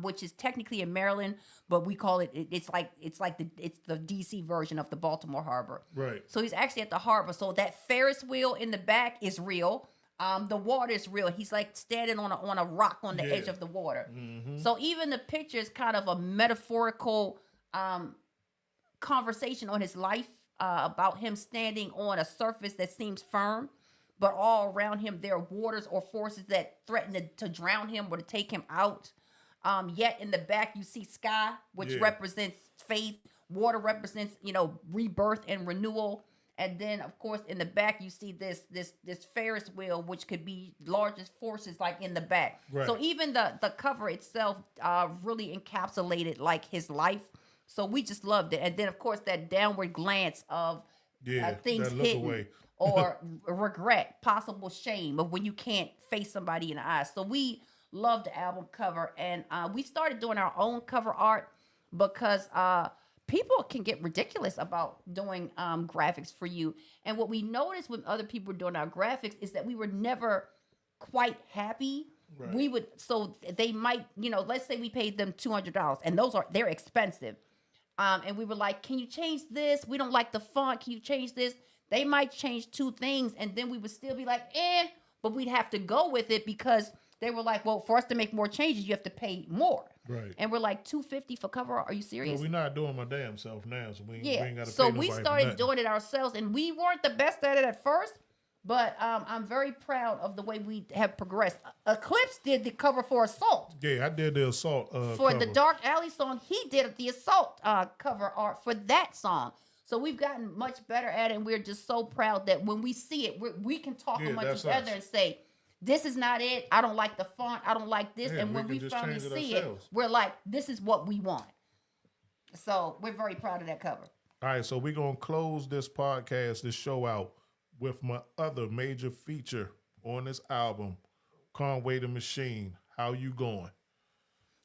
which is technically in Maryland, but we call it's the DC version of the Baltimore Harbor. Right. So he's actually at the harbor. So that Ferris wheel in the back is real. The water is real. He's like standing on a rock on the edge of the water. Mm-hmm. So even the picture is kind of a metaphorical conversation on his life about him standing on a surface that seems firm, but all around him there are waters or forces that threaten to drown him or to take him out. Yet in the back you see sky, which represents faith. Water represents, rebirth and renewal. And then, of course, in the back, you see this Ferris wheel, which could be largest forces like in the back. Right. So even the cover itself really encapsulated like his life. So we just loved it. And then, of course, that downward glance of things hidden or regret, possible shame of when you can't face somebody in the eyes. So we loved the album cover. And we started doing our own cover art because people can get ridiculous about doing graphics for you. And what we noticed when other people were doing our graphics is that we were never quite happy. Right. So they might, let's say we paid them $200 and they're expensive. And we were like, can you change this? We don't like the font. Can you change this? They might change 2 things. And then we would still be like, but we'd have to go with it because they were like, well, for us to make more changes, you have to pay more. Right. And we're like, $250 for cover art. Are you serious? Well, we're not doing my damn self now, so we ain't got to pay So nobody we started doing it ourselves, and we weren't the best at it at first, But I'm very proud of the way we have progressed. Eclipse did the cover for Assault. Yeah, I did the Assault For cover. the Dark Alley song, he did the Assault cover art for that song. So we've gotten much better at it, and we're just so proud that when we see it, we can talk among each other and say, this is not it. I don't like the font. I don't like this. Yeah, and when we finally see it, ourselves. we're like, this is what we want. So we're very proud of that cover. All right, so we're going to close this podcast, this show out with my other major feature on this album, Conway the Machine. How you going?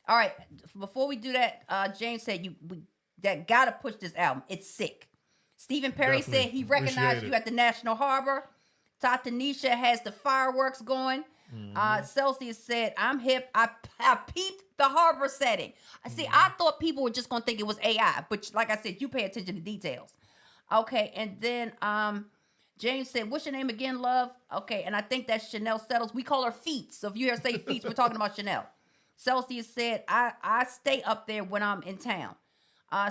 All right. Before we do that, James said that got to push this album. It's sick. Stephen Perry Definitely. said he recognized you at the National Harbor. Tatanisha has the fireworks going. Celsius said, I'm hip. I peeped the harbor setting. See, I thought people were just going to think it was AI. But like I said, you pay attention to details. Okay. And then James said, what's your name again, love? Okay. And I think that's Chanel Settles. We call her Feet. So if you hear her say Feet, we're talking about Chanel. Celsius said, I stay up there when I'm in town.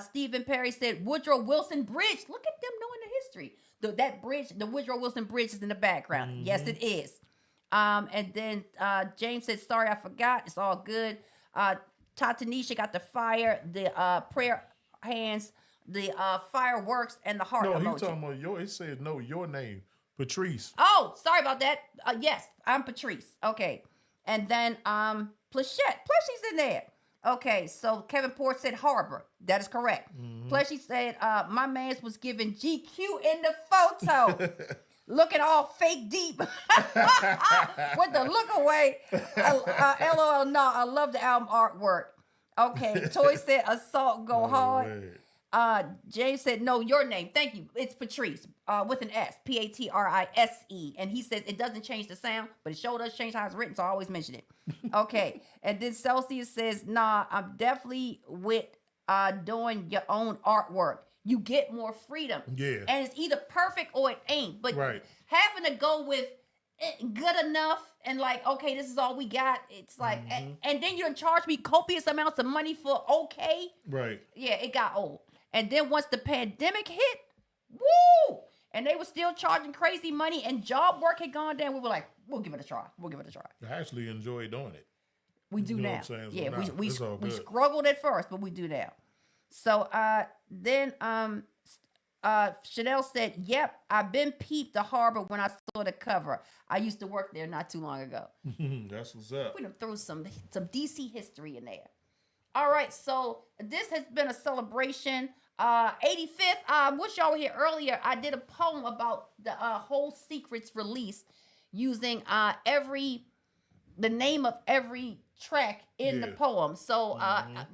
Stephen Perry said, Woodrow Wilson Bridge. Look at them knowing the history. That bridge, the Woodrow Wilson Bridge is in the background. Yes, it is. And then James said, sorry, I forgot. It's all good. Tatanisha got the fire, the prayer hands, the fireworks, and the heart No, emoji. he talking about he said, no, your name, Patrice. Oh, sorry about that. Yes, I'm Patrice. Okay. And then Pleshy's in there. Okay, so Kevin Port said Harbor. That is correct. Pleshy said, my man's was giving GQ in the photo. Looking all fake deep. With the look away. LOL, no, I love the album artwork. Okay, Toy said Assault go hard. James said, no, your name. Thank you. It's Patrice with an S. Patrise. And he says it doesn't change the sound, but it sure does change how it's written, so I always mention it. Okay. And then Celsius says, nah, I'm definitely with doing your own artwork. You get more freedom. Yeah. And it's either perfect or it ain't. But Right. having to go with good enough and like, okay, this is all we got. It's like, and then you done charge me copious amounts of money for okay. Right. Yeah, it got old. And then once the pandemic hit, woo! And they were still charging crazy money and job work had gone down. We were like, we'll give it a try. We'll give it a try. I actually enjoy doing it. We do You know now. what I'm saying? So Yeah, nah, it's all we good. struggled at first, but we do now. So then Chanel said, yep, I've been peeped the harbor when I saw the cover. I used to work there not too long ago. That's what's up. We done threw some DC history in there. All right, so this has been a celebration. 85th, I wish y'all were here earlier. I did a poem about the whole secrets release using the name of every track in the poem. So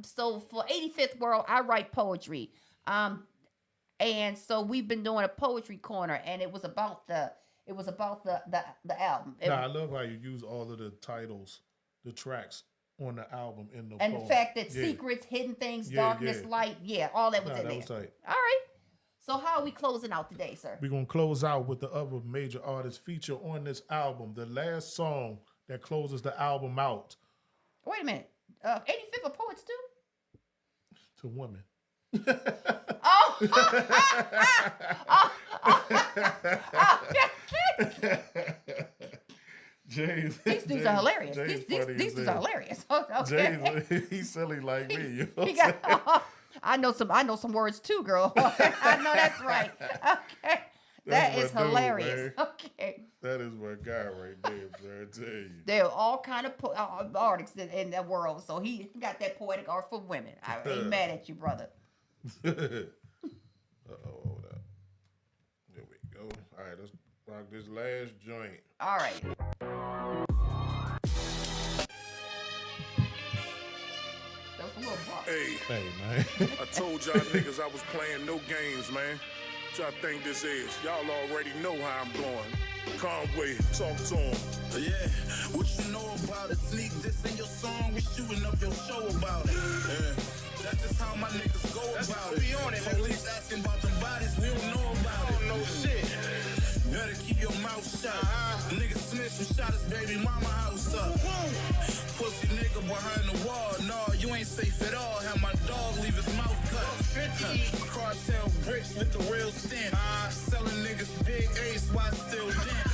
so for 85th World, I write poetry. And so we've been doing a poetry corner, and it was about the album. Nah, I love how you use all of the titles, the tracks on the album in the And poem. the fact that Yeah. secrets, hidden things, Yeah, darkness, yeah. light, all that was Nah, in that there. was tight. All right. So how are we closing out today, sir? We're going to close out with the other major artists feature on this album. The last song that closes the album out. Wait a minute. 85th are poets too? To women. Oh! James, These dudes are hilarious. James These funny dudes as are hell. hilarious. Okay. James, he's silly like me. You know He what I'm saying? got, I know some words too, girl. I know that's right. Okay. That That's is my dude, hilarious. man. Okay. That is my guy right there, bro. I tell you. There are all kind of artists in that world. So he got that poetic art for women. I ain't mad at you, brother. Hold up. There we go. All right, let's rock this last joint. All right. That was a little bar. Hey, Hey, man. I told y'all niggas I was playing no games, man. What y'all think this is? Y'all already know how I'm going. Conway, talk to him. Yeah, what you know about it? Sneak this in your song, we shooting up your show about it. Yeah, that's just how my niggas go about it. We on it. Police asking about them bodies, we don't know about it. No shit. Better keep your mouth shut. Nigga snitch who shot his baby mama house up. Pussy nigga behind the wall. No, you ain't safe at all. Have my dog leave his mouth cut. Cartel bricks with the real stamp. Selling niggas big ace while still damp.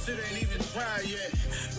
shit ain't even dry yet.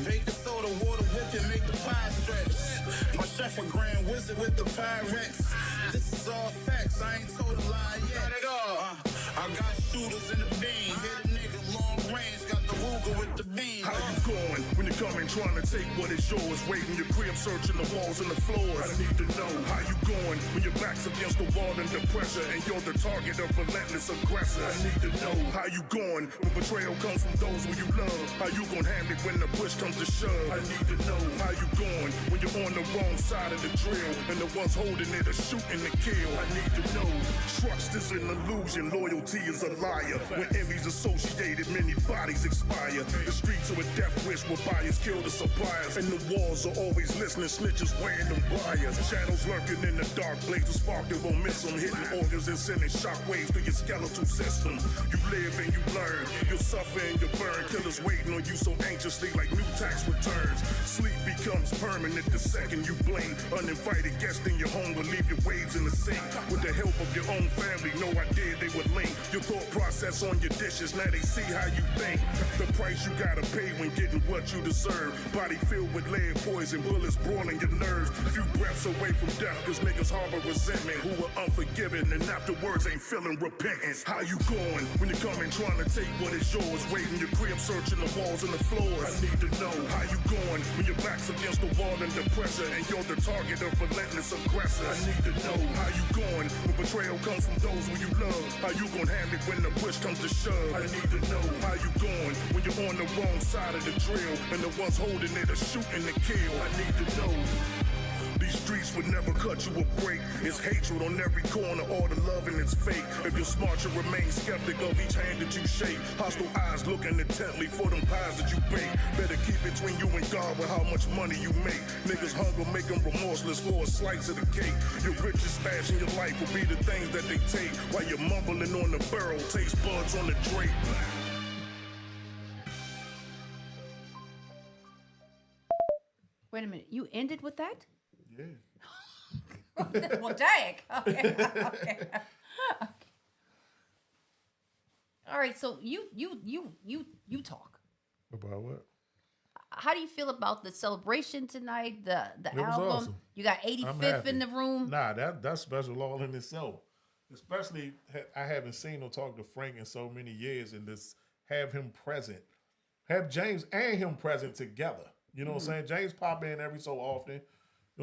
Baking soda, water whip and make the pie stretch. My chef a grand wizard with the Pyrex. This is all facts, I ain't told a lie yet. Not at all. I got shooters in the beam. Hit a nigga long range, got the Ruger with the beam. How you going when you come in trying to take what is yours? Waiting your crib, searching the walls and the floors. I need to know how you going when your back's against the wall under pressure and you're the target of relentless aggressors. I need to know how you going when betrayal comes from those who you love. How you gon' handle it when the push comes to shove? I need to know how you going when you're on the wrong side of the drill and the ones holding it are shooting to kill. I need to know trust is an illusion, loyalty is a liar. When envy's associated, many bodies expire. The streets are a death wish where buyers kill the suppliers, and the walls are always listening, snitches wearing them wires. Shadows lurking in the dark, blades of spark that won't miss them, hitting organs and sending shockwaves through your skeletal system. You live and you learn, you'll suffer and you burn. Killers waiting on you so anxiously like new tax returns. Sleep becomes permanent the second you blink. Uninvited guests in your home will leave your waves in the sink. With the help of your own family, no idea they would link your thought process on your dishes. Now they see how you think. The price you gotta pay when getting what you deserve. Body filled with lead poison, bullets broiling your nerves. Few breaths away from death, cause niggas harbor resentment, who are unforgiving and afterwards ain't feeling repentance. How you going when you come in trying to take what is yours? Waiting your crib, searching the walls and the floors. I need to know how you going when your back's against the wall under pressure and you're the target of relentless aggressors. I need to know how you going when betrayal comes from those who you love. How you gon' handle it when the push comes to shove? I need to know how you going when you're on the wrong side of the drill and the ones holding it are shooting to kill. I need to know. These streets would never cut you a break. It's hatred on every corner, all the love and it's fake. If you're smart, you remain skeptic of each hand that you shake. Hostile eyes looking intently for them pies that you bake. Better keep between you and God with how much money you make. Niggas hunger make them remorseless for a slice of the cake. Your richest stash in your life will be the things that they take. While you're mumbling on the barrel, taste buds on the drape. Wait a minute. You ended with that? Yeah. Well, dang. Okay. Okay. All right. So you talk. About what? How do you feel about the celebration tonight? The It was album. awesome. You got I'm 85th happy. in the room. Nah, that's special all in itself. Especially, I haven't seen or talked to Frank in so many years, and just have him present. Have James and him present together. You know what I'm saying? James pop in every so often. You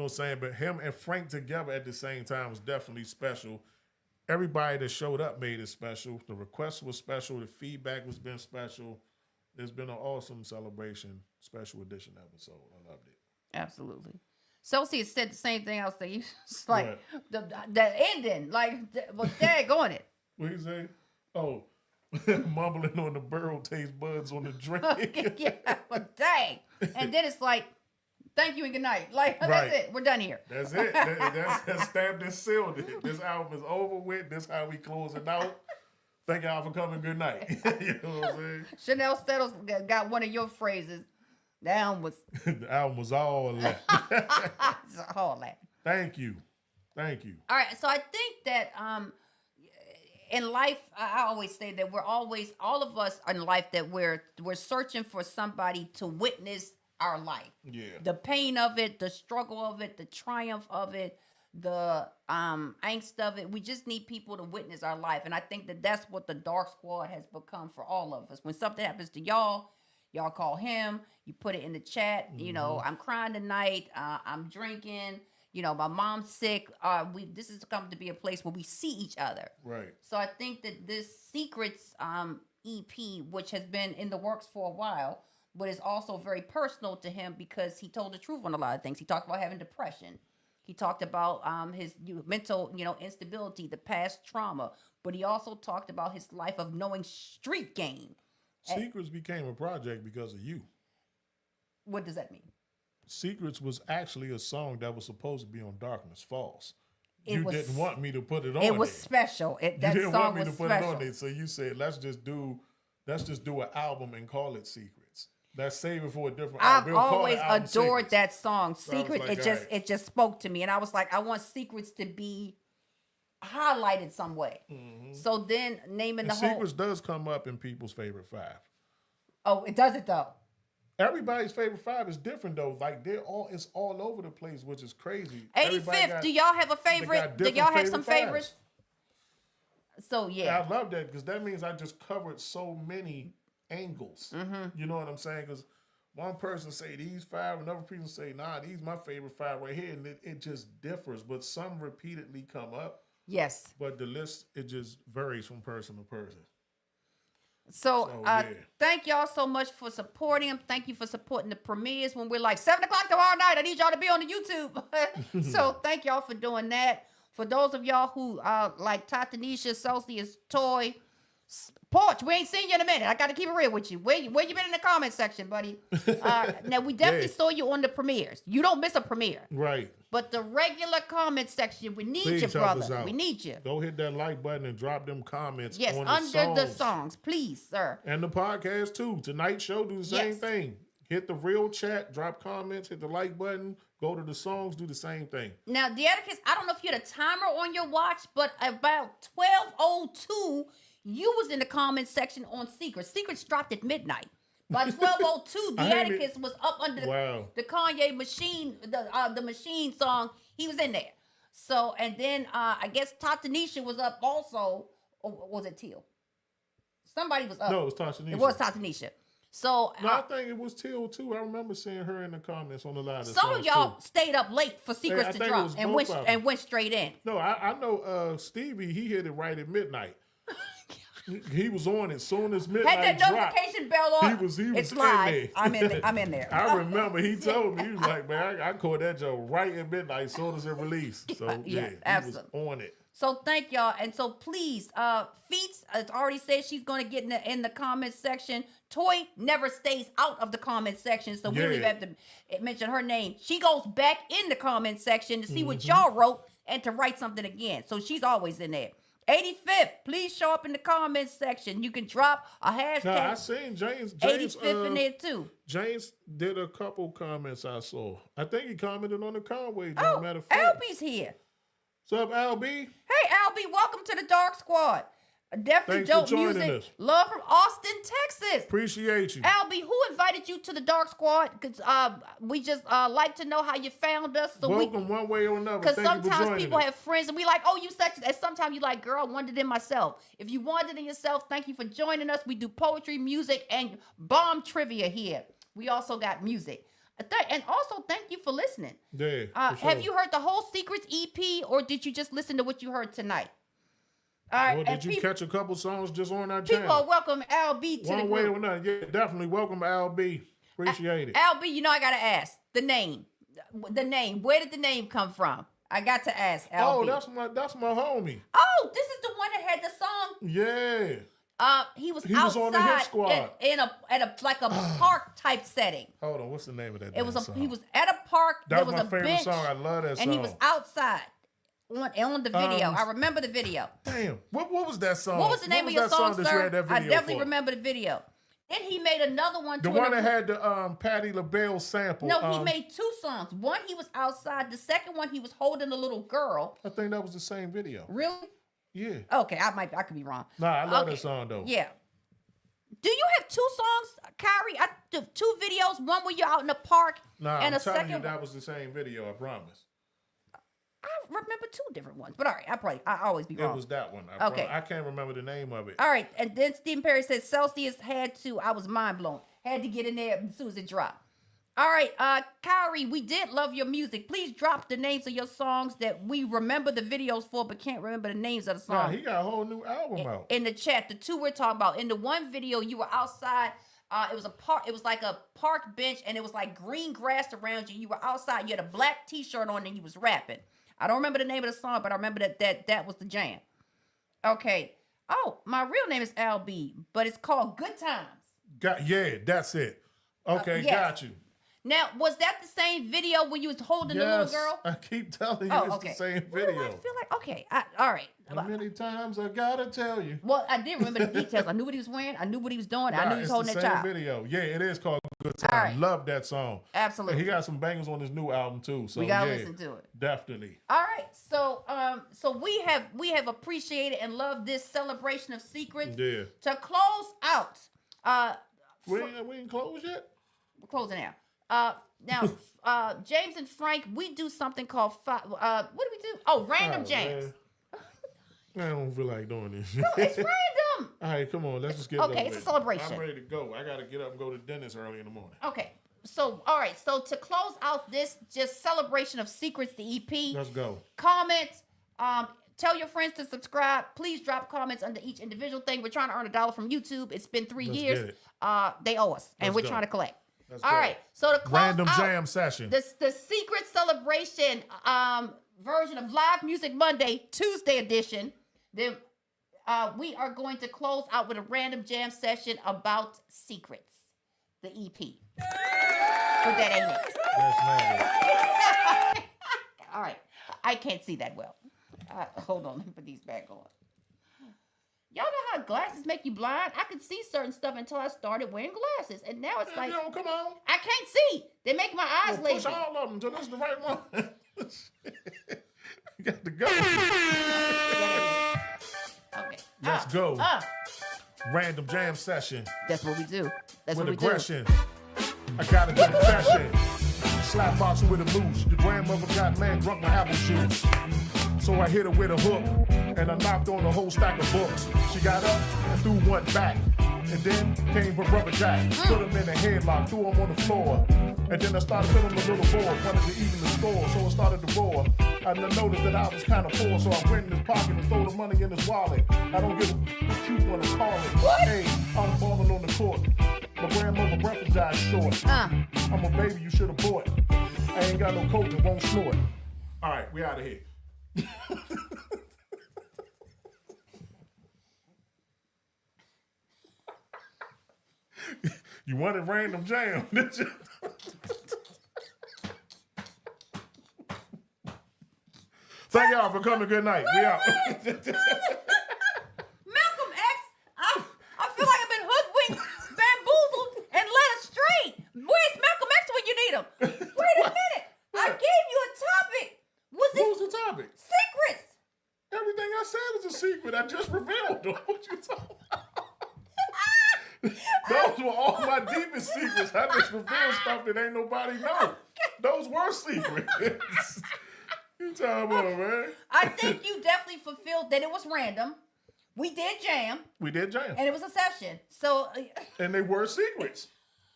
know what I'm saying? But him and Frank together at the same time was definitely special. Everybody that showed up made it special. The request was special. The feedback was been special. It's been an awesome celebration, special edition episode. I loved it. Absolutely. Celsius said the same thing I was saying. It's like What? the ending, like, well, daggone it. What you say? Oh, mumbling on the burrow, taste buds on the drink. Yeah, but dang. And then it's like, thank you and good night. Like, Right. that's it. We're done here. That's it. That's stamped and sealed it. This album is over with. This how we close it out. Thank y'all for coming. Good night. You know what I'm saying? Chanel Stettles got one of your phrases. The album was The album was all that. all that. Thank you. Thank you. All right, so I think that in life, I always say that we're always, all of us in life, that we're searching for somebody to witness our life. Yeah. The pain of it, the struggle of it, the triumph of it, the angst of it. We just need people to witness our life. And I think that that's what the Dark Squad has become for all of us. When something happens to y'all call him, you put it in the chat, you know, I'm crying tonight, I'm drinking, you know, my mom's sick. This has come to be a place where we see each other. Right. So I think that this Secrets EP, which has been in the works for a while, but is also very personal to him because he told the truth on a lot of things. He talked about having depression. He talked about his mental, instability, the past trauma. But he also talked about his life of knowing street game. Secrets became a project because of you. What does that mean? Secrets was actually a song that was supposed to be on Darkness Falls. It You was- didn't want me to put it on It was there. special. You That didn't song want me was to put special. it on there, so you said let's just do an album and call it Secrets. Let's save it for a different I've album. We'll call always the album adored Secrets. that song. So I was Secrets, like, alright. it just spoke to me. And I was like, I want Secrets to be highlighted some way. So then naming And the whole Secrets does come up in people's favorite five. Oh, it does it though. Everybody's favorite 5 is different though. Like it's all over the place, which is crazy. 85th. Do y'all have a favorite? Do y'all have some favorites? So yeah, I love that because that means I just covered so many angles. You know what I'm saying? Because one person say these 5, another person say, nah, these my favorite 5 right here, and it just differs. But some repeatedly come up. Yes. But the list, it just varies from person to person. So thank y'all so much for supporting them. Thank you for supporting the premieres when we're like 7 o'clock tomorrow night. I need y'all to be on the YouTube. So thank y'all for doing that. For those of y'all who like Tatanisha, Celsius, Toy, Porch, we ain't seen you in a minute. I got to keep it real with you. Where you been in the comment section, buddy? Now, we definitely saw you on the premieres. You don't miss a premiere. Right. But the regular comment section, we need you, brother. We need you. Go hit that like button and drop them comments yes, on under the songs, please, sir. And the podcast, too. Tonight's show, do the same thing. Hit the real chat, drop comments, hit the like button, go to the songs, do the same thing. Now, the etiquette, I don't know if you had a timer on your watch, but about 12:02, you was in the comment section on Secrets. Secrets dropped at midnight. By 12:02, the etiquette was up under the Kanye machine, the machine song. He was in there. So, and then I guess Tatanisha was up also. Or was it Teal? Somebody was up. No, it was Tatanisha. It was Tatanisha. So no, I think it was Teal too. I remember seeing her in the comments on the live. Some of y'all stayed up late for Secrets to drop and went straight in. No, I know Stevie, he hit it right at midnight. He was on it soon as midnight had that notification bell on. He was it's in live. there. I'm in there. I remember he told me, he was like, man, I caught that joke right at midnight as soon as it released. So yeah, he was on it. So thank y'all. And so please, Feats has already said she's going to get in the comment section. Toy never stays out of the comment section, so we don't even have to mention her name. She goes back in the comment section to see what y'all wrote and to write something again. So she's always in there. 85th, please show up in the comments section. You can drop a hashtag. No, I seen James 85th in there too. James did a couple comments I saw. I think he commented on the Conway. Oh, matter of fact. Albie's here. What's up, LB? Hey, Albie, welcome to the Dark Squad. Definitely Thanks dope for joining music. us. Love from Austin, Texas. Appreciate you. Albie, who invited you to the Dark Squad? Because we just like to know how you found us. So welcome one way or another. Because sometimes people have friends and we like, oh, you such, and sometimes you like, girl, I wanted it in myself. If you wanted it in yourself, thank you for joining us. We do poetry, music, and bomb trivia here. We also got music. And also, thank you for listening. Yeah. Have you heard the whole Secrets EP, or did you just listen to what you heard tonight? All right. Well, did you catch a couple songs just on our channel? People are welcome LB to the group. One way or another. Yeah, definitely welcome LB. Appreciate it. LB, you know I got to ask. The name. Where did the name come from? I got to ask LB. Oh, that's my homie. Oh, this is the one that had the song. Yeah. He was outside on the Hit Squad at a like a park type setting. Hold on, what's the name of that? He was at a park. That was my a favorite bench, song. I love that song. And he was outside on the video. I remember the video. Damn, what was that song? What was the name of your song, sir? I definitely for? Remember the video. Then he made another one. The one that had the Patti LaBelle sample. No, he made 2 songs. One, he was outside. The second one, he was holding a little girl. I think that was the same video. Really? Yeah. Okay, I could be wrong. Nah, I love that song though. Yeah. Do you have 2 songs, Kyrie? 2 videos. One where you're out in the park, and I'm a telling second. You that was the same video. I promise. I remember 2 different ones, but all right, I always be wrong. It was that one. Okay. I can't remember the name of it. All right, and then Stephen Perry said Celsius had to. I was mind blown. Had to get in there as soon as it dropped. All right, Kyrie, we did love your music. Please drop the names of your songs that we remember the videos for, but can't remember the names of the songs. Nah, he got a whole new album out. In the chat, the 2 we're talking about. In the one video, you were outside. It was a park. It was like a park bench, and it was like green grass around you. You were outside. You had a black T-shirt on, and you was rapping. I don't remember the name of the song, but I remember that was the jam. Okay. Oh, my real name is LB, but it's called Good Times. Yeah, that's it. Okay, yes. Got you. Now, was that the same video when you was holding the little girl? I keep telling you it's the same video. I feel like, okay, all right. How many times I gotta tell you? Well, I did remember the details. I knew what he was wearing. I knew what he was doing. I knew he was holding that child. It's the same video. Yeah, it is called Good Time. Right. Love that song. Absolutely. And he got some bangers on his new album too. So we gotta listen to it. Definitely. All right. So we have appreciated and loved this celebration of Secrets. Yeah. To close out, We ain't closed yet? We're closing out. Now, James and Frank, we do something called what do we do? Oh, random jams. Man. I don't feel like doing this. No, it's random. All right, come on. Let's just get it Okay, over it's a with. celebration. I'm ready to go. I got to get up and go to the dentist early in the morning. Okay. So, all right. So, to close out this just celebration of Secrets, the EP. Let's go. Comments. Tell your friends to subscribe. Please drop comments under each individual thing. We're trying to earn $1 from YouTube. It's been 3 Let's years. get it. They owe us, and Let's we're go. trying to collect. Let's All go. right. So to close Random out jam session. the Secret Celebration version of Live Music Monday, Tuesday edition, then we are going to close out with a random jam session about Secrets, the EP. But that ain't it. That's nice. All right. I can't see that well. Hold on. Let me put these back on. Y'all know how glasses make you blind? I could see certain stuff until I started wearing glasses. And now it's like, Yo, come on. I can't see. They make my eyes Push lazy. all of them until this is the right one. You got to go. Okay. Let's go. Uh, Random jam session That's what we do. That's with what we aggression. I got a confession. Slap boxing with a moose. Your grandmother got mad drunk with apple juice. So I hit her with a hook, and I knocked on a whole stack of books. She got up and threw one back, and then came her brother Jack. Put him in a headlock, threw him on the floor. And then I started filling the little boy, wanted to even the score, so I started to roar. And I noticed that I was kind of poor, so I went in his pocket and threw the money in his wallet. I don't give a what you want to call it. Hey, I'm balling on the court. My grandmother breath was died short. I'm a baby you should have bought. I ain't got no coat that won't snort. All right, we out of here. You wanted random jam, didn't you? Thank y'all for coming. Good night. We out. Malcolm X, I feel like I've been hoodwinked, bamboozled, and led astray. Where's Malcolm X when you need him? Wait a minute. I gave you a topic. What was the topic? Secrets? Everything I said was a secret. I just revealed them. What you talking about? Those were all my deepest secrets. I just revealed stuff that ain't nobody know. Those were secrets. You talking about, man? I think you definitely fulfilled that it was random. We did jam. We did jam. And it was a session. So. And they were secrets.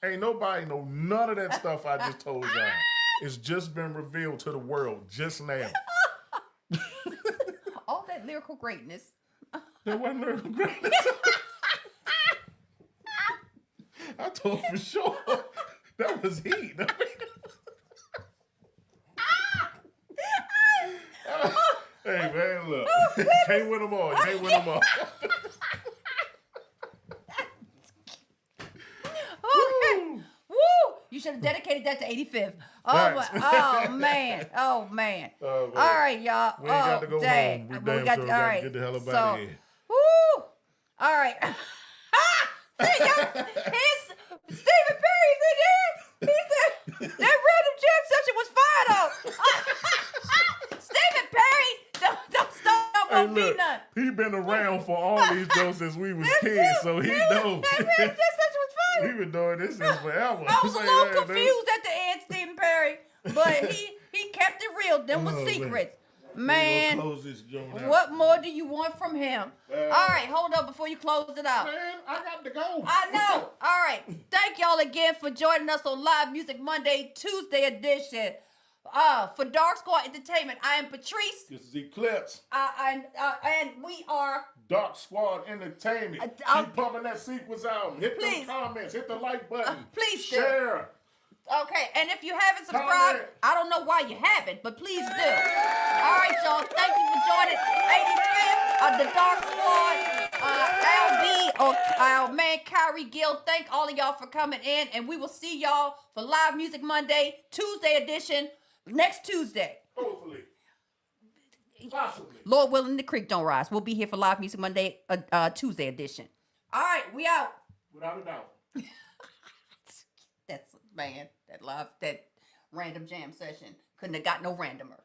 Ain't nobody know none of that stuff I just told y'all. It's just been revealed to the world just now. All that lyrical greatness. That wasn't lyrical greatness. I told for sure. That was heat. Hey, man, look. Can't win them all. You can't win them all. Okay. Woo! You should have dedicated that to 85th. Oh man. Oh man. Oh, man. All right, y'all. We ain't got to go dang. home. We But damn got sure all got right. to get the hell up So, out of here. woo! All right. See, y'all, here's Stephen Perry's in there. He said that random jam session was fire though. Stephen Perry, don't stop Hey, gonna be look, none. he been around for all these jokes since we was kids, so he knows. That random jam session was fire. We been doing this since forever. I was a Say little that, dude. confused at the end, Stephen Perry, but he kept it real. Them was Oh, man. secrets. We Man, gonna close this joint out. what more do you want from him? All right, hold up before you close it out. Man, I got to go. I know. All right. Thank y'all again for joining us on Live Music Monday, Tuesday edition. For Dark Squad Entertainment, I am Patrice. This is Eclipse. And we are. Dark Squad Entertainment. Keep pumping that sequence out. Hit Please. those comments. Hit the like button. Please do. Share. Okay, and if you haven't subscribed, Comment. I don't know why you haven't, but please do. All right, y'all. Thank you for joining 85th of the Dark Squad. LB, or our man Kyrie Gill. Thank all of y'all for coming in, and we will see y'all for Live Music Monday, Tuesday edition, next Tuesday. Hopefully. Possibly. Lord willing, the creek don't rise. We'll be here for Live Music Monday, Tuesday edition. All right, we out. Without a doubt. That's, man, that random jam session couldn't have got no randomer.